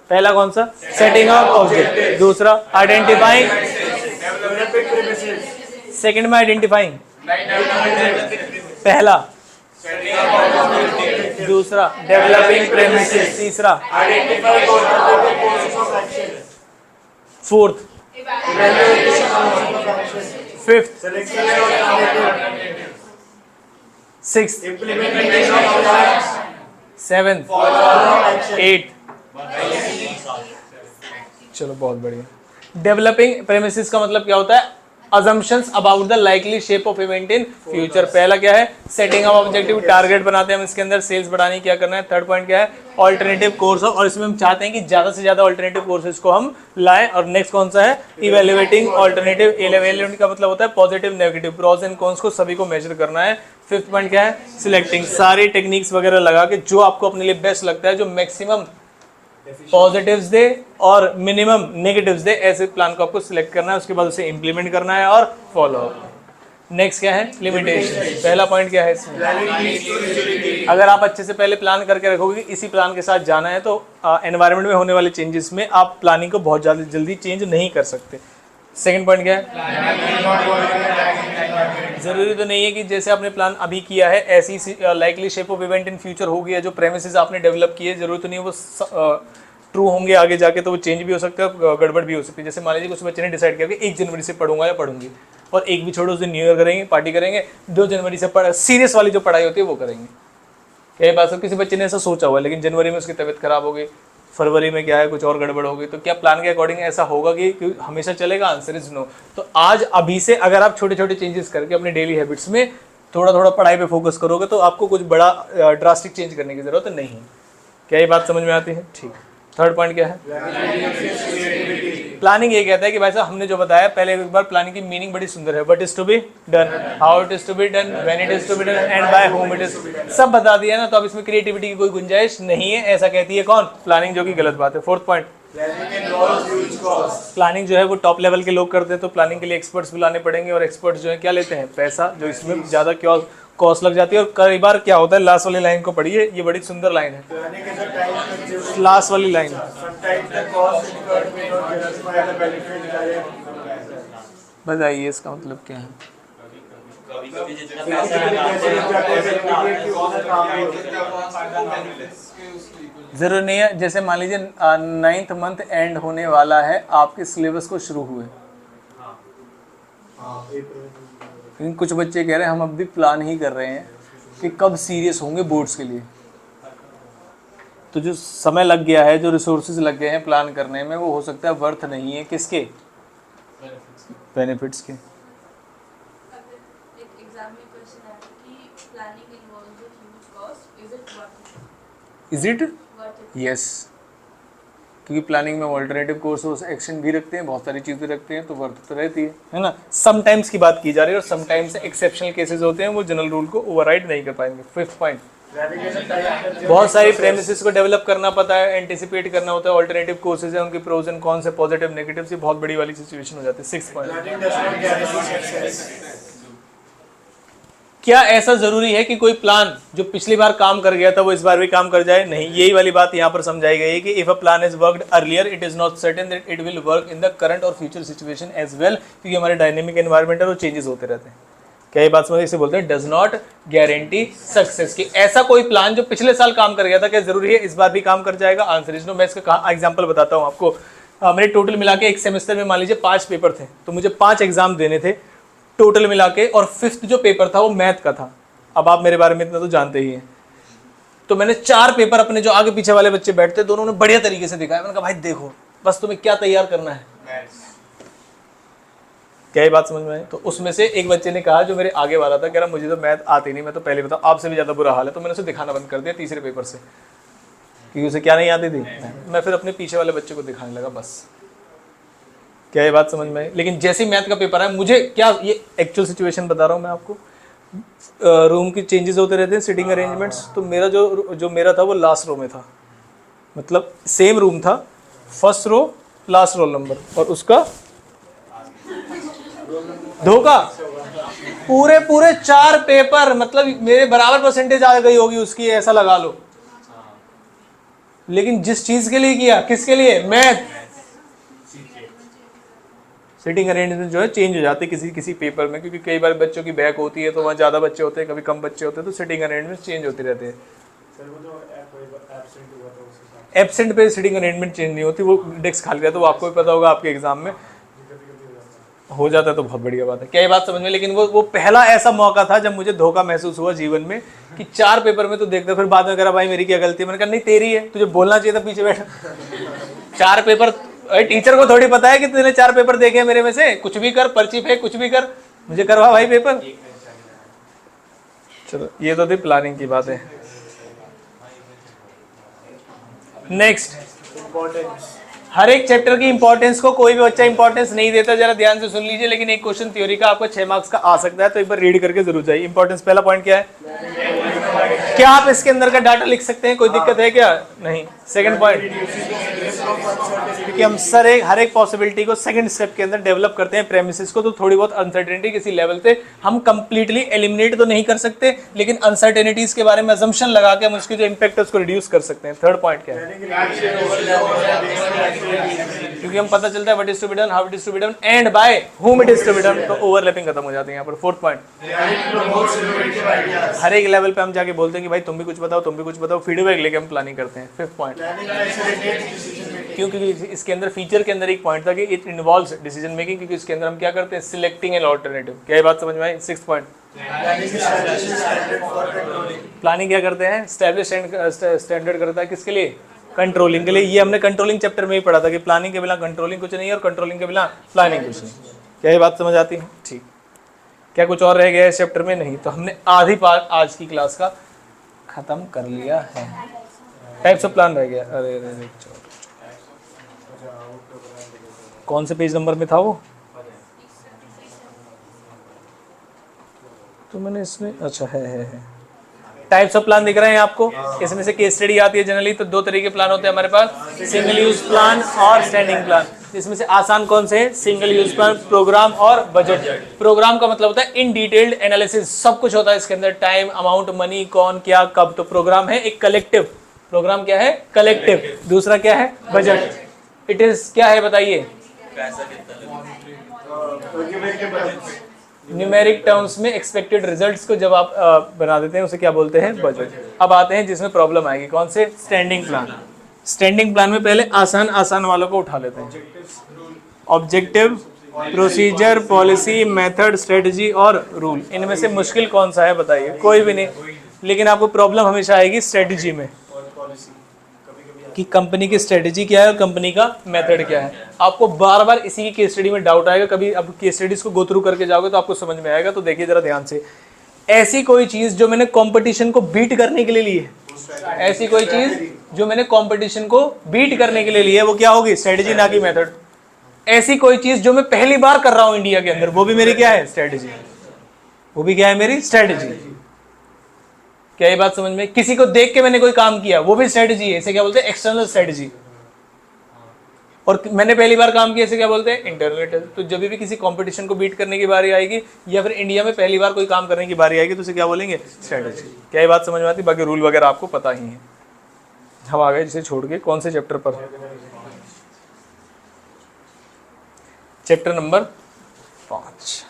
पहला कौन सा? Setting of objective. दूसरा, आइडेंटिफाइंग। सेकंड में आइडेंटिफाइंग। पहला। दूसरा, डेवलपिंग प्रेमिसेस। तीसरा, fourth, fifth, sixth, seventh, eight. चलो बहुत बढ़िया। डेवलपिंग प्रेमिसेस का मतलब क्या होता है? assumptions about the likely shape of event in future। पहला क्या है? सेटिंग ऑफ ऑब्जेक्टिव, टारगेट बनाते हैं हम इसके अंदर, सेल्स बढ़ाने क्या करना है। थर्ड पॉइंट क्या है? ऑल्टरनेटिव कोर्स, और इसमें हम चाहते हैं कि ज्यादा से ज्यादा ऑल्टरनेटिव कोर्सेज को हम लाएं। और नेक्स्ट कौन सा है? Evaluating alternative. इवेल्युएटिंग का मतलब होता है positive, negative, pros and cons को सभी को मेजर करना है। फिफ्थ पॉइंट क्या है? सिलेक्टिंग। सारी टेक्निक्स वगैरह लगा के जो आपको अपने लिए बेस्ट लगता है, जो मैक्सिमम पॉजिटिव्स दे और मिनिमम नेगेटिव्स दे, ऐसे प्लान को आपको सिलेक्ट करना है। उसके बाद उसे इंप्लीमेंट करना है और फॉलो अप। नेक्स्ट क्या है? लिमिटेशन। पहला पॉइंट क्या है इसमें? अगर आप अच्छे से पहले प्लान करके रखोगे कि इसी प्लान के साथ जाना है, तो एनवायरनमेंट में होने वाले चेंजेस में आप प्लानिंग को बहुत ज़्यादा जल्दी चेंज नहीं कर सकते। सेकंड पॉइंट क्या है? जरूरी तो नहीं है कि जैसे आपने प्लान अभी किया है ऐसी likely shape of event in future होगी, या जो प्रेमिसेस आपने डेवलप किए जरूरी तो नहीं है वो ट्रू होंगे आगे जाके, तो वो चेंज भी हो सकता है, गड़बड़ भी हो सकती है। जैसे मान लीजिए कुछ बच्चे ने डिसाइड किया कि 1 जनवरी से पढ़ूंगा या पढ़ूंगी, और एक भी छोड़ो, उस दिन न्यू ईयर करेंगे, पार्टी करेंगे। 2 जनवरी से सीरियस वाली जो पढ़ाई होती है वो करेंगे। कई बार किसी बच्चे ने ऐसा सोचा हुआ है, लेकिन जनवरी में उसकी तबीयत खराब हो गई, फरवरी में क्या है, कुछ और गड़बड़ हो गई, तो क्या प्लान के अकॉर्डिंग ऐसा होगा कि हमेशा चलेगा? Answer is no. तो आज अभी से अगर आप छोटे छोटे चेंजेस करके अपने डेली हैबिट्स में थोड़ा थोड़ा पढ़ाई पे फोकस करोगे तो आपको कुछ बड़ा ड्रास्टिक चेंज करने की जरूरत नहीं है। क्या ये बात समझ में आती है? ठीक। थर्ड पॉइंट क्या है? प्लानिंग ये कहता है कि भाई साहब हमने जो बताया पहले एक बार, प्लानिंग की मीनिंग बड़ी सुंदर है। What is to be done, how it is to be done, when it is to be done and by whom it is, सब बता दिया ना, तो अब इसमें क्रिएटिविटी की कोई गुंजाइश नहीं है, ऐसा कहती है कौन? प्लानिंग, जो कि गलत बात है। फोर्थ पॉइंट, प्लानिंग जो है वो टॉप लेवल के लोग करते हैं, तो प्लानिंग के लिए एक्सपर्ट्स बुलाने पड़ेंगे, और एक्सपर्ट्स जो है क्या लेते हैं? पैसा, जो इसमें ज्यादा क्या कॉस्ट लग जाती है। और कई बार क्या होता है, लास्ट वाली लाइन को पढ़िए, ये बड़ी सुंदर लाइन है, लास्ट वाली लाइन। बताइए इसका मतलब क्या है? जरूर नहीं है। जैसे मान लीजिए 9th मंथ एंड होने वाला है, आपके सिलेबस को शुरू हुए, लेकिन कुछ बच्चे कह रहे हैं हम अब भी प्लान ही कर रहे हैं कि कब सीरियस होंगे बोर्ड्स के लिए। तो जो समय लग गया है, जो रिसोर्सेज लग गए हैं प्लान करने में, वो हो सकता है वर्थ नहीं है किसके? बेनिफिट्स के। Is it? यस, क्योंकि प्लानिंग में ऑल्टरनेटिव कोर्स एक्शन भी रखते हैं, बहुत सारी चीज़ें रखते हैं, तो वर्थ तो रहती है ना। समटाइम्स की बात की जा रही है, और समटाइम्स एक्सेप्शनल केसेस होते हैं, वो जनरल रूल को ओवरराइड नहीं कर पाएंगे। फिफ्थ पॉइंट, बहुत सारी प्रेमिसेस को डेवलप करना पता है, एंटिसिपेट करना होता है, ऑल्टरनेटिव कोर्सेज है, उनके प्रोज एंड कॉन्स है, पॉजिटिव नेगेटिव, से बहुत बड़ी वाली सिचुएशन हो जाती है। सिक्स्थ पॉइंट, क्या ऐसा जरूरी है कि कोई प्लान जो पिछली बार काम कर गया था वो इस बार भी काम कर जाए? नहीं, यही वाली बात यहाँ पर समझाई गई है कि if a plan is worked earlier it is not certain that it will work in the current और फ्यूचर सिचुएशन एज वेल, क्योंकि हमारे डायनेमिक एनवायरनमेंट है, वो चेंजेस होते रहते हैं। क्या ये बात समझ? इसे बोलते हैं डज नॉट गारंटी सक्सेस, कि ऐसा कोई प्लान जो पिछले साल काम कर गया था क्या जरूरी है इस बार भी काम कर जाएगा? Answer is no. मैं इसका एग्जाम्पल बताता हूँ आपको। मेरे टोटल मिला के एक सेमेस्टर में मान लीजिए 5 पेपर थे, तो मुझे 5 एग्जाम देने थे टोटल मिला के, और 5th जो पेपर था वो मैथ का था। अब आप मेरे बारे में इतना तो जानते ही हैं, तो मैंने 4 पेपर अपने जो आगे पीछे वाले बच्चे बैठते दोनों ने बढ़िया तरीके से दिखाया। मैंने कहा भाई देखो बस तुम्हें क्या तैयार करना है। क्या ये बात समझ में आई? तो उसमें से एक बच्चे ने कहा, जो मेरे आगे वाला था, कह रहा मुझे तो मैथ आती नहीं, मैं तो पहले बताऊं आपसे भी ज्यादा बुरा हाल है। तो मैंने उसे दिखाना बंद कर दिया तीसरे पेपर से, क्योंकि उसे क्या नहीं आती थी। मैं फिर अपने पीछे वाले बच्चे को दिखाने लगा बस। क्या ये बात समझ में आई? लेकिन जैसे ही मैथ का पेपर है, मुझे क्या, ये एक्चुअल सिचुएशन बता रहा हूँ मैं आपको, रूम की चेंजेस होते रहते हैं, सिटिंग अरेंजमेंट्स, तो मेरा जो मेरा था वो लास्ट रो में था, मतलब सेम रूम था, first row last roll number, और उसका धोखा। पूरे 4 पेपर, मतलब मेरे बराबर परसेंटेज आ गई होगी उसकी, ऐसा लगा लो। लेकिन जिस चीज के लिए किया, किसके लिए? मैथ। सिटिंग अरेंजमेंट जो है चेंज हो जाती है किसी पेपर में, क्योंकि कई बार बच्चों की बैक होती है, तो वहाँ ज़्यादा बच्चे होते हैं, कभी कम बच्चे होते हैं, तो सिटिंग अरेंजमेंट चेंज होते रहते हैं। एब्सेंट पे सिटिंग अरेंजमेंट चेंज नहीं होती, वो डेस्क खाली रहता है, वो आपको भी पता होगा, आपके एग्जाम में हो जाता है, तो बहुत बढ़िया बात है। क्या ये बात समझ में? लेकिन वो पहला ऐसा मौका था जब मुझे धोखा महसूस हुआ जीवन में, कि 4 पेपर में तो देखते, फिर बाद में कहा भाई मेरी क्या गलती है? मैंने कहा नहीं तेरी है, तुझे बोलना चाहिए था पीछे बैठा। 4 पेपर, टीचर को थोड़ी पता है कि तूने 4 पेपर देखे हैं मेरे में से, कुछ भी कर, पर्ची फेंक, कुछ भी कर, मुझे करवा भाई पेपर। चलो ये तो थी प्लानिंग की बात है। नेक्स्ट, हर एक चैप्टर की इंपॉर्टेंस को कोई भी बच्चा इंपॉर्टेंस नहीं देता, जरा ध्यान से सुन लीजिए। लेकिन एक क्वेश्चन थ्योरी का आपको 6 मार्क्स का आ सकता है, तो एक बार रीड करके जरूर जाइए। इंपॉर्टेंस पहला पॉइंट क्या है? क्या आप इसके अंदर का डाटा लिख सकते हैं? कोई दिक्कत है क्या? नहीं। सेकंड पॉइंट, क्योंकि हम हर एक पॉसिबिलिटी को सेकंड स्टेप के अंदर डेवलप करते हैं, प्रेमिसेस को, तो थोड़ी बहुत अनसर्टेनिटी किसी लेवल पे हम कंप्लीटली एलिमिनेट तो नहीं कर सकते, लेकिन अनसर्टेनिटीज के बारे में अजम्पशन लगा के हम उसकी जो इम्पैक्ट है उसको रिड्यूस कर सकते हैं। थर्ड पॉइंट क्या है? क्योंकि हम पता चलता है what is to be done, how it is to be done and by whom it is to be done, तो ओवरलैपिंग खत्म हो जाती है यहाँ पर। फोर्थ पॉइंट, हर एक लेवल पे हम जाके बोलते हैं कि भाई तुम भी कुछ बताओ, तुम भी कुछ बताओ, फीडबैक लेके हम प्लानिंग करते हैं। फिफ्थ पॉइंट, क्योंकि इसके अंदर फीचर के अंदर एक पॉइंट था कि इट इन्वॉल्व्स डिसीजन मेकिंग, क्योंकि इसके अंदर हम क्या करते हैं? Selecting an alternative. क्या ये बात समझ में आई? सिक्स्थ पॉइंट, प्लानिंग क्या करते हैं? स्टैब्लिश स्टैंडर्ड करता है, किसके लिए? कंट्रोलिंग के लिए। ये हमने कंट्रोलिंग चैप्टर में ही पढ़ा था कि प्लानिंग के बिना कंट्रोलिंग कुछ नहीं है और कंट्रोलिंग के बिना प्लानिंग कुछ नहीं। क्या ये बात समझ आती है? ठीक। क्या कुछ और रह गया इस चैप्टर में? नहीं। तो हमने आधी पार्ट आज की क्लास का खत्म कर लिया है। टाइप्स ऑफ प्लान रह गया। अरे अरे अरे, कौन से पेज नंबर में था वो? तो मैंने इसमें, अच्छा है। टाइप्स ऑफ प्लान दिख रहे हैं आपको? इसमें से केस स्टडी आती है जनरली। तो दो तरीके प्लान होते हैं हमारे पास, सिंगल यूज प्लान और स्टैंडिंग प्लान। इसमें से आसान कौन से हैं? सिंगल यूज प्लान, प्रोग्राम और बजट। प्रोग्राम का मतलब होता है इन डिटेल्ड एनालिसिस, सब कुछ होता है इसके अंदर, टाइम, अमाउंट, मनी, कौन, क्या, कब। तो प्रोग्राम है एक कलेक्टिव। प्रोग्राम क्या है? कलेक्टिव। दूसरा क्या है? बजट। इट इज क्या है बताइए? न्यूमेरिक टर्म्स में एक्सपेक्टेड रिजल्ट्स को जब आप बना देते हैं उसे क्या बोलते हैं? बजट। अब आते हैं जिसमें प्रॉब्लम आएगी, कौन से? Standing plan. स्टैंडिंग प्लान में पहले आसान वालों को उठा लेते हैं। Objective, procedure, policy, method, strategy और रूल। इनमें से मुश्किल कौन सा है बताइए? कोई भी नहीं। लेकिन आपको प्रॉब्लम हमेशा आएगी स्ट्रेटजी में कि कंपनी की स्ट्रेटजी क्या है और कंपनी का मेथड क्या है। आपको बार बार इसी की केस स्टडी में डाउट आएगा। कभी अब केस स्टडीज को गो थ्रू करके जाओगे तो आपको समझ में आएगा। तो देखिए जरा ध्यान से, ऐसी कोई चीज जो मैंने कंपटीशन को बीट करने के लिए ली है, ऐसी कोई चीज जो मैंने कंपटीशन को बीट करने के लिए ली है, वो क्या होगी? स्ट्रेटजी, ना कि मेथड। ऐसी कोई चीज जो मैं पहली बार कर रहा हूं इंडिया के अंदर, वो भी मेरी क्या है? स्ट्रेटजी। वो भी क्या है? मेरी स्ट्रेटजी। क्या ये बात समझ में? किसी को देख के मैंने कोई काम किया, वो भी स्ट्रेटजी है। इसे क्या बोलते हैं? External strategy. और मैंने पहली बार काम किया, इसे क्या बोलते हैं? इंटरनल। तो जब भी किसी कंपटीशन को बीट करने की बारी आएगी या फिर इंडिया में पहली बार कोई काम करने की बारी आएगी तो उसे क्या बोलेंगे? स्ट्रेटजी। क्या ये बात समझ में आती? बाकी रूल वगैरह आपको पता ही है। हम आ गए जिसे छोड़ के कौन से चैप्टर पर? Chapter number 5।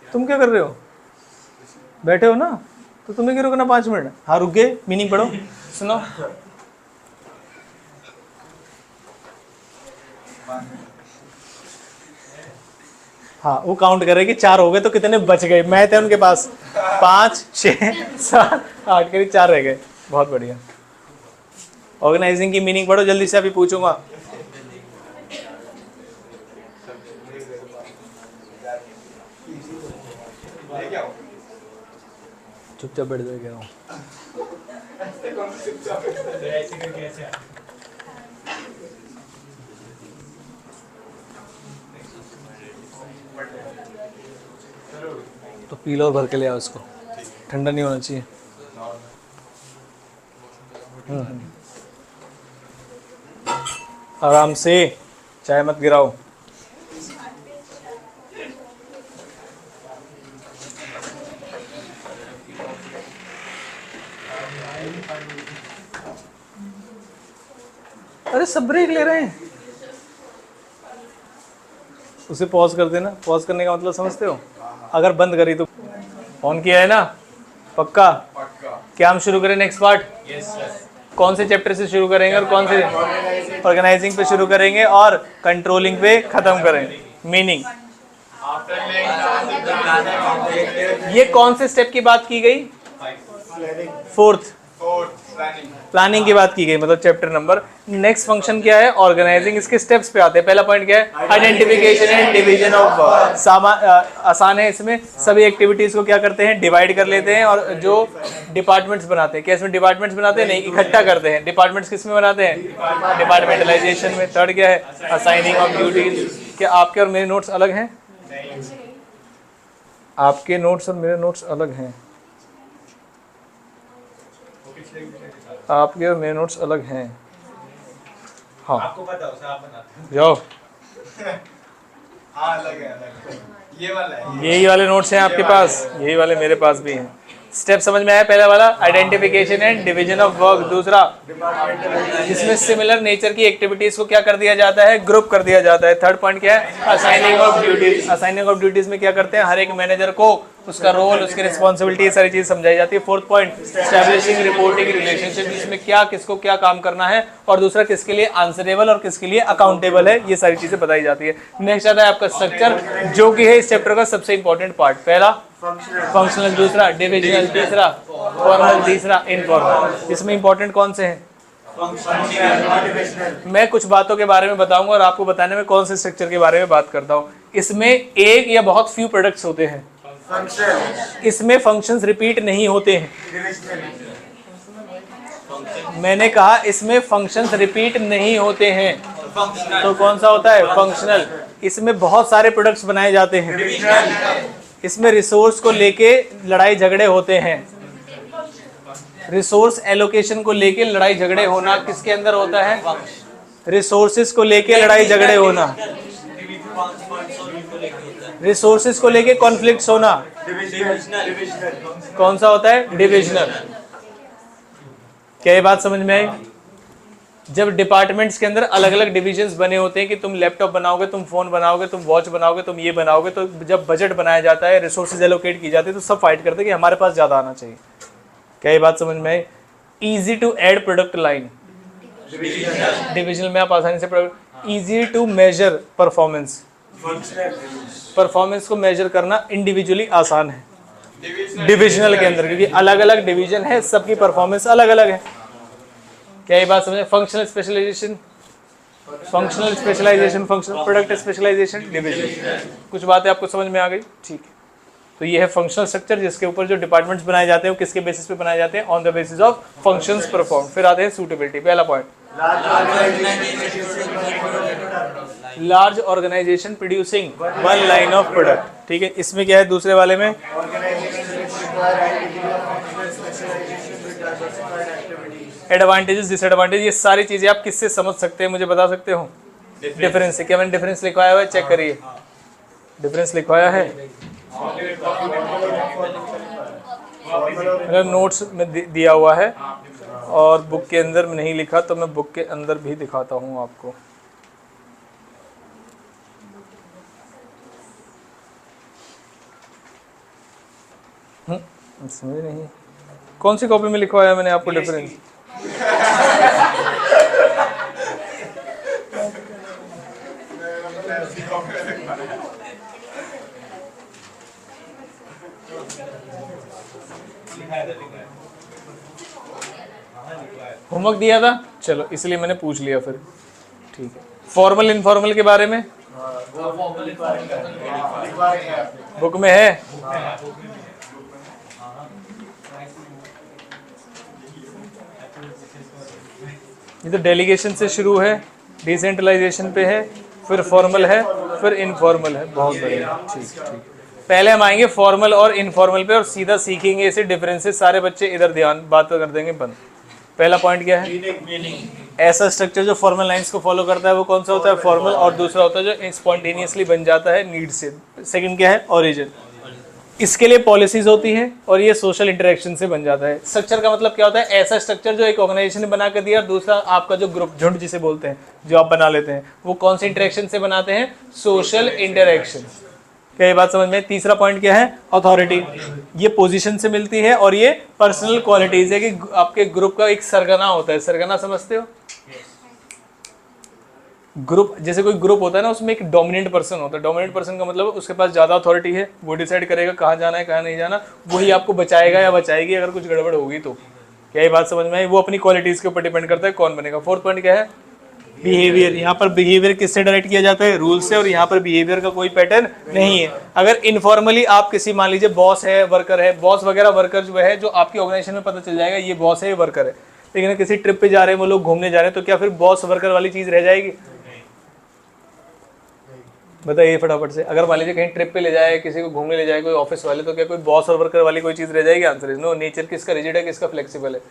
तुम क्या कर रहे हो? बैठे हो ना, तो तुम्हें क्यों रुकना 5 मिनट? हाँ रुक गए। मीनिंग पढ़ो, सुनो। हाँ, वो काउंट कर रहे कि 4 हो गए तो कितने बच गए। मैथ है उनके पास। 5, 6, 7, 8 करीब 4 रह गए। बहुत बढ़िया। ऑर्गेनाइजिंग की मीनिंग पढ़ो जल्दी से, अभी पूछूंगा। चुपचाप बैठ जाए कह रहा हूँ। तो पी लो और भर के ले आओ इसको, ठंडा नहीं होना चाहिए। आराम से, चाय मत गिराओ। अरे सब ब्रेक ले रहे हैं। उसे पॉज कर देना। पॉज करने का मतलब समझते हो? अगर बंद करी तो ऑन किया है ना? पक्का? क्या हम शुरू करें नेक्स्ट पार्ट? कौन से चैप्टर से शुरू करेंगे और कौन से? ऑर्गेनाइजिंग पे शुरू करेंगे और कंट्रोलिंग पे खत्म करेंगे। मीनिंग ये कौन से स्टेप की बात की गई? 4th प्लानिंग की बात की गई, मतलब चैप्टर नंबर। नेक्स्ट फंक्शन क्या है? ऑर्गेनाइजिंग। इसके स्टेप्स पे आते हैं। पहला पॉइंट क्या है? Identification and division of work. आसान है। इसमें सभी एक्टिविटीज को क्या करते हैं? डिवाइड कर लेते हैं और जो डिपार्टमेंट्स बनाते हैं। क्या इसमें डिपार्टमेंट्स बनाते हैं? नहीं, इकट्ठा करते हैं। डिपार्टमेंट्स किस में बनाते हैं? डिपार्टमेंटलाइजेशन में। थर्ड क्या है? Assigning of duties. क्या आपके और मेरे नोट्स अलग हैं? आपके नोट्स और मेरे नोट्स अलग हैं। आपके और मेरे नोट्स अलग हैं। हाँ, आपको पता है, उसे आप बनाते हो। जाओ। हाँ, अलग है। ये वाला है। यही वाले नोट्स हैं आपके पास, यही वाले मेरे पास भी हैं। स्टेप समझ में आया? पहला वाला identification and division of work. दूसरा इसमें सिमिलर नेचर की एक्टिविटीज को क्या कर दिया जाता है? ग्रुप कर दिया जाता है। थर्ड पॉइंट क्या है? Assigning of duties. Assigning of duties में क्या करते हैं? हर एक मैनेजर को उसका रोल, उसकी रिस्पॉन्सिबिलिटी, सारी चीज समझाई जाती है। Fourth point establishing reporting relationship, जिसमें क्या किसको क्या काम करना है और दूसरा किसके लिए आंसरेबल और किसके लिए अकाउंटेबल है, ये सारी चीजें बताई जाती है। नेक्स्ट आता है आपका स्ट्रक्चर, जो कि है इस चैप्टर का सबसे इंपॉर्टेंट पार्ट। पहला फंक्शनल, दूसरा डिविजनल, तीसरा फॉर्मल, तीसरा इनफॉर्मल। इसमें इंपॉर्टेंट कौन से हैं? मैं कुछ बातों के बारे में बताऊंगा और आपको बताने में कौन से स्ट्रक्चर के बारे में बात करता हूँ। इसमें एक या बहुत फ्यू प्रोडक्ट्स होते हैं, इसमें फंक्शंस रिपीट नहीं होते हैं। मैंने कहा इसमें फंक्शंस रिपीट नहीं होते हैं, तो कौन सा होता है? फंक्शनल। इसमें बहुत सारे प्रोडक्ट्स बनाए जाते हैं, इसमें रिसोर्स को लेके लड़ाई झगड़े होते हैं। रिसोर्स एलोकेशन को लेके लड़ाई झगड़े होना किसके अंदर होता है? रिसोर्सेज को लेके लड़ाई झगड़े होना, रिसोर्सेज को लेके कॉन्फ्लिक्ट्स होना, कौन सा होता है? डिविजनल। क्या ये बात समझ में आई? जब डिपार्टमेंट्स के अंदर अलग अलग डिविजन्स बने होते हैं कि तुम लैपटॉप बनाओगे, तुम फोन बनाओगे, तुम वॉच बनाओगे, तुम ये बनाओगे, तो जब बजट बनाया जाता है, रिसोर्सेज एलोकेट की जाती है, तो सब फाइट करते हैं कि हमारे पास ज्यादा आना चाहिए। क्या ये बात समझ में आई? Easy to add product line, divisional में आप आसानी से product. Easy to measure performance, performance को मेजर करना इंडिविजुअली आसान है डिविजनल के अंदर, क्योंकि अलग अलग डिवीजन है, सबकी परफॉर्मेंस अलग अलग है। क्या ये बात समझे? Functional specialisation, functional specialisation, functional product specialisation, division. कुछ बातें आपको समझ में आ गई? ठीक है। तो ये है फंक्शनल स्ट्रक्चर, जिसके ऊपर जो डिपार्टमेंट्स बनाए जाते हैं वो किसके बेसिस पे बनाए जाते हैं? On the basis of functions perform. फिर आते हैं सूटेबिलिटी। पहला point, large organisation producing one line of product. ठीक है, इसमें क्या है? दूसरे वाले में एडवांटेजेस, डिसएडवांटेज, ये सारी चीजें आप किससे समझ सकते हैं? मुझे बता सकते हो? डिफरेंस से। क्या मैंने डिफरेंस लिखवाया हुआ है? चेक करिए, डिफरेंस लिखवाया है मेरा नोट्स में दिया हुआ है, और बुक के अंदर नहीं लिखा, तो मैं बुक के अंदर भी दिखाता हूँ आपको। समझ नहीं कौन सी कॉपी में लिखवाया मैंने आपको डिफरेंस? होमवर्क दिया था, चलो इसलिए मैंने पूछ लिया फिर। ठीक है, फॉर्मल इनफॉर्मल के बारे में बुक में है। ये तो डेलीगेशन से शुरू है, डिसेंट्रलाइजेशन पे है, फिर फॉर्मल है, फिर इनफॉर्मल है। बहुत बढ़िया, ठीक ठीक। पहले हम आएंगे फॉर्मल और इनफॉर्मल पे और सीधा सीखेंगे इसे डिफरेंसेस। सारे बच्चे इधर ध्यान, बात कर देंगे बंद। पहला पॉइंट क्या है? ऐसा स्ट्रक्चर जो फॉर्मल लाइंस को फॉलो करता है वो कौन सा होता है? फॉर्मल। और दूसरा होता है जो स्पॉन्टेनियसली बन जाता है नीड से। सेकंड क्या है? ओरिजिन। इसके लिए पॉलिसीज होती हैं और ये सोशल इंटरेक्शन से बन जाता है। स्ट्रक्चर का मतलब क्या होता है? ऐसा स्ट्रक्चर जो एक ऑर्गेनाइजेशन ने बना कर दिया, और दूसरा आपका जो ग्रुप, झुंड जिसे बोलते हैं, जो आप बना लेते हैं, वो कौन से इंटरेक्शन से बनाते हैं? Social interaction. क्या ये बात समझ में? तीसरा पॉइंट क्या है? अथॉरिटी। ये पोजीशन से मिलती है, और ये पर्सनल क्वालिटीज है कि आपके ग्रुप का एक सरगना होता है। सरगना समझते हो? ग्रुप, जैसे कोई ग्रुप होता है ना, उसमें एक डोमिनेंट पर्सन होता है। डोमिनेंट पर्सन का मतलब उसके पास ज्यादा अथॉरिटी है, वो डिसाइड करेगा कहाँ जाना है कहाँ नहीं जाना, वही आपको बचाएगा या बचाएगी अगर कुछ गड़बड़ होगी तो। क्या ये बात समझ में आई? वो अपनी क्वालिटीज के ऊपर डिपेंड करता है कौन बनेगा। फोर्थ पॉइंट क्या है? बिहेवियर। यहाँ पर बिहेवियर किससे डायरेक्ट किया जाता है? रूल से। और यहाँ पर बिहेवियर का कोई पैटर्न नहीं है। अगर इनफॉर्मली आप किसी, मान लीजिए बॉस है, वर्कर है, बॉस वगैरह वर्कर जो है, जो आपकी ऑर्गेनाइजेशन में पता चल जाएगा ये बॉस है, ये वर्कर है। लेकिन किसी ट्रिप पे जा रहे हैं वो लोग, घूमने जा रहे हैं, तो क्या फिर बॉस वर्कर वाली चीज रह जाएगी? बताइए फटाफट से। अगर मान लीजिए कहीं ट्रिप पे ले जाए, किसी को घूमने ले जाए कोई ऑफिस वाले, तो क्या कोई बॉस और वर्कर वाली कोई चीज रह जाएगी? Answer is no. नेचर किसका रिजिड है, किसका फ्लेक्सिबल है?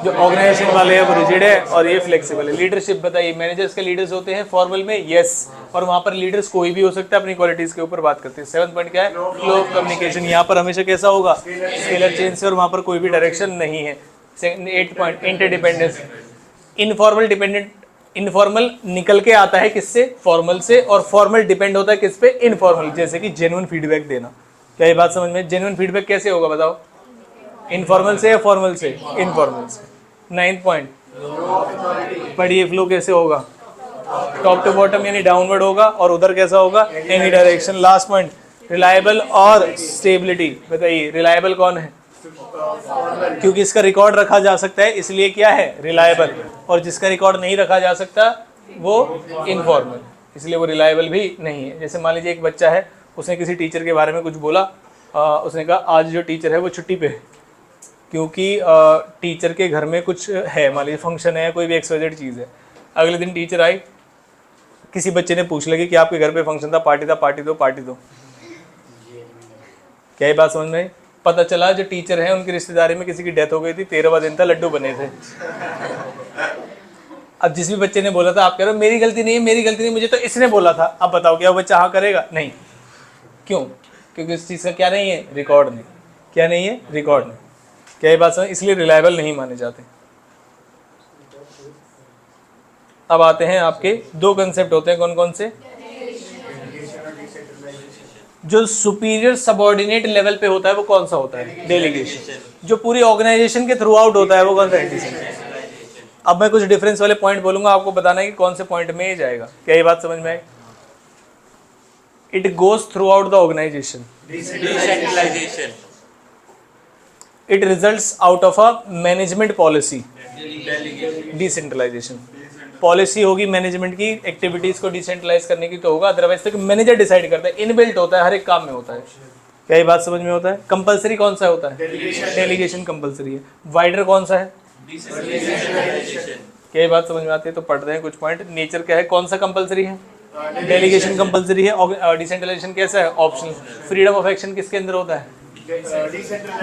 जो ऑर्गेनाइजेशन वाले हैं वो रिजिड है और ये फ्लेक्सिबल है। लीडरशिप बताइए, मैनेजर्स के लीडर्स होते हैं फॉर्मल में, यस, और वहां पर लीडर्स कोई भी हो सकता है, अपनी क्वालिटीज के ऊपर बात करते हैं। 7th पॉइंट क्या है? Flow of communication. यहाँ पर हमेशा कैसा होगा? स्केलर चेन से, और वहां पर कोई भी डायरेक्शन नहीं है। 8th point interdependence. Informal dependent, informal निकल के आता है किससे? फॉर्मल से, और फॉर्मल डिपेंड होता है किस पे? इनफॉर्मल। जैसे कि जेन्युइन फीडबैक देना। क्या ये बात समझ में? जेन्युइन फीडबैक कैसे होगा बताओ? इनफॉर्मल से या फॉर्मल से? इनफॉर्मल से। 9th पॉइंट पढ़िए, फ्लो कैसे होगा? टॉप टू बॉटम यानी डाउनवर्ड होगा, और उधर कैसा होगा? Any direction. Last point reliable और स्टेबिलिटी। बताइए रिलायबल कौन है? क्योंकि इसका रिकॉर्ड रखा जा सकता है, इसलिए क्या है, रिलायबल। और जिसका रिकॉर्ड नहीं रखा जा सकता वो इनफॉर्मल, इसलिए वो रिलायबल भी नहीं है। जैसे मान लीजिए एक बच्चा है, उसने किसी टीचर के बारे में कुछ बोला, उसने कहा आज जो टीचर है वो छुट्टी पे है, क्योंकि टीचर के घर में कुछ है, मान लीजिए फंक्शन है, कोई भी एक्सवाइजेड चीज़ है। अगले दिन टीचर आई, किसी बच्चे ने पूछ लगी कि आपके घर पे फंक्शन था, पार्टी था, पार्टी दो, पार्टी दो। क्या ये बात समझ में आई? पता चला जो टीचर है उनकी रिश्तेदारी में किसी की डेथ हो गई थी, 13वां दिन था, लड्डू बने थे। अब जिस भी बच्चे ने बोला था, आप कह रहे हो मेरी गलती नहीं है, मेरी गलती नहीं, मुझे तो इसने बोला था। अब बताओ क्या वो बच्चा हाँ करेगा? नहीं। क्यों? क्योंकि उस चीज़ का क्या नहीं है, रिकॉर्ड नहीं। क्या नहीं है? रिकॉर्ड नहीं। क्या ये बात समझ? इसलिए रिलायबल नहीं माने जाते। अब आते हैं आपके दो कंसेप्ट होते हैं, कौन कौन से? जो सुपीरियर सबऑर्डिनेट लेवल पे होता है वो कौन सा होता है? डेलीगेशन। जो पूरी ऑर्गेनाइजेशन के थ्रू आउट होता है वो कौन सा है? अब मैं कुछ डिफरेंस वाले पॉइंट बोलूंगा, आपको बताना है कि कौन से पॉइंट में ये जाएगा। क्या ये बात समझ में आई? It goes throughout the organisation, decentralisation, it results out of a management policy. Decentralisation policy होगी मैनेजमेंट की, एक्टिविटीज को डिसेंट्रलाइज करने की तो होगा, अदरवाइज तो मैनेजर डिसाइड करता है, इनबिल्ट होता है, हर एक काम में होता है। क्या ये बात समझ में होता है? कंपलसरी कौन सा होता है? डेलीगेशन कंपलसरी है। वाइडर कौन सा है? क्या ये बात समझ में आती है? तो पढ़ते हैं कुछ पॉइंट। नेचर क्या है, कौन सा कंपलसरी है? डेलीगेशन कंपलसरी है। डिसेंट्रलाइजेशन कैसा है? ऑप्शनल। फ्रीडम ऑफ एक्शन किसके अंदर होता है?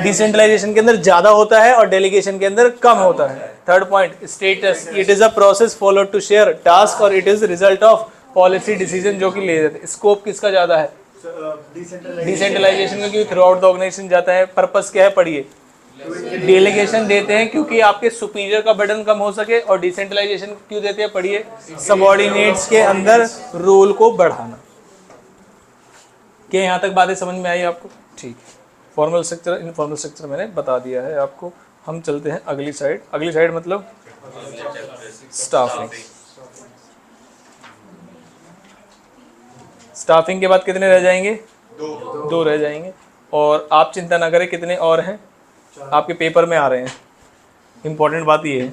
डिसेंट्रलाइजेशन के अंदर ज्यादा होता है और डेलीगेशन के अंदर कम होता है। Third point, status, it is a process followed to share task और it is result of policy decision जो कि ले जाते हैं। स्कोप किसका ज्यादा है? डिसेंट्रलाइजेशन का, क्योंकि थ्रू आउट द ऑर्गेनाइजेशन जाता है। पर्पस क्या है? पढ़िए। डेलीगेशन देते हैं क्योंकि आपके सुपीरियर का बर्डन कम हो सके, और डिसेंट्रलाइजेशन क्यों देते हैं? पढ़िए। सबऑर्डिनेट्स के अंदर रोल को बढ़ाना। क्या यहाँ तक बातें समझ में आई आपको? ठीक। फॉर्मल स्ट्रक्चर, इनफॉर्मल स्ट्रक्चर मैंने बता दिया है आपको। हम चलते हैं अगली साइड। अगली साइड मतलब स्टाफिंग। स्टाफिंग के बाद कितने रह जाएंगे? दो रह जाएंगे। और आप चिंता ना करें, कितने और हैं आपके पेपर में आ रहे हैं। इंपॉर्टेंट बात ये है,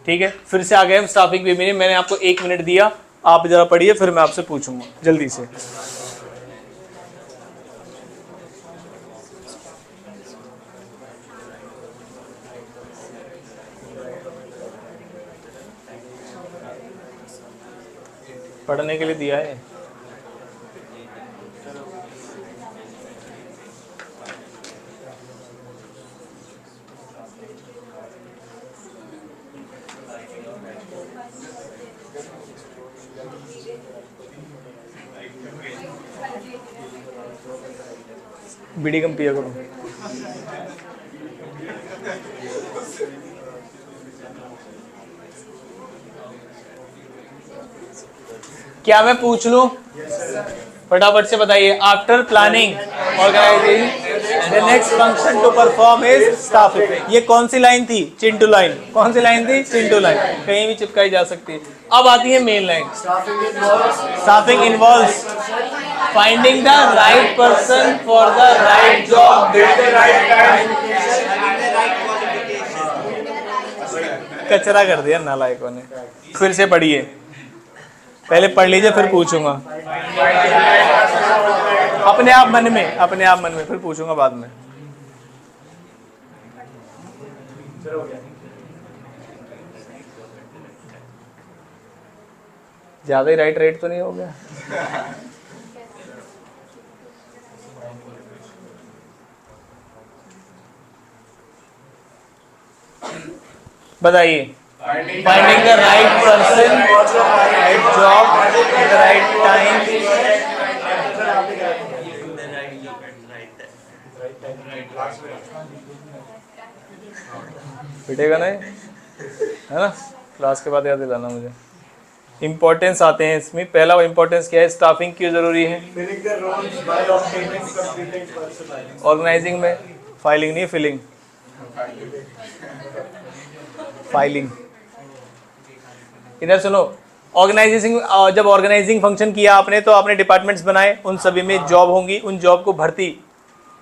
ठीक है। फिर से आ गए हम स्टाफिंग पे। मैंने आपको 1 मिनट दिया, आप जरा पढ़िए, फिर मैं आपसे पूछूंगा जल्दी से। पढ़ने के लिए दिया है। बीड़ी कम पिया करो। क्या मैं पूछ लूं? फटाफट से बताइए। After planning organising the next function to perform is staffing. ये कौन सी लाइन थी? चिंटू लाइन। कौन सी लाइन थी? चिंटू लाइन। कहीं भी चिपकाई जा सकती है। अब आती है main line. Staffing involves finding the right person for the right job with the right time. कचरा कर दिया नालायकों ने। फिर से पढ़िए, पहले पढ़ लीजिए फिर पूछूंगा। अपने आप मन में, फिर पूछूंगा बाद में। ज्यादा ही राइट तो नहीं हो गया? बताइए। Finding the right person, right job, at the right time. पिटेगा नहीं, है ना? क्लास के बाद याद दिलाना मुझे। इम्पोर्टेंस आते हैं इसमें। पहला इम्पोर्टेंस क्या है? स्टाफिंग क्यों जरूरी है? ऑर्गेनाइजिंग में फाइलिंग नहीं, फिलिंग। फाइलिंग। इधर सुनो। ऑर्गेनाइजिंग, जब ऑर्गेनाइजिंग फंक्शन किया आपने तो आपने डिपार्टमेंट्स बनाए, उन सभी में जॉब होंगी। उन जॉब को भर्ती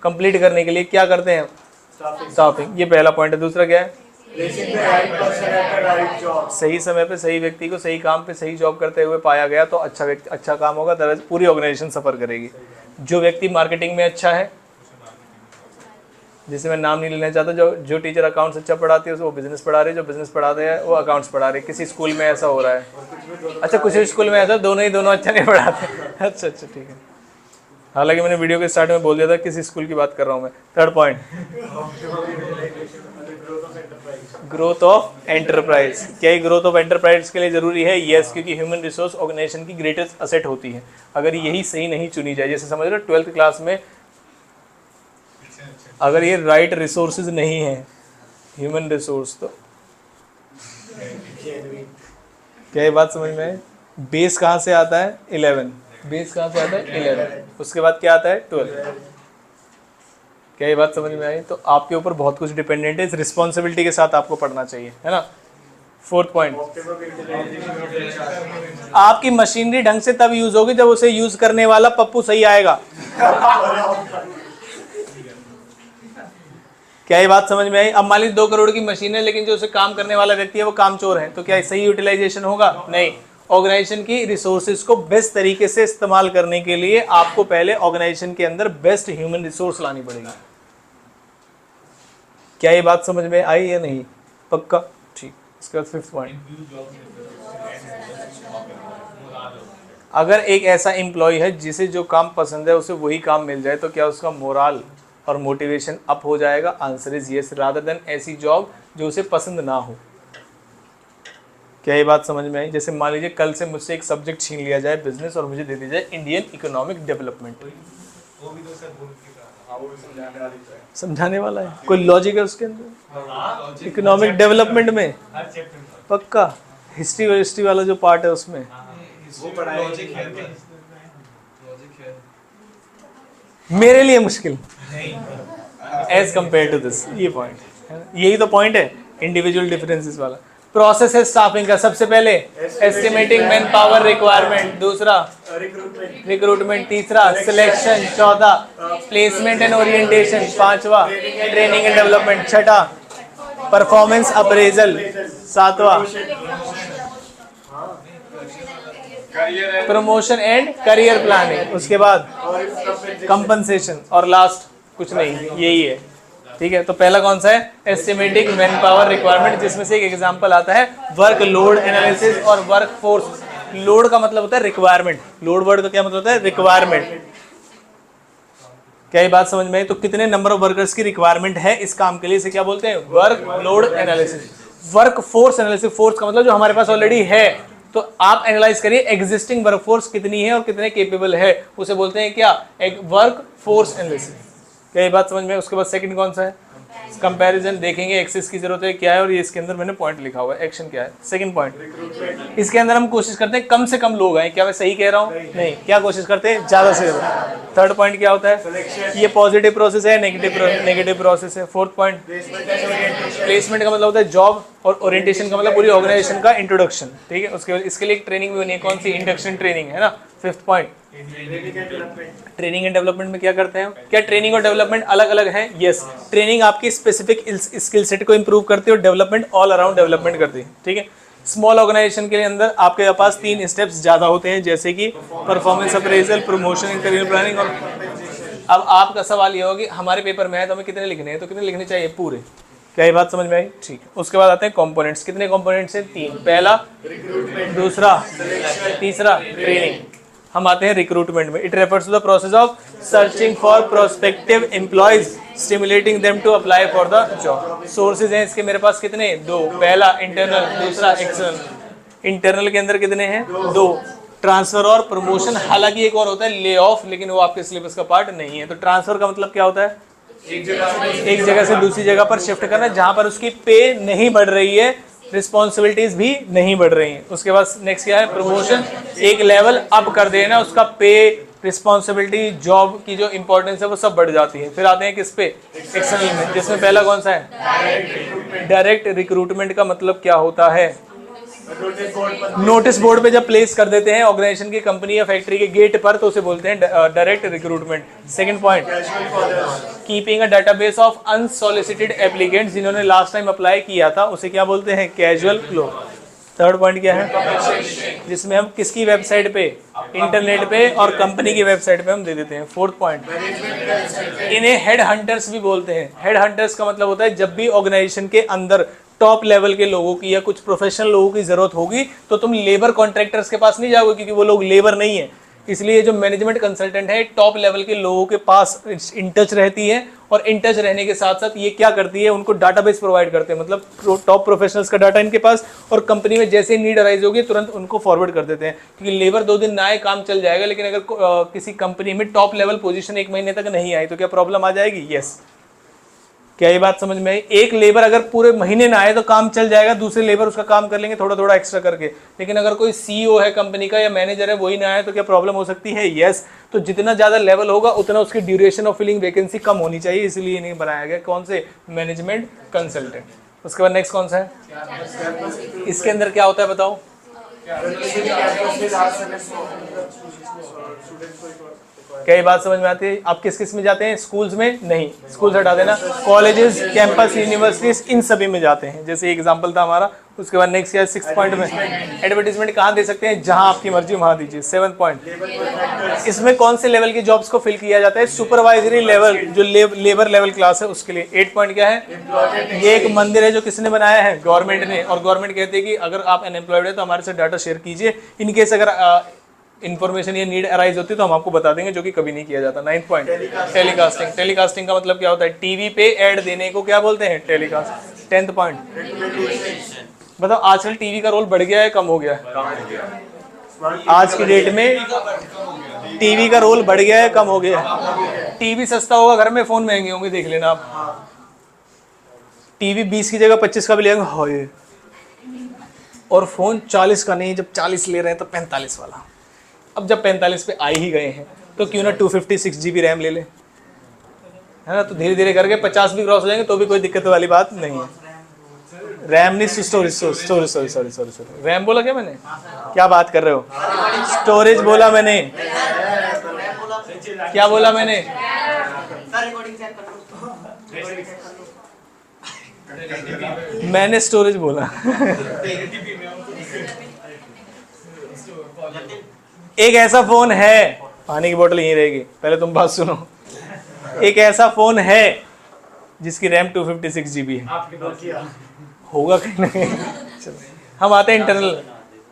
कंप्लीट करने के लिए क्या करते हैं? स्टाफिंग, ये पहला पॉइंट है। दूसरा क्या है? Placing the right person at the right job. सही समय पे सही व्यक्ति को सही काम पे सही जॉब करते हुए पाया गया तो अच्छा व्यक्ति अच्छा काम होगा, अदरवाइज पूरी ऑर्गेनाइजेशन सफर करेगी। जो व्यक्ति मार्केटिंग में अच्छा है, जिसे मैं नाम नहीं लेना चाहता, जो टीचर अकाउंट्स अच्छा पढ़ाती है वो बिजनेस पढ़ा रही है, जो बिजनेस पढ़ाते हैं वो अकाउंट्स पढ़ा रहे हैं। किसी स्कूल में ऐसा हो रहा है, अच्छा कुछ स्कूल में ऐसा दोनों अच्छा नहीं पढ़ाते। अच्छा ठीक है, हालांकि मैंने वीडियो के स्टार्ट में बोल दिया था किसी स्कूल की बात कर रहा हूँ मैं। Third point, growth of enterprise. क्या ये ग्रोथ ऑफ एंटरप्राइज के लिए जरूरी है? यस, क्योंकि ह्यूमन रिसोर्स ऑर्गेनाइजेशन की ग्रेटेस्ट असेट होती है। अगर यही सही नहीं चुनी जाए, जैसे समझ लो 12th क्लास में अगर ये राइट रिसोर्सेज नहीं है, ह्यूमन रिसोर्स, तो क्या ये बात समझ में है? बेस कहाँ से आता है? 11। बेस कहाँ से आता है? 11। उसके बाद क्या आता है? 12। क्या ये बात समझ में आई? तो आपके ऊपर बहुत कुछ डिपेंडेंट है, इस रिस्पॉन्सिबिलिटी के साथ आपको पढ़ना चाहिए, है ना। फोर्थ पॉइंट, आपकी मशीनरी ढंग से तब यूज होगी जब उसे यूज करने वाला पप्पू सही आएगा। क्या ये बात समझ में आई? अब मान लीजिए 2 करोड़ की मशीन है, लेकिन जो उसे काम करने वाला व्यक्ति है वो कामचोर है, तो क्या सही यूटिलाइजेशन होगा? नहीं। ऑर्गेनाइजेशन की रिसोर्सेज को बेस्ट तरीके से इस्तेमाल करने के लिए आपको पहले ऑर्गेनाइजेशन के अंदर बेस्ट ह्यूमन रिसोर्स लानी पड़ेगी। क्या ये बात समझ में आई या नहीं? पक्का? ठीक। इसके बाद 5th पॉइंट, अगर एक ऐसा एम्प्लॉय है जिसे जो काम पसंद है उसे वही काम मिल जाए तो क्या उसका मोरल और मोटिवेशन अप हो जाएगा? Answer is yes, rather than ऐसी जॉब जो उसे पसंद ना हो। क्या ये बात समझ में आई? जैसे मान लीजिए कल से मुझसे एक सब्जेक्ट छीन लिया जाए बिजनेस और मुझे दे दी जाए इंडियन इकोनॉमिक डेवलपमेंट। समझाने वाला है? कोई लॉजिक है उसके अंदर? इकोनॉमिक डेवलपमेंट में पक्का हिस्ट्री वाला जो पार्ट है उसमें मेरे लिए मुश्किल एज कंपेयर टू दिस। ये पॉइंट, यही तो पॉइंट है इंडिविजुअल डिफरेंसेस वाला। प्रोसेस है स्टाफिंग का, सबसे पहले एस्टिमेटिंग मैन पावर रिक्वायरमेंट, दूसरा रिक्रूटमेंट, तीसरा सिलेक्शन, चौथा प्लेसमेंट एंड ओरिएंटेशन, पांचवा ट्रेनिंग एंड डेवलपमेंट, छठा परफॉर्मेंस अप्रेजल, सातवां प्रमोशन एंड करियर प्लानिंग, उसके बाद कंपनसेशन, और लास्ट कुछ नहीं, यही है। ठीक है, तो पहला कौन सा है? एस्टिमेटिंग मैन पावर रिक्वायरमेंट, जिसमें से एक एग्जांपल आता है वर्क लोड एनालिसिस और वर्क फोर्स। लोड का मतलब होता है रिक्वायरमेंट, लोड वर्ड का क्या मतलब होता है? रिक्वायरमेंट। क्या ये बात समझ में आई? तो कितने नंबर ऑफ वर्कर्स की रिक्वायरमेंट है इस काम के लिए, इसे क्या बोलते हैं? Work load analysis. Work force analysis, force का मतलब जो हमारे पास ऑलरेडी है, तो आप एनालाइज करिए एग्जिस्टिंग वर्कफोर्स कितनी है और कितने केपेबल है, उसे बोलते हैं क्या? एक वर्क फोर्स एनालिसिस। क्या ये बात समझ में? उसके बाद सेकंड कौन सा है? कंपैरिजन, देखेंगे एक्सेस की जरूरत है क्या है, और ये इसके अंदर मैंने पॉइंट लिखा हुआ है, एक्शन क्या है। सेकंड पॉइंट, इसके अंदर हम कोशिश करते हैं कम से कम लोग आए। क्या मैं सही कह रहा हूँ? नहीं। क्या कोशिश करते हैं? ज्यादा से ज्यादा। थर्ड पॉइंट क्या होता है? ये पॉजिटिव प्रोसेस है, नेगेटिव प्रोसेस है। फोर्थ पॉइंट, प्लेसमेंट का मतलब होता है जॉब, और ओरिएंटेशन का मतलब पूरी ऑर्गेनाइजेशन का इंट्रोडक्शन। ठीक है, उसके इसके लिए एक ट्रेनिंग भी होनी है, कौन सी? इंडक्शन ट्रेनिंग, है ना। Fifth point, training and development में क्या करते हैं? क्या ट्रेनिंग और डेवलपमेंट अलग अलग हैं? यस। ट्रेनिंग आपकी स्पेसिफिक स्किल सेट को इंप्रूव करती है और डेवलपमेंट ऑल अराउंड डेवलपमेंट करती है। ठीक है, स्मॉल ऑर्गेनाइजेशन के लिए अंदर आपके पास 3 स्टेप्स ज्यादा होते हैं, जैसे कि performance appraisal, promotion and career planning. और अब आपका सवाल ये होगा कि हमारे पेपर में है तो हमें कितने लिखने हैं, तो कितने लिखने चाहिए? पूरे। क्या ये बात समझ में आई? ठीक है, उसके बाद आते हैं कंपोनेंट्स। कितने कंपोनेंट्स हैं? 3। पहला, दूसरा, तीसरा ट्रेनिंग। हम आते हैं रिक्रूटमेंट में। It refers to the process of searching for prospective employees, stimulating them to apply for the job. Sources हैं इसके मेरे पास कितने? 2। पहला इंटरनल, दूसरा एक्सटर्नल। इंटरनल के अंदर कितने हैं? 2। ट्रांसफर और प्रमोशन, हालांकि एक और होता है ले ऑफ, लेकिन वो आपके सिलेबस का पार्ट नहीं है। तो ट्रांसफर का मतलब क्या होता है? एक जगह से दूसरी जगह पर शिफ्ट करना, जहां पर उसकी पे नहीं बढ़ रही है, रिस्पॉन्सिबिलिटीज भी नहीं बढ़ रही हैं। उसके बाद नेक्स्ट क्या है? प्रमोशन, एक लेवल अप कर देना, उसका पे, रिस्पॉन्सिबिलिटी, जॉब की जो इंपॉर्टेंस है वो सब बढ़ जाती है। फिर आते हैं किस पे? एक्सटर्नल में, जिसमें पहला कौन सा है? डायरेक्ट रिक्रूटमेंट का मतलब क्या होता है? नोटिस बोर्ड पे जब प्लेस कर देते हैं ऑर्गेनाइजेशन की, कंपनी या फैक्ट्री के गेट पर, तो उसे बोलते हैं direct recruitment. Second point, keeping a database of unsolicited applicants, जिन्होंने लास्ट टाइम अप्लाई किया था उसे क्या बोलते हैं? Casual flow. थर्ड पॉइंट क्या है? जिसमें हम किसकी वेबसाइट पे? इंटरनेट पे और कंपनी की वेबसाइट पे हम दे देते हैं। फोर्थ पॉइंट, इन्हें हेड हंटर्स भी बोलते हैं। हेड हंटर्स का मतलब होता है जब भी ऑर्गेनाइजेशन के अंदर टॉप लेवल के लोगों की या कुछ प्रोफेशनल लोगों की जरूरत होगी तो तुम लेबर कॉन्ट्रैक्टर्स के पास नहीं जाओगे, क्योंकि वो लोग लेबर नहीं है। इसलिए जो मैनेजमेंट कंसल्टेंट है टॉप लेवल के लोगों के पास इन टच रहती है, और इन टच रहने के साथ साथ ये क्या करती है? उनको डाटाबेस प्रोवाइड करते हैं, मतलब टॉप प्रोफेशनल्स का डाटा इनके पास, और कंपनी में जैसे नीड अराइज होगी तुरंत उनको फॉरवर्ड कर देते हैं। क्योंकि लेबर 2 दिन ना आए काम चल जाएगा, लेकिन अगर किसी कंपनी में टॉप लेवल पोजीशन 1 महीने तक नहीं आई तो क्या प्रॉब्लम आ जाएगी? यस। क्या ये बात समझ में आई? एक लेबर अगर पूरे महीने ना आए तो काम चल जाएगा, दूसरे लेबर उसका काम कर लेंगे थोड़ा थोड़ा एक्स्ट्रा करके। लेकिन अगर कोई सीईओ है कंपनी का या मैनेजर है, वही ना आए तो क्या प्रॉब्लम हो सकती है? यस। तो जितना ज्यादा लेवल होगा उतना उसकी ड्यूरेशन ऑफ फिलिंग वैकेंसी कम होनी चाहिए, इसलिए नहीं बनाया गया। कौन से? Management consultant. उसके बाद नेक्स्ट कौन सा है? इसके अंदर क्या होता है बताओ? क्या ये बात समझ में आती है? आप किस किस में जाते हैं? स्कूल्स में नहीं, स्कूल हटा देना, कॉलेजेस, कैंपस, यूनिवर्सिटीज, इन सभी में जाते हैं। जैसे एग्जांपल था हमारा। उसके बाद नेक्स्ट क्या है? 6 पॉइंट में एडवर्टीजमेंट कहाँ दे सकते हैं? जहां आपकी मर्जी वहां दीजिए। 7 पॉइंट, इसमें कौन से लेवल की जॉब्स को फिल किया जाता है? सुपरवाइजरी लेवल, जो लेबर लेवल क्लास है उसके लिए। 8 पॉइंट क्या है? ये एक मंदिर है जो किसने बनाया है? गवर्नमेंट ने। और गवर्नमेंट कहती है कि अगर आप अनएम्प्लॉयड है तो हमारे साथ डाटा शेयर कीजिए, इनकेस अगर इन्फॉर्मेशन या नीड अराइज होती है तो हम आपको बता देंगे, जो कि कभी नहीं किया जाता। 9 पॉइंट, टेलीकास्टिंग। टेलीकास्टिंग का मतलब क्या होता है? टीवी पे ऐड देने को क्या बोलते हैं? टेलीकास्ट। 10th पॉइंट, बताओ आजकल टीवी का रोल बढ़ गया है कम हो गया है? आज की डेट में टीवी का रोल बढ़ गया है कम हो गया है? टीवी सस्ता होगा घर में, फोन महंगे होंगे, देख लेना आप। टीवी 20 की जगह 25 का भी लेंगे, हाय, और फोन 40 का नहीं, जब 40 ले रहे हैं तो 45 वाला। अब जब 45 पे आ ही गए हैं तो क्यों ना 256 GB रैम ले ले, है ना? तो धीरे धीरे करके 50 भी क्रॉस हो जाएंगे तो भी कोई दिक्कत वाली बात नहीं है। रैम नहीं, स्टोरेज, रैम बोला क्या मैंने? क्या बात कर रहे हो? स्टोरेज बोला मैंने। क्या बोला मैंने? मैंने स्टोरेज बोला। एक ऐसा फोन है, पानी की बोतल यहीं रहेगी, पहले तुम बात सुनो। एक ऐसा फोन है जिसकी रैम 256 GB है, होगा कहीं नहीं। हम आते हैं इंटरनल।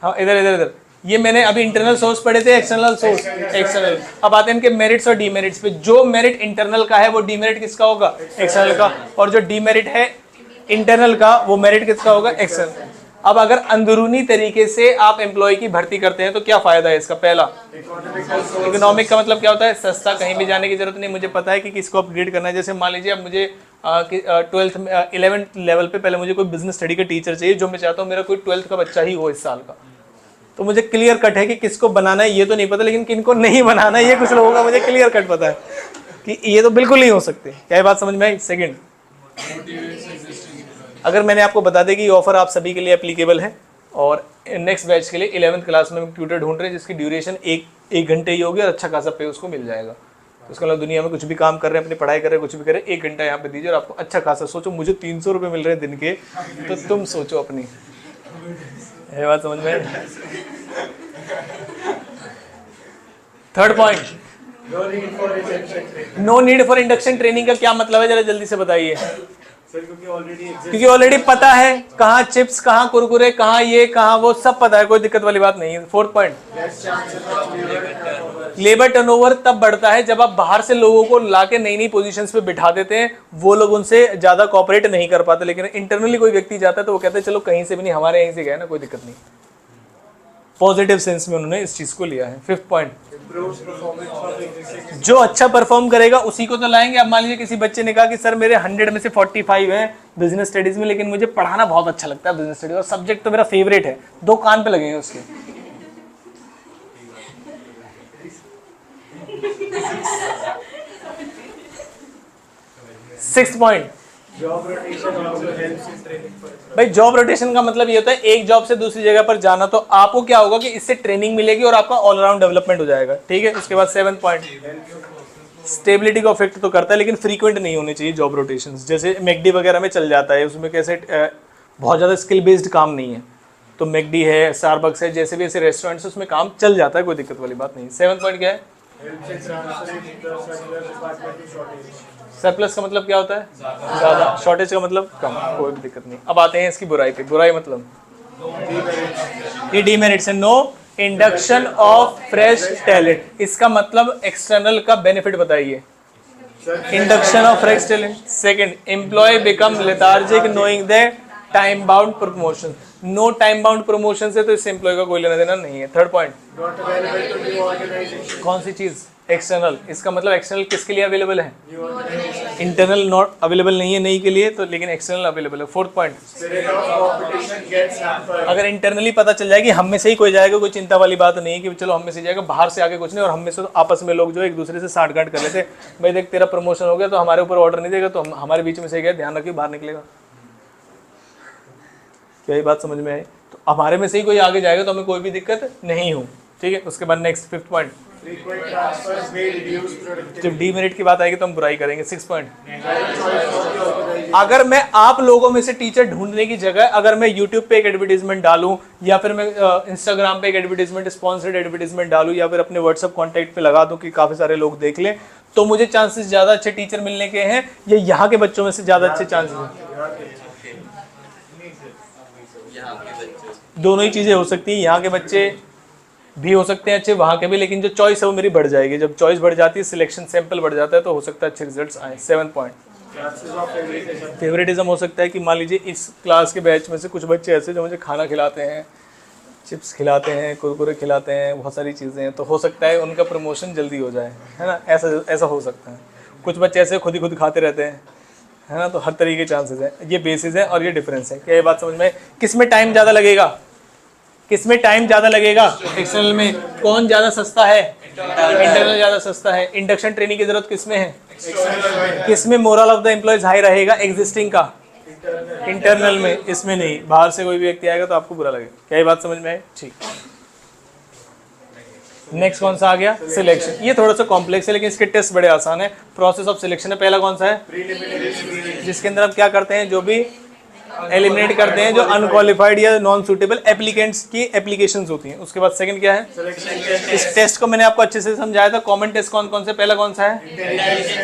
हाँ, इधर ये मैंने अभी इंटरनल सोर्स पढ़े थे, एक्सटर्नल सोर्स, एक्सटर्नल। अब आते हैं इनके मेरिट्स और डीमेरिट्स पे। जो मेरिट इंटरनल का है वो डीमेरिट किसका होगा? एक्सटर्नल का। और जो डीमेरिट है इंटरनल का वो मेरिट किसका होगा? एक्सटर्नल। अब अगर अंदरूनी तरीके से आप एम्प्लॉय की भर्ती करते हैं तो क्या फायदा है इसका? पहला, इकोनॉमिक का मतलब क्या होता है? सस्ता, कहीं भी जाने की जरूरत नहीं। मुझे पता है कि किसको अपग्रेड करना है। जैसे मान लीजिए अब मुझे 11th लेवल पे पहले मुझे कोई बिजनेस स्टडी का टीचर चाहिए, जो मैं चाहता हूँ मेरा कोई 12th का बच्चा ही हो इस साल का। तो मुझे क्लियर कट है कि किसको बनाना है ये तो नहीं पता, लेकिन किनको नहीं बनाना है ये कुछ लोगों का मुझे क्लियर कट पता है कि ये तो बिल्कुल नहीं हो सकते। क्या ये बात समझ में आई? सेकंड, अगर मैंने आपको बता दें कि ये ऑफर आप सभी के लिए एप्लीकेबल है, और नेक्स्ट बैच के लिए 11th क्लास में ट्यूटर ढूंढ रहे हैं जिसकी ड्यूरेशन एक घंटे ही होगी और अच्छा खासा पे उसको मिल जाएगा। तो उसके अलावा दुनिया में कुछ भी काम कर रहे हैं, अपनी पढ़ाई कर रहे हैं, कुछ भी कर रहे हैं, 1 घंटा यहाँ पे दीजिए और आपको अच्छा खासा। सोचो मुझे 300 रुपये मिल रहे हैं दिन के, तो तुम सोचो अपनी। ये बात समझ में? Third point, no need for induction training का क्या मतलब है? जरा जल्दी से बताइए। क्योंकि ऑलरेडी पता है कहाँ चिप्स, कहाँ कुरकुरे, कहाँ ये, कहाँ वो, सब पता है, कोई दिक्कत वाली बात नहीं है। 4th पॉइंट, लेबर टर्नओवर तब बढ़ता है जब आप बाहर से लोगों को लाके नई नई पोजीशंस पे बिठा देते हैं, वो लोग उनसे ज्यादा कोऑपरेट नहीं कर पाते। लेकिन इंटरनली कोई व्यक्ति जाता है तो वो कहते हैं चलो कहीं से भी नहीं, हमारे यहीं से गए ना, कोई दिक्कत नहीं। पॉजिटिव सेंस में उन्होंने इस चीज को लिया है। 5th पॉइंट, जो अच्छा परफॉर्म करेगा उसी को तो लाएंगे। अब मान लीजिए किसी बच्चे ने कहा कि सर मेरे 100 में से 45 है बिजनेस स्टडीज में, लेकिन मुझे पढ़ाना बहुत अच्छा लगता है बिजनेस स्टडीज, और सब्जेक्ट तो मेरा फेवरेट है, 2 कान पे लगेंगे उसके। Sixth point, job rotation also helps in training for भाई जॉब रोटेशन का मतलब ये होता है एक जॉब से दूसरी जगह पर जाना, तो आपको क्या होगा कि इससे ट्रेनिंग मिलेगी और आपका ऑलराउंड डेवलपमेंट हो जाएगा। ठीक है, उसके बाद 7 पॉइंट, स्टेबिलिटी को अफेक्ट तो करता है लेकिन फ्रीक्वेंट नहीं होने चाहिए जॉब रोटेशन। जैसे मैकडी वगैरह में चल जाता है, उसमें कैसे बहुत ज़्यादा स्किल बेस्ड काम नहीं है, तो मैकडी है, स्टारबक्स है, जैसे भी ऐसे रेस्टोरेंट्स उसमें काम चल जाता है, कोई दिक्कत वाली बात नहीं। 7 पॉइंट क्या है? helps in transferring the circular department to shortage. Surplus का मतलब क्या होता है? ज़्यादा। शॉर्टेज का मतलब कम, कोई भी दिक्कत नहीं। अब आते हैं इसकी बुराई पे। बुराई मतलब ये डीमेरिट्स है। No induction of fresh talent, इसका मतलब एक्सटर्नल का बेनिफिट बताइए। Induction of fresh talent. Second, employee become lethargic knowing the time bound promotion. No time bound promotion से तो इस एम्प्लॉय का कोई लेना देना नहीं है। Third point, Not available to new organization. कौन सी चीज? एक्सटर्नल। इसका मतलब एक्सटर्नल किसके लिए अवेलेबल है? New organization. Internal not available नहीं है नई के लिए, तो लेकिन एक्सटर्नल अवेलेबल है। Fourth point, Spirit of competition gets hampered. अगर इंटरनली पता चल जाएगी हम में से ही कोई जाएगा, कोई चिंता वाली बात नहीं है कि चलो हम में से जाएगा, बाहर से आके कुछ नहीं, और हम में से तो आपस में लोग जो एक दूसरे से साठगांठ कर लेते, भाई देख तेरा प्रमोशन हो गया तो हमारे ऊपर ऑर्डर नहीं देगा, तो हमारे बीच में से गया, ध्यान रखिए बाहर निकलेगा। क्या ये बात समझ में आई? तो हमारे में से ही कोई आगे जाएगा तो हमें कोई भी दिक्कत नहीं हो। ठीक है, उसके बाद next 5th point, Frequent transfers may reduce productivity. जब डीमेरिट की बात आएगी तो हम बुराई करेंगे। 6 पॉइंट, अगर मैं आप लोगों में से टीचर ढूंढने की जगह अगर मैं YouTube पे एक एडवर्टीजमेंट डालूं, या फिर मैं Instagram पे एक एडवर्टीजमेंट, स्पॉन्सर्ड एडवर्टीजमेंट डालूं, या फिर अपने WhatsApp कॉन्टैक्ट पे लगा दूं कि काफ़ी सारे लोग देख लें, तो मुझे चांसेस ज़्यादा अच्छे टीचर मिलने के हैं या यहाँ के बच्चों में से ज़्यादा अच्छे चांसेस हैं? दोनों ही चीज़ें हो सकती हैं, यहाँ के बच्चे भी हो सकते हैं अच्छे, वहाँ के भी, लेकिन जो चॉइस है वो मेरी बढ़ जाएगी। जब चॉइस बढ़ जाती है, सिलेक्शन सैंपल बढ़ जाता है, तो हो सकता है अच्छे रिजल्ट्स आए। 7 point, Chances of favoritism. Favouritism हो सकता है कि मान लीजिए इस क्लास के बैच में से कुछ बच्चे ऐसे जो मुझे खाना खिलाते हैं, चिप्स खिलाते हैं, कुरकुरे खिलाते हैं, बहुत सारी चीज़ें हैं, तो हो सकता है उनका प्रमोशन जल्दी हो जाए, है ना? ऐसा हो सकता है। कुछ बच्चे ऐसे खुद ही खुद खाते रहते हैं, है ना? तो हर तरीके के चांसेस हैं। ये बेसिस है और ये डिफरेंस है। क्या ये बात समझ में? किस में टाइम ज़्यादा लगेगा? किस में टाइम ज़्यादा लगेगा? एक्सटर्नल में। कौन ज़्यादा सस्ता है? इंटरनल ज़्यादा सस्ता है। इंडक्शन ट्रेनिंग की जरूरत किस में है? किस में moral of the employees high रहेगा? एग्जिस्टिंग का, इंटरनल में, इसमें नहीं। बाहर से कोई भी व्यक्ति आएगा तो आपको बुरा लगेगा। क्या ये बात समझ में आई? ठीक। नेक्स्ट कौन सा आ गया? सिलेक्शन। ये थोड़ा सा कॉम्प्लेक्स है लेकिन इसके टेस्ट बड़े आसान है। प्रोसेस ऑफ सिलेक्शन है। पहला कौन सा है? जिसके अंदर आप क्या करते हैं? जो भी एलिमिनेट करते हैं जो अनक्वालिफाइड या नॉन सूटेबल एप्लीकेंट्स की एप्लीकेशंस होती हैं। उसके बाद सेकंड क्या है? इस टेस्ट को मैंने आपको अच्छे से समझाया था। कॉमन टेस्ट कौन कौन से? पहला कौन सा है?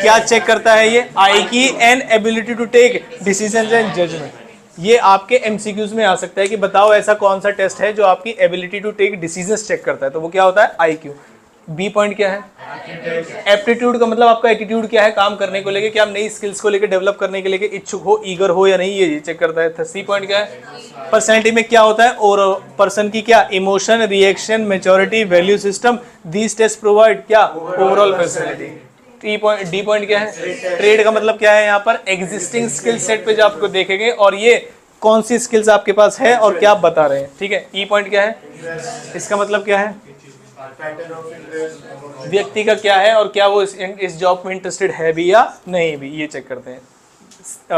क्या चेक करता है ये? आई की and ability to take decisions and judgement. ये आपके एमसीक्यूज में आ सकता है कि बताओ ऐसा कौन सा टेस्ट है जो आपकी ability to take decisions check करता है, तो वो क्या होता है? IQ। बी पॉइंट क्या है? एप्टीट्यूड का मतलब आपका एटीट्यूड क्या है काम करने को लेके, क्या आप नई स्किल्स को लेके डेवलप करने के लिए इच्छुक हो, ईगर हो या नहीं, ये चेक करता है। सी पॉइंट क्या है? पर्सनैलिटी में क्या होता है? और पर्सन की क्या emotion, reaction, maturity, value system, these test provide क्या? Overall personality. डी पॉइंट क्या है? ट्रेड का मतलब क्या है? यहाँ पर एग्जिस्टिंग स्किल सेट पे जो आपको देखेंगे और ये कौन सी स्किल्स आपके पास है और क्या आप बता रहे हैं। ठीक है। ई पॉइंट क्या है? इसका मतलब क्या है? व्यक्ति का क्या है और क्या वो इस जॉब में इंटरेस्टेड है भी या नहीं भी, ये चेक करते हैं।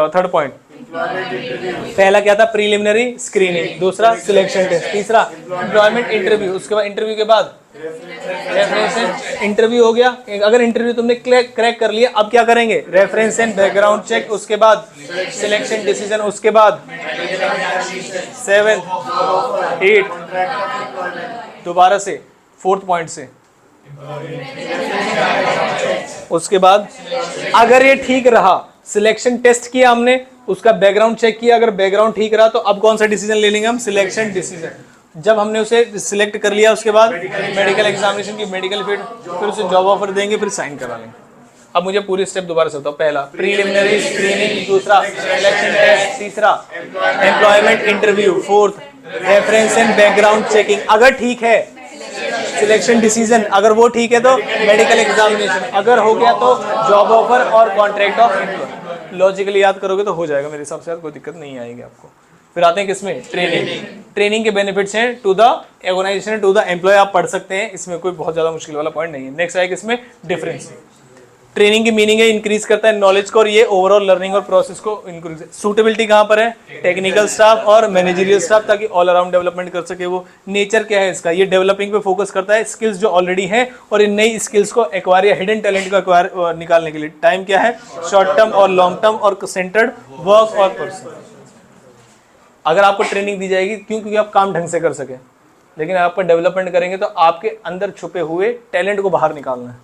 थर्ड पॉइंट, पहला क्या था? प्रीलिमिनरी स्क्रीनिंग, दूसरा सिलेक्शन टेस्ट, तीसरा एम्प्लॉयमेंट इंटरव्यू, उसके बाद इंटरव्यू के बाद रेफरेंस। इंटरव्यू हो गया, अगर इंटरव्यू तुमने क्रैक कर लिया, अब क्या करेंगे? रेफरेंस एंड बैकग्राउंड चेक, उसके बाद सिलेक्शन डिसीजन, उसके बाद 7, 8, दोबारा से 4th पॉइंट से, उसके बाद अगर ये ठीक रहा, सिलेक्शन टेस्ट किया हमने, उसका बैकग्राउंड चेक किया, अगर बैकग्राउंड ठीक रहा तो अब कौन सा डिसीजन ले लेंगे हम? Selection decision. जब हमने उसे सिलेक्ट कर लिया उसके बाद मेडिकल एग्जामिनेशन की मेडिकल फिट, फिर उसे जॉब ऑफर देंगे, फिर साइन करा लेंगे। अब मुझे पूरी स्टेप दोबारा से बताओ। पहला प्रीलिमिनरी स्क्रीनिंग, दूसरा सिलेक्शन टेस्ट, तीसरा employment interview, 4th reference and background checking, अगर ठीक है सिलेक्शन डिसीजन, अगर वो ठीक है तो मेडिकल एग्जामिनेशन, अगर हो गया तो जॉब ऑफर और कॉन्ट्रैक्ट ऑफ एम्प्लॉय। लॉजिकली याद करोगे तो हो जाएगा मेरे हिसाब से, कोई दिक्कत नहीं आएगी आपको। फिर आते हैं किसमें? ट्रेनिंग। ट्रेनिंग के बेनिफिट्स हैं to the organisation, to the employee, आप पढ़ सकते हैं, इसमें कोई बहुत ज़्यादा मुश्किल वाला पॉइंट नहीं है। नेक्स्ट आएगा किसमें? डिफरेंस। ट्रेनिंग की मीनिंग है इंक्रीज करता है नॉलेज को, और ये ओवरऑल लर्निंग और प्रोसेस को इंक्रीज। सूटेबिलिटी कहाँ पर है? टेक्निकल स्टाफ और मैनेजरियल स्टाफ, ताकि ऑल अराउंड डेवलपमेंट कर सके वो। नेचर क्या है इसका? ये डेवलपिंग पे फोकस करता है, स्किल्स जो ऑलरेडी हैं और इन नई स्किल्स को एक्वायर या हिडन टैलेंट को एक्वायर निकालने के लिए। टाइम क्या है? शॉर्ट टर्म और लॉन्ग टर्म और सेंटर्ड वर्क और पर्सन। अगर आपको ट्रेनिंग दी जाएगी क्यों? क्योंकि आप काम ढंग से कर सके, लेकिन आप डेवलपमेंट करेंगे तो आपके अंदर छुपे हुए टैलेंट को बाहर निकालना है।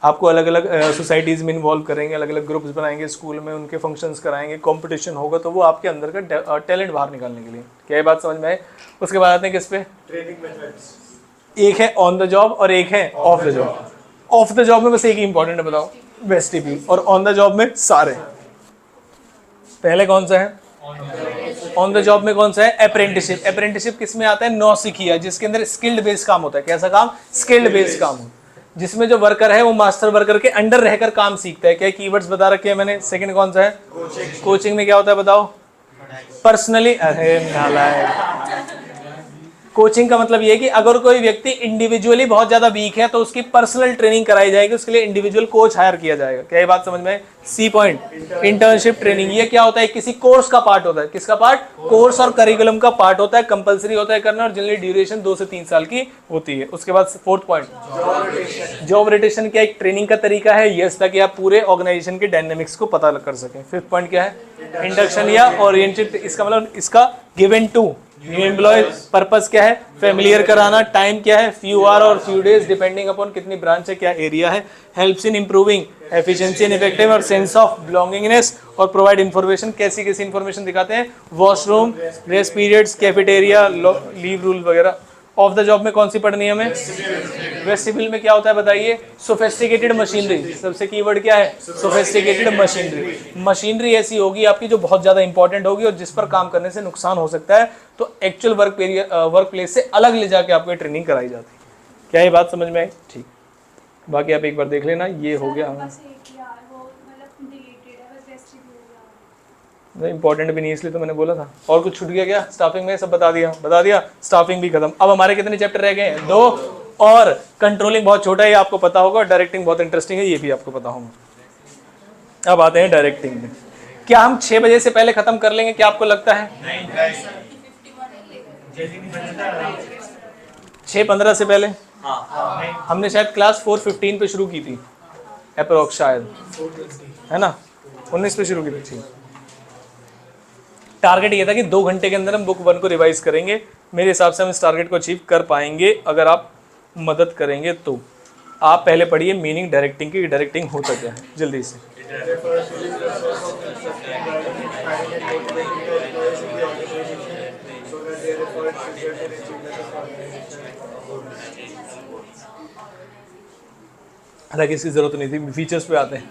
आपको अलग अलग सोसाइटीज़ में इन्वॉल्व करेंगे, अलग अलग ग्रुप्स बनाएंगे, स्कूल में उनके फंक्शंस कराएंगे, कंपटीशन होगा, तो वो आपके अंदर का टैलेंट बाहर निकालने के लिए। क्या ये बात समझ में आए? उसके बाद आते हैं किस पे? Training methods. एक है ऑन द जॉब और एक है of the job. Of the job में बस एक ही इंपॉर्टेंट है, बताओ, वेस्टिब्यूल। और ऑन द जॉब में सारे। पहले कौन सा है? ऑन द जॉब में कौन सा है? अप्रेंटिसशिप। अप्रेंटिसशिप किस में आता है? नौसिखिया, जिसके अंदर स्किल्ड बेस्ड काम होता है। कैसा काम? स्किल्ड बेस्ड काम होता है, जिसमें जो वर्कर है वो मास्टर वर्कर के अंडर रहकर काम सीखता है। क्या कीवर्ड्स बता रखे हैं मैंने? सेकंड कौन सा है? कोचिंग में क्या होता है बताओ? पर्सनली। अरे नालायक, कोचिंग का मतलब ये है कि अगर कोई व्यक्ति इंडिविजुअली बहुत ज्यादा वीक है तो उसकी पर्सनल ट्रेनिंग कराई जाएगी, उसके लिए इंडिविजुअल कोच हायर किया जाएगा। क्या ये बात समझ में? C point, internship training. ये क्या होता है? किसी कोर्स का पार्ट होता है। किसका पार्ट? कोर्स और करिकुलम का पार्ट होता है, कंपलसरी होता है करना, और जनरली ड्यूरेशन 2 से 3 साल की होती है। उसके बाद फोर्थ पॉइंट, जॉब रोटेशन। क्या एक ट्रेनिंग का तरीका है? यस, ताकि आप पूरे ऑर्गेनाइजेशन के डायनेमिक्स को पता कर सकें। फिफ्थ पॉइंट क्या है? इंडक्शन या ओरिएंटेड। इसका मतलब इसका given to new employee. Purpose क्या है? फेमिलियर कराना। टाइम क्या है? फ्यू आवर और फ्यू डेज, डिपेंडिंग अपॉन कितनी ब्रांच है, क्या एरिया है। Helps in improving efficiency and effective और सेंस ऑफ बिलोंगिंगनेस, और प्रोवाइड इंफॉर्मेशन। कैसी कैसी इंफॉर्मेशन दिखाते हैं? Washroom, rest periods, cafeteria, leave rule वगैरह। ऑफ द जॉब में कौन सी पढ़नी है हमें? वेस्टिब्यूल में क्या होता है बताइए? Sophisticated machinery. सबसे कीवर्ड क्या है? Sophisticated machinery. मशीनरी ऐसी होगी आपकी जो बहुत ज्यादा इंपॉर्टेंट होगी और जिस पर काम करने से नुकसान हो सकता है, तो एक्चुअल वर्क प्लेस से अलग ले जाके आपको ट्रेनिंग कराई जाती है। क्या ये बात समझ में आई? ठीक, बाकी आप एक बार देख लेना। ये हो गया इंपॉर्टेंट भी नहीं, इसलिए तो मैंने बोला था। और कुछ छूट गया क्या? स्टाफिंग में सब बता दिया। स्टाफिंग भी खत्म। अब हमारे कितने चैप्टर रह गए? 2। और कंट्रोलिंग बहुत छोटा है, ये आपको पता होगा। डायरेक्टिंग बहुत इंटरेस्टिंग है, ये भी आपको पता होगा। अब आते हैं डायरेक्टिंग में। क्या हम 6 बजे से पहले खत्म कर लेंगे? क्या आपको लगता है? 6:15 से पहले? हमने शायद क्लास 4:15 पे शुरू की थी अप्रोक्स, शायद, है ना? 19 पे शुरू की थी। टारगेट ये था कि 2 घंटे के अंदर हम बुक 1 को रिवाइज करेंगे। मेरे हिसाब से हम इस टारगेट को अचीव कर पाएंगे अगर आप मदद करेंगे तो। आप पहले पढ़िए मीनिंग डायरेक्टिंग की, डायरेक्टिंग होता क्या है, जल्दी से। हालांकि इसकी जरूरत नहीं थी, फीचर्स पे आते हैं।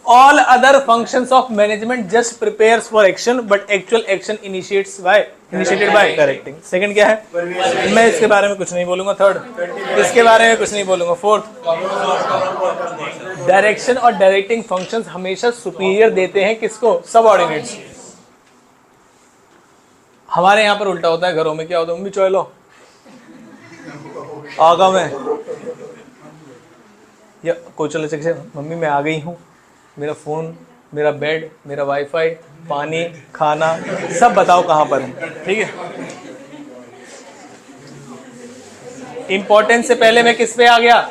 All other functions of management just prepares for action, but actual action initiated by directing. Second क्या है? मैं इसके बारे में कुछ नहीं बोलूंगा। थर्ड, इसके बारे में कुछ नहीं बोलूंगा। फोर्थ, डायरेक्शन और डायरेक्टिंग फंक्शंस हमेशा सुपीरियर देते हैं किसको? सबऑर्डिनेट्स। हमारे यहाँ पर उल्टा होता है। घरों में क्या होता है? मम्मी चाय लो, आगा मैं, या कोई चलो से मम्मी मैं आ गई हूँ, मेरा फ़ोन, मेरा बेड, मेरा वाईफाई, पानी, खाना, सब बताओ कहाँ पर है। ठीक है, इंपॉर्टेंस से पहले मैं किस पे आ गया?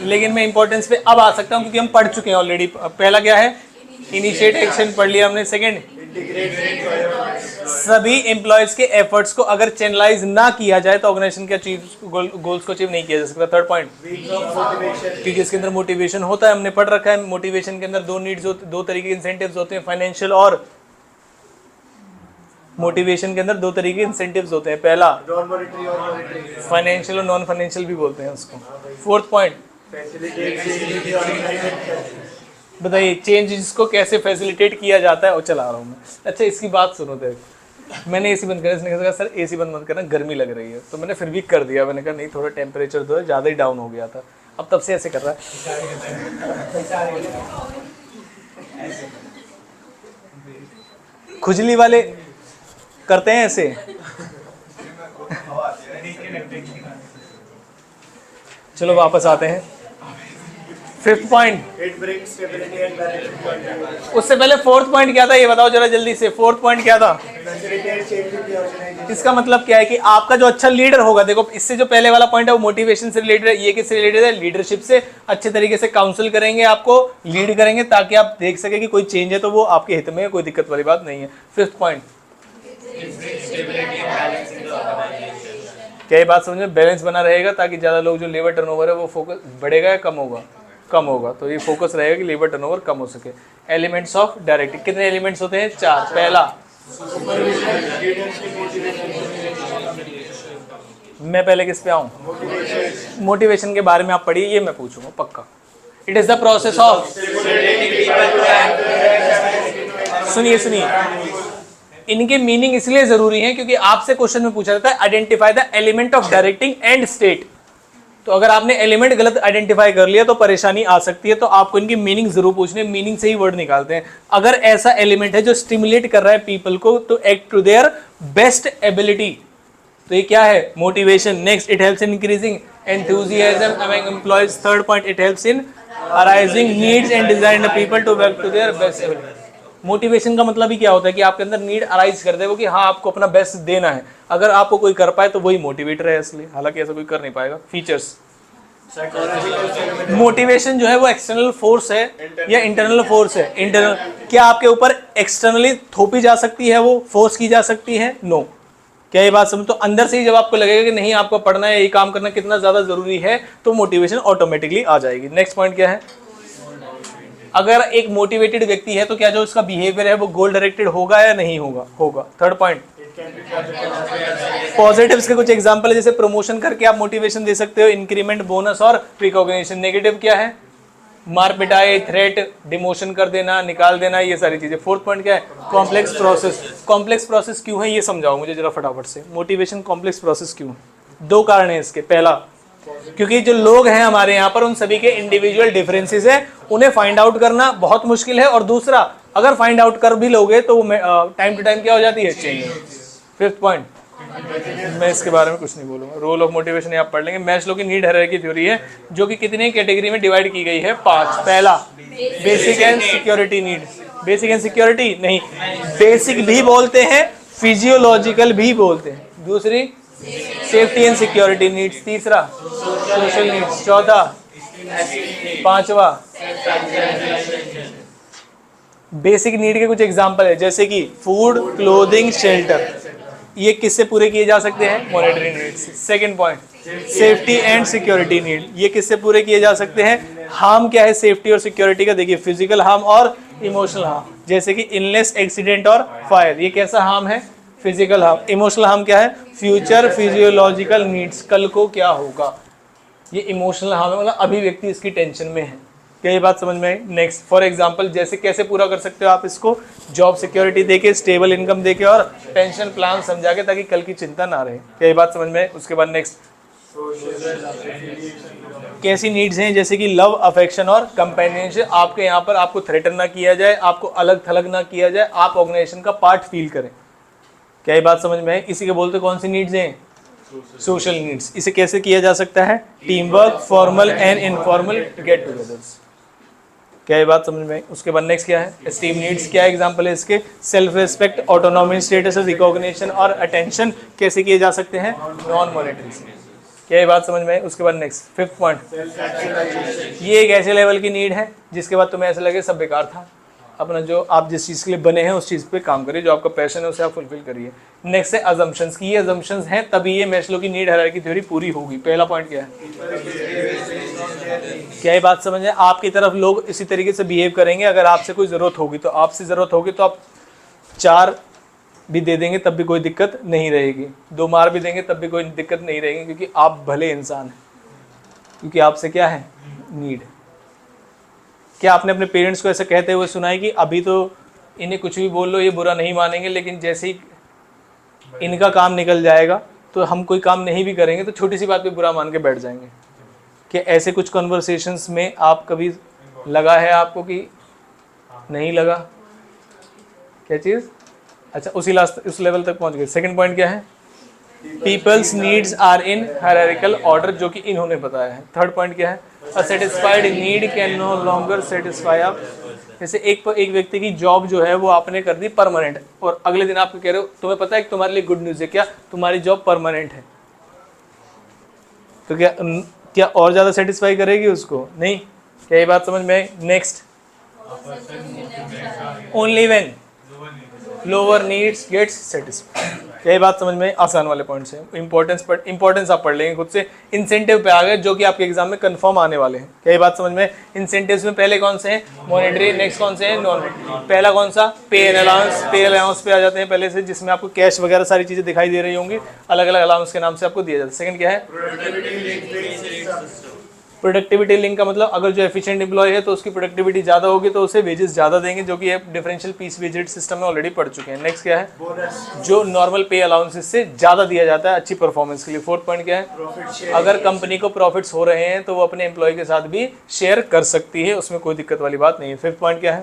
लेकिन मैं इंपॉर्टेंस पे अब आ सकता हूँ क्योंकि हम पढ़ चुके हैं ऑलरेडी। पहला क्या है? इनिशिएट एक्शन पढ़ लिया हमने। सेकंड, सभी एम्प्लॉयज के एफर्ट्स को अगर चैनलाइज ना किया जाए तो ऑर्गेनाइजेशन के गोल्स को अचीव नहीं किया जा सकता। थर्ड पॉइंट, क्योंकि इसके अंदर मोटिवेशन होता है, हमने पढ़ रखा है। मोटिवेशन के अंदर 2 नीड्स होते, 2 तरीके के इंसेंटिव्स होते हैं, फाइनेंशियल और मोटिवेशन के अंदर 2 तरीके के इंसेंटिव्स होते हैं। पहला फाइनेंशियल और नॉन फाइनेंशियल भी बोलते हैं उसको। फोर्थ पॉइंट बताइए, चेंजेस को कैसे फैसिलिटेट किया जाता है। और चला रहा हूँ मैं। अच्छा, इसकी बात सुनो। देखो, मैंने एसी बंद करा, इसने कहा सर एसी बंद मत करना, गर्मी लग रही है। तो मैंने फिर भी कर दिया। मैंने कहा नहीं, थोड़ा टेम्परेचर तो ज़्यादा ही डाउन हो गया था। अब तब से ऐसे कर रहा है। खुजली वाले करते हैं ऐसे। चलो वापस आते हैं। 5th point, It brings stability and balance in country. उससे पहले 4th पॉइंट क्या था ये बताओ जरा जल्दी से। 4th पॉइंट क्या था? Facilitate change in the organization. इसका मतलब क्या है कि आपका जो अच्छा लीडर होगा, देखो इससे जो पहले वाला पॉइंट है वो मोटिवेशन से रिलेटेड है, ये किससे रिलेटेड है? लीडरशिप से। अच्छे तरीके से काउंसिल करेंगे, आपको लीड करेंगे ताकि आप देख सके कि कोई चेंज है तो वो आपके हित में है, कोई दिक्कत वाली बात नहीं है। 5th पॉइंट क्या ये बात समझ में? बैलेंस बना रहेगा ताकि ज्यादा लोग जो लेबर टर्नओवर है वो फोकस बढ़ेगा या कम होगा? कम होगा। तो ये फोकस रहेगा कि लेबर टर्नओवर कम हो सके। एलिमेंट्स ऑफ डायरेक्टिव, कितने एलिमेंट्स होते हैं? 4। पहला, मैं पहले किस पे आऊं? मोटिवेशन के बारे में आप पढ़िए, ये मैं पूछूंगा पक्का। It is the process of, सुनिए इनके मीनिंग इसलिए जरूरी है क्योंकि आपसे क्वेश्चन में पूछा जाता है identify the element of directing and state. तो अगर आपने एलिमेंट गलत आइडेंटिफाई कर लिया तो परेशानी आ सकती है, तो आपको इनकी मीनिंग जरूर पूछने, मीनिंग से ही वर्ड निकालते हैं। अगर ऐसा एलिमेंट है जो स्टिमुलेट कर रहा है पीपल को to act to their best ability, तो ये क्या है? Motivation. Next, it helps in increasing enthusiasm among employees. 3rd point, it helps in arising needs and desire in the people to work to their best ability. Motivation का मतलब ही क्या होता है कि आपके अंदर नीड अराइज कर दे वो कि हाँ आपको अपना बेस्ट देना है। अगर आपको कोई कर पाए तो वही मोटिवेटर है असली, हालांकि ऐसा कोई कर नहीं पाएगा। फीचर्स, मोटिवेशन जो है वो एक्सटर्नल फोर्स है या इंटरनल फोर्स है? इंटरनल। क्या आपके ऊपर एक्सटर्नली थोपी जा सकती है, वो फोर्स की जा सकती है? नो। क्या ये बात समझ? तो अंदर से ही जब आपको लगेगा कि नहीं आपको पढ़ना है, ये काम करना कितना ज्यादा जरूरी है, तो मोटिवेशन ऑटोमेटिकली आ जाएगी। नेक्स्ट पॉइंट क्या है? अगर एक मोटिवेटेड व्यक्ति है तो क्या जो उसका बिहेवियर है वो गोल डायरेक्टेड होगा या नहीं होगा? होगा। 3rd पॉइंट, पॉजिटिव्स के कुछ एग्जांपल है, जैसे प्रमोशन करके आप मोटिवेशन दे सकते हो, इंक्रीमेंट, बोनस और रिकॉग्निशन। नेगेटिव क्या है? मार पिटाई, थ्रेट, डिमोशन कर देना, निकाल देना, ये सारी चीजें। 4th पॉइंट क्या है? Complex process. कॉम्प्लेक्स प्रोसेस क्यों है ये समझाओ मुझे जरा फटाफट से। मोटिवेशन कॉम्प्लेक्स प्रोसेस क्यों है? 2 कारण है इसके। पहला, क्योंकि जो लोग हैं हमारे यहाँ पर उन सभी के इंडिविजुअल डिफरेंसेस है, उन्हें फाइंड आउट करना बहुत मुश्किल है। और दूसरा, अगर फाइंड आउट कर भी लोगे तो टाइम टू टाइम क्या हो जाती है? चेंज। 5th पॉइंट, मैं इसके बारे में कुछ नहीं बोलूंगा। रोल ऑफ मोटिवेशन आप पढ़ लेंगे। मैस्लो की नीड हायरार्की थ्योरी है जो कि कितने कैटेगरी में डिवाइड की गई है? 5। पहला, basic and security need. Basic and security नहीं, बेसिक भी बोलते हैं, फिजियोलॉजिकल भी बोलते हैं। दूसरी, सेफ्टी एंड सिक्योरिटी नीड्स। तीसरा, सोशल नीड्स। चौथा, 5वां, बेसिक नीड के कुछ एग्जांपल है जैसे कि फूड, क्लोथिंग, शेल्टर। ये किससे पूरे किए जा सकते हैं? Monetary needs. 2nd point, safety and security need. ये किससे पूरे किए जा सकते हैं? हार्म क्या है सेफ्टी और सिक्योरिटी का? देखिए, फिजिकल हार्म और इमोशनल हार्म, जैसे कि इलनेस, एक्सीडेंट और फायर। ये कैसा हार्म है? Physical harm. इमोशनल हार्म क्या है? फ्यूचर फिजियोलॉजिकल नीड्स, कल को क्या होगा, ये इमोशनल हार्म है, मतलब अभी व्यक्ति इसकी टेंशन में है। क्या ये बात समझ में आई? नेक्स्ट, फॉर एग्जांपल, जैसे कैसे पूरा कर सकते हो आप इसको? जॉब सिक्योरिटी देके, स्टेबल इनकम देके और पेंशन प्लान समझा के, ताकि कल की चिंता ना रहे। क्या ये बात समझ में आई? उसके बाद नेक्स्ट, कैसी नीड्स हैं? जैसे कि लव, अफेक्शन और कंपेनियनशिप। आपके यहाँ पर आपको थ्रेटन ना किया जाए, आपको अलग थलग ना किया जाए, आप ऑर्गेनाइजेशन का पार्ट फील करें। क्या ये बात समझ में आई? इसी के बोलते कौन सी नीड्स हैं? Social needs. इसे कैसे किया जा सकता है? Team work, formal and informal get togethers. क्या ये बात समझ में आई? उसके बाद नेक्स्ट क्या है? Esteem needs. क्या एग्जांपल है इसके? Self respect, autonomy, status, recognition और अटेंशन कैसे किए जा सकते हैं? Non monetary. क्या ये बात समझ में आई? उसके बाद नेक्स्ट, 5th पॉइंट, ये एक ऐसे लेवल की नीड है जिसके बाद तुम्हें ऐसा लगे सब बेकार था, अपना जो आप जिस चीज़ के लिए बने हैं उस चीज़ पे काम करिए, जो आपका पैशन है उसे आप फुलफिल करिए। नेक्स्ट है अजम्पशंस की। ये अजम्पशंस हैं तभी ये मैस्लो की नीड हायरार्की थ्योरी पूरी होगी। पहला पॉइंट क्या है? क्या ये बात समझ में? आपकी तरफ लोग इसी तरीके से बिहेव करेंगे, अगर आपसे कोई ज़रूरत होगी तो आपसे ज़रूरत होगी तो आप 4 भी दे देंगे तब भी कोई दिक्कत नहीं रहेगी, 2 मार भी देंगे तब भी कोई दिक्कत नहीं रहेगी, क्योंकि आप भले इंसान हैं, क्योंकि आपसे क्या है? नीड। क्या आपने अपने पेरेंट्स को ऐसा कहते हुए सुना है कि अभी तो इन्हें कुछ भी बोल लो ये बुरा नहीं मानेंगे, लेकिन जैसे ही इनका काम निकल जाएगा तो हम कोई काम नहीं भी करेंगे तो छोटी सी बात पे बुरा मान के बैठ जाएंगे? कि ऐसे कुछ कन्वर्सेशंस में आप कभी लगा है आपको कि नहीं लगा? क्या चीज़? अच्छा, उस लेवल तक पहुंच गए। 2nd पॉइंट क्या है? People's needs are in hierarchical order, जो कि इन्होंने बताया है। थर्ड पॉइंट क्या है? A satisfied need can no longer satisfy आप। जैसे एक व्यक्ति की जॉब जो है वो आपने कर दी परमानेंट, और अगले दिन आपको कह रहे हो, तुम्हें पता है कि तुम्हारे लिए गुड न्यूज़ है, क्या तुम्हारी जॉब परमानेंट है, तो क्या और ज़्यादा सेटिस्फाई करेगी उसको? नहीं। क्या ये बात समझ में आई? Next, only when lower needs gets satisfied. यही बात समझ में? आसान वाले पॉइंट्स हैं, इंपॉर्टेंस आप पढ़ लेंगे खुद से। इंसेंटिव पे आ गए, जो कि आपके एग्जाम में कंफर्म आने वाले हैं। यही बात समझ में? इंसेंटिव्स में पहले कौन से हैं? मॉनेटरी। नेक्स्ट कौन से हैं? Non monetary. पहला कौन सा? पे एंड अलाउंस। पे अलाउंस पे आ जाते हैं पहले से, जिसमें आपको कैश वगैरह सारी चीजें दिखाई दे रही होंगी, अलग अलग अलाउंस के नाम से आपको दिया जाता है। सेकंड क्या है? प्रोडक्टिविटी लिंक का मतलब अगर जो एफिशिएंट एम्प्लॉय है तो उसकी प्रोडक्टिविटी ज़्यादा होगी तो उसे वेजेस ज़्यादा देंगे, जो कि differential piece wage rate system में ऑलरेडी पढ़ चुके हैं। नेक्स्ट क्या है? जो नॉर्मल पे अलाउंसेस से ज़्यादा दिया जाता है अच्छी परफॉर्मेंस के लिए। फोर्थ पॉइंट क्या है? अगर कंपनी को प्रॉफिट्स हो रहे हैं तो वो अपने एम्प्लॉय के साथ भी शेयर कर सकती है, उसमें कोई दिक्कत वाली बात नहीं है। फिफ्थ पॉइंट क्या है?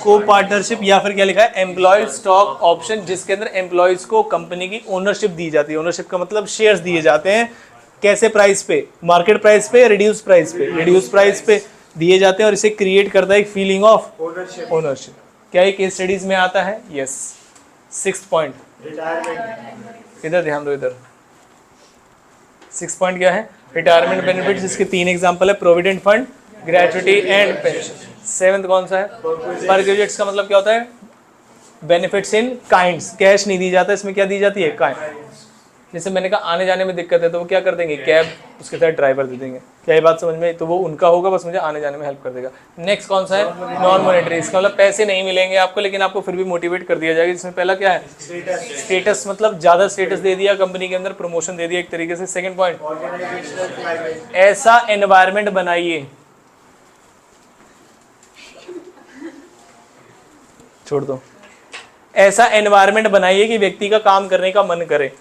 को पार्टनरशिप, या फिर क्या लिखा है? एम्प्लॉय स्टॉक ऑप्शन, जिसके अंदर एम्प्लॉयज को कंपनी की ओनरशिप दी जाती है। ओनरशिप का मतलब शेयर्स दिए जाते हैं। कैसे प्राइस पे? मार्केट प्राइस पे, रिड्यूस प्राइस पे? रिड्यूस प्राइस पे दिए जाते हैं, और इसे क्रिएट करता है एक फीलिंग ऑफ ओनरशिप। क्या ये केस स्टडीज में आता है? यस। सिक्स्थ पॉइंट, इधर ध्यान दो, इधर। सिक्स्थ पॉइंट क्या है? रिटायरमेंट बेनिफिट्स, जिसके 3 एग्जांपल है, provident fund, gratuity and pension. Seventh कौन सा है? परक्विजिट्स का मतलब क्या होता है? Benefits in kinds. कैश नहीं दी जाता, इसमें क्या दी जाती है? काइंड। जैसे मैंने कहा आने जाने में दिक्कत है तो वो क्या कर देंगे? कैब, उसके साथ ड्राइवर दे देंगे। क्या ये बात समझ में? तो वो उनका होगा, बस मुझे आने जाने में हेल्प कर देगा। नेक्स्ट कौन सा है? Non monetary. इसका मतलब पैसे नहीं मिलेंगे आपको, लेकिन आपको फिर भी मोटिवेट कर दिया जाएगा। जिसमें पहला क्या है? स्टेटस, मतलब ज़्यादा स्टेटस दे दिया कंपनी के अंदर, प्रमोशन दे दिया एक तरीके से। सेकेंड पॉइंट, ऐसा एनवायरमेंट बनाइए, छोड़ दो, ऐसा एनवायरमेंट बनाइए कि व्यक्ति का काम करने का मन करे।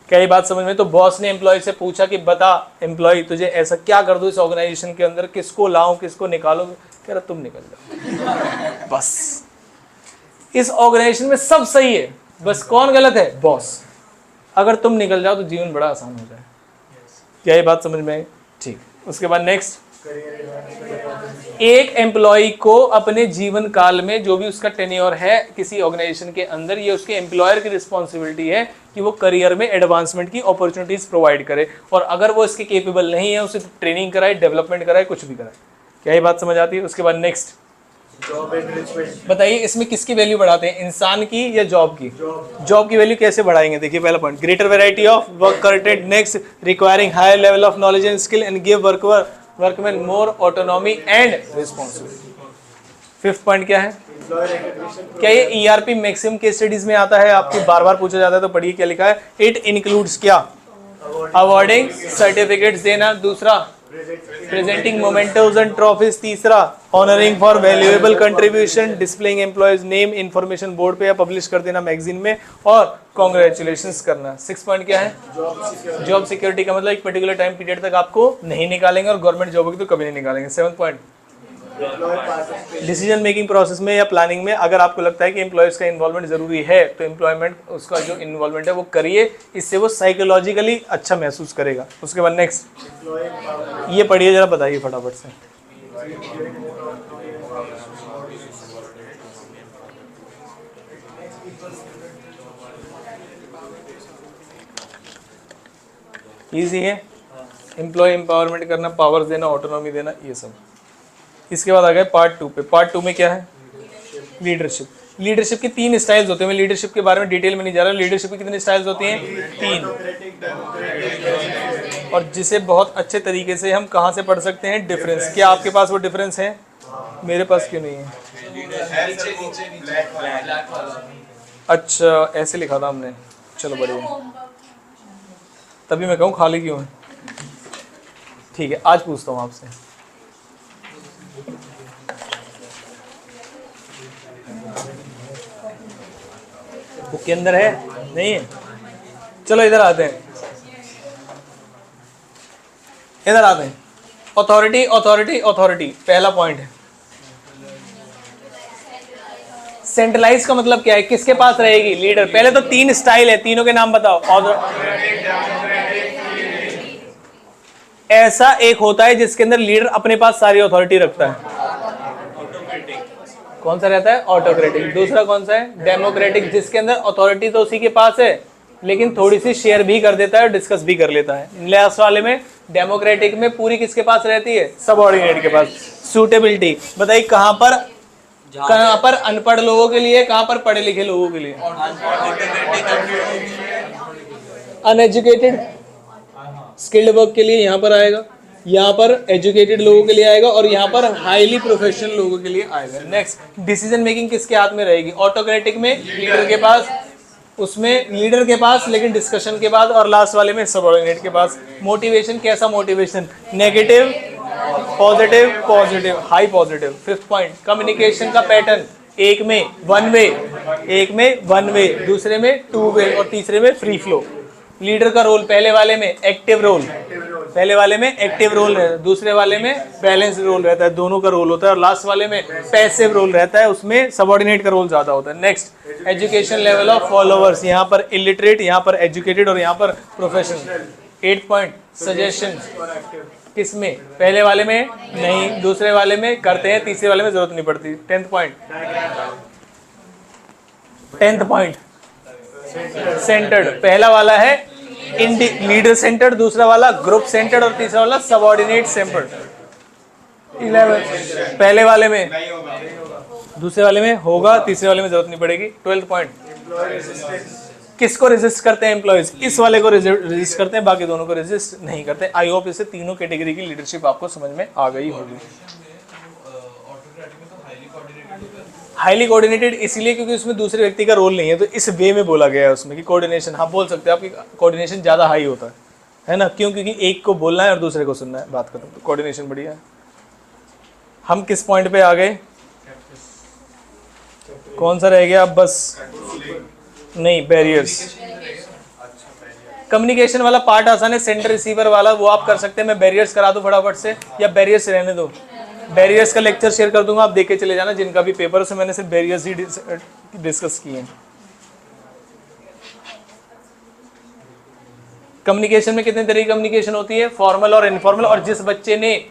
क्या ये बात समझ में? तो बॉस ने एम्प्लॉय से पूछा कि बता एम्प्लॉय, तुझे ऐसा क्या कर दूं इस ऑर्गेनाइजेशन के अंदर, किसको लाऊं, किसको निकालूं? कह रहा तुम निकल जाओ बस। इस ऑर्गेनाइजेशन में सब सही है, बस कौन गलत है? बॉस। अगर तुम निकल जाओ तो जीवन बड़ा आसान हो जाए। क्या ये बात समझ में आई? ठीक। उसके बाद नेक्स्ट, एक एम्प्लॉय को अपने जीवन काल में जो भी उसका टेन्योर है किसी ऑर्गेनाइजेशन के अंदर, ये उसके एम्प्लॉयर की रिस्पॉन्सिबिलिटी है कि वो करियर में एडवांसमेंट की अपॉर्चुनिटीज प्रोवाइड करे, और अगर वो इसके केपेबल नहीं है उसे ट्रेनिंग कराए, डेवलपमेंट कराए, कुछ भी कराए। क्या ये बात समझ आती है? उसके बाद नेक्स्ट, बताइए इसमें किसकी वैल्यू बढ़ाते हैं, इंसान की या जॉब की? जॉब की वैल्यू कैसे बढ़ाएंगे? देखिए पहला पॉइंट, greater variety of work content. Next, requiring higher level of knowledge and skill and give workman more autonomy and responsibility. Fifth point क्या है? क्या ये ईआरपी मैक्सिमम केस स्टडीज में आता है? आपकी बार बार पूछा जाता है, तो पढ़िए क्या लिखा है। इट इंक्लूड्स क्या? अवार्डिंग सर्टिफिकेट्स देना। दूसरा, प्रेजेंटिंग मोमेंटोज एंड ट्रॉफीज। तीसरा, honouring for valuable contribution, displaying employees name information board पे या पब्लिश कर देना मैगजीन में, और कॉन्ग्रेचुलेशंस करना। 6 पॉइंट क्या है? जॉब सिक्योरिटी का मतलब एक पर्टिकुलर टाइम पीरियड तक आपको नहीं निकालेंगे, और गवर्नमेंट जॉब होगी तो कभी नहीं निकालेंगे। 7 पॉइंट, डिसीजन मेकिंग प्रोसेस में या प्लानिंग में अगर आपको लगता है कि एम्प्लॉयज का इन्वॉल्वमेंट जरूरी है तो एम्प्लॉयमेंट, उसका जो इन्वॉल्वमेंट है वो करिए, इससे वो साइकोलॉजिकली अच्छा महसूस करेगा। उसके बाद नेक्स्ट, ये पढ़िए जरा, बताइए फटाफट से। इजी है, एम्प्लॉय एम्पावरमेंट करना, पावर्स देना, ऑटोनॉमी देना, ये सब। इसके बाद आ गए पार्ट 2 पे। पार्ट 2 में क्या है? लीडरशिप। लीडरशिप की 3 स्टाइल्स होते हैं। मैं लीडरशिप के बारे में डिटेल में नहीं जा रहा। लीडरशिप की कितनी स्टाइल्स होती हैं? 3। और जिसे बहुत अच्छे तरीके से हम कहाँ से पढ़ सकते हैं? डिफरेंस। क्या आपके पास वो डिफरेंस है? मेरे पास क्यों नहीं है? अच्छा, ऐसे लिखा था हमने, चलो बढ़िया, तभी मैं कहूँ खाली क्यों है। ठीक है, आज पूछता हूँ आपसे, बुक के अंदर है? नहीं है? चलो इधर आते हैं, इधर आते हैं। अथॉरिटी अथॉरिटी अथॉरिटी, पहला पॉइंट है। सेंट्रलाइज का मतलब क्या है? किसके पास रहेगी? लीडर। पहले तो 3 स्टाइल है, तीनों के नाम बताओ। ऐसा एक होता है जिसके अंदर लीडर अपने पास सारी अथॉरिटी रखता है। कौन सा रहता है? ऑटोक्रेटिक। दूसरा कौन सा है? डेमोक्रेटिक, जिसके अंदर अथॉरिटी तो उसी के पास है लेकिन थोड़ी सी शेयर भी कर देता है और डिस्कस भी कर लेता है। लास्ट वाले में डेमोक्रेटिक में पूरी किसके पास रहती है? सबऑर्डिनेट के पास। सूटेबिलिटी बताइए कहां पर अनपढ़ लोगों के लिए, कहां पर पढ़े लिखे लोगों के लिए? अनएजुकेटेड स्किल्ड वर्क के लिए यहाँ पर आएगा, यहाँ पर एजुकेटेड लोगों के लिए आएगा और यहाँ पर हाईली प्रोफेशनल लोगों के लिए आएगा। नेक्स्ट, डिसीजन मेकिंग किसके हाथ में रहेगी? ऑटोक्रेटिक में लीडर के पास, उसमें लीडर के पास लेकिन डिस्कशन के बाद, और लास्ट वाले में सबऑर्डिनेट के पास। मोटिवेशन कैसा motivation? Negative, positive, positive, high positive. Fifth point, communication का पैटर्न, एक में वन वे, दूसरे में टू वे और तीसरे में फ्री फ्लो। लीडर का रोल पहले वाले में एक्टिव रोल है, दूसरे वाले में बैलेंस रोल रहता है, दोनों का रोल होता है, और लास्ट वाले में पैसिव रोल रहता है, उसमें सबऑर्डिनेट का रोल ज्यादा होता है। Next, education level of followers, यहाँ पर इलिटरेट, यहाँ पर एजुकेटेड और यहाँ पर प्रोफेशनल। 8 पॉइंट, सजेशन किसमें? पहले वाले में नहीं, दूसरे वाले में करते हैं, तीसरे वाले में जरूरत नहीं पड़ती। 10th point, centred. पहला वाला है लीडर सेंटर्ड, दूसरा वाला ग्रुप सेंटर्ड और तीसरा वाला सबऑर्डिनेट सेंटर्ड। 11 पहले वाले में, दूसरे वाले में होगा, तीसरे वाले में जरूरत नहीं पड़ेगी। 12th पॉइंट, किसको रेजिस्ट करते हैं? एम्प्लॉयज। इस वाले को रेजिस्ट करते हैं, बाकी दोनों को रेजिस्ट नहीं करते। आई होप इससे तीनों कैटेगरी की लीडरशिप आपको समझ में आ गई होगी। हाईली कोऑर्डिनेटेड इसलिए क्योंकि उसमें दूसरे व्यक्ति का रोल नहीं है, तो इस वे में बोला गया है उसमें कि कोऑर्डिनेशन, हाँ बोल सकते हैं आपकी कोऑर्डिनेशन ज्यादा हाई होता है ना? क्यों? क्योंकि एक को बोलना है और दूसरे को सुनना है, बात खत्म, तो कोऑर्डिनेशन बढ़िया है। हम किस पॉइंट पे आ गए? कौन सा रह गया अब? बस नहीं, बैरियर्स। कम्युनिकेशन वाला पार्ट आसान है, सेंटर रिसीवर वाला वो आप कर सकते हैं। मैं बैरियर्स करा दूं फटाफट से, या बैरियर्स रहने दो? बैरियर्स का लेक्चर शेयर कर दूंगा, आप देख के चले जाना। जिनका भी पेपर से मैंने सिर्फ बैरियर्स ही डिस्कस किए हैं। कम्युनिकेशन में कितने तरह की कम्युनिकेशन होती है? फॉर्मल और इनफॉर्मल, और जिस बच्चे ने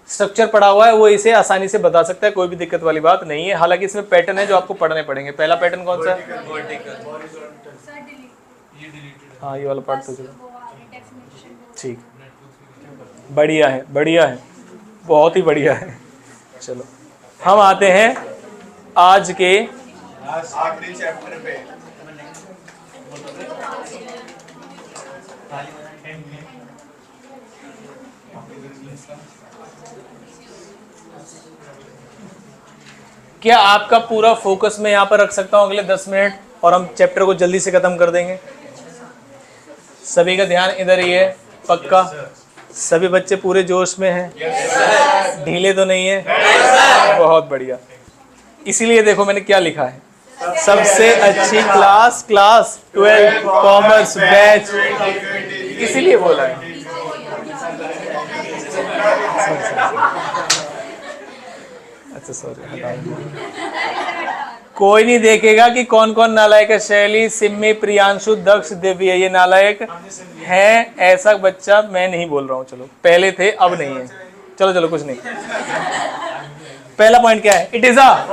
स्ट्रक्चर पढ़ा हुआ है वो इसे आसानी से बता सकता है, कोई भी दिक्कत वाली बात नहीं है। हालांकि इसमें पैटर्न है जो आपको पढ़ने पड़ेंगे। पहला पैटर्न कौन सा है? हाँ, ये वाला पार्ट तो ठीक, बढ़िया है, बढ़िया है, बहुत ही बढ़िया है। चलो हम आते हैं आज के आखिरी चैप्टर पे। क्या आपका पूरा फोकस मैं यहाँ पर रख सकता हूँ अगले 10 मिनट और हम चैप्टर को जल्दी से खत्म कर देंगे? सभी का ध्यान इधर ही है, पक्का? सभी बच्चे पूरे जोश में हैं? ढीले तो नहीं है? बहुत बढ़िया। इसीलिए देखो मैंने क्या लिखा है, सबसे अच्छी क्लास 12 कॉमर्स बैच, इसीलिए बोला है। अच्छा सॉरी, कोई नहीं देखेगा कि कौन कौन नालायक है। शैली, सिम्मी, प्रियांशु, दक्ष, दिव्य, ये नालायक हैं। ऐसा बच्चा मैं नहीं बोल रहा हूँ, चलो पहले थे अब नहीं है, चलो चलो कुछ नहीं। पहला पॉइंट क्या है? इट इज अ,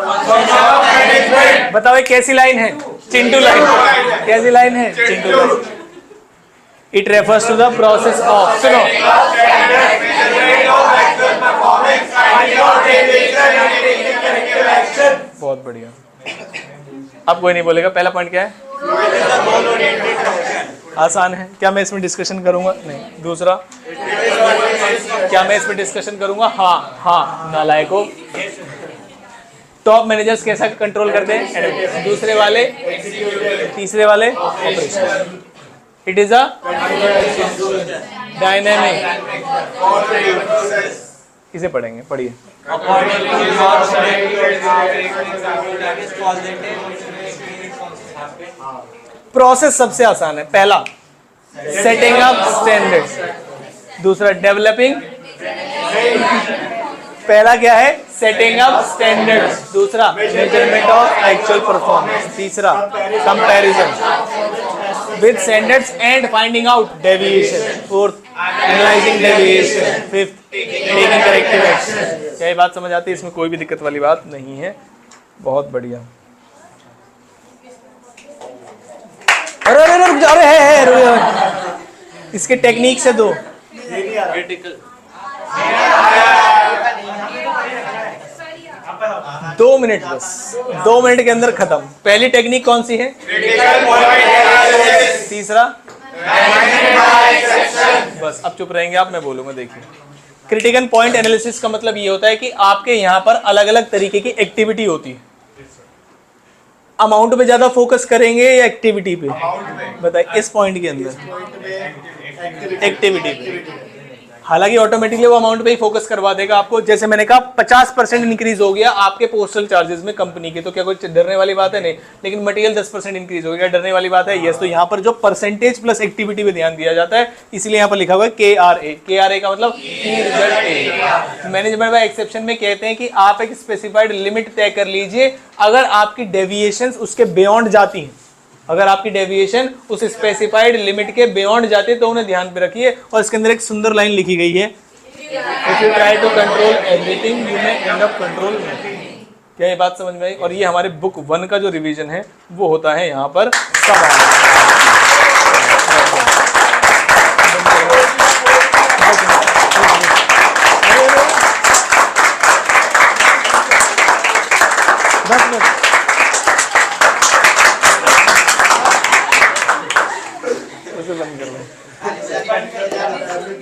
बताओ कैसी लाइन है? चिंटू लाइन। कैसी लाइन है? चिंटू line. It refers to the process of, सुनो, बहुत बढ़िया। अब कोई नहीं बोलेगा। पहला पॉइंट क्या है? आसान है। क्या मैं इसमें डिस्कशन करूंगा? नहीं। दूसरा, क्या मैं इसमें डिस्कशन करूंगा? हाँ, नालायकों। टॉप मैनेजर्स कैसा कंट्रोल करते हैं? दूसरे वाले, तीसरे वाले operation. It is a dynamic, इसे पढ़ेंगे, पढ़िए। प्रोसेस सबसे आसान है। पहला सेटिंग अप स्टैंडर्ड्स, दूसरा डेवलपिंग, पहला क्या है? सेटिंग अप स्टैंडर्ड्स, दूसरा मेजरमेंट ऑफ एक्चुअल परफॉर्मेंस, तीसरा comparison with standards and finding out deviation, fourth analysing deviation, fifth taking corrective action. क्या ये बात समझ आती है? इसमें कोई भी दिक्कत वाली बात नहीं है। बहुत बढ़िया। अरे अरे अरे अरे है इसके टेक्निक से दो। क्रिटिकल 2 मिनट बस, 2 मिनट के अंदर खत्म। पहली टेक्निक कौन सी है? तीसरा बस, अब चुप रहेंगे आप, मैं बोलूंगा। देखिए, क्रिटिकल पॉइंट एनालिसिस का मतलब ये होता है कि आपके यहाँ पर अलग अलग तरीके की एक्टिविटी होती है। अमाउंट पे ज्यादा फोकस करेंगे या एक्टिविटी पे? बताइए, इस पॉइंट के अंदर एक्टिविटी पे। हालांकि ऑटोमेटिकली वो अमाउंट पे ही फोकस करवा देगा आपको। जैसे मैंने कहा 50% इंक्रीज हो गया आपके पोस्टल चार्जेस में कंपनी के, तो क्या कोई डरने वाली बात है? नहीं। लेकिन मटेरियल 10% इंक्रीज हो गया, डरने वाली बात है? यस। तो यहाँ पर जो परसेंटेज प्लस एक्टिविटी पे ध्यान दिया जाता है, इसलिए यहाँ पर लिखा हुआ है KRA। KRA का मतलब की result A. Management by exception में कहते हैं कि आप एक स्पेसिफाइड लिमिट तय कर लीजिए। अगर आपकी डेविएशन उसके बियॉन्ड जाती है, अगर आपकी डेविएशन उस स्पेसिफाइड लिमिट के बियॉन्ड जाती है, तो उन्हें ध्यान पे रखिए। और इसके अंदर एक सुंदर लाइन लिखी गई है, if you try to control everything you may end up control nothing. क्या ये बात समझ में आई? और ये हमारे बुक 1 का जो रिवीजन है वो होता है यहाँ पर सवाल।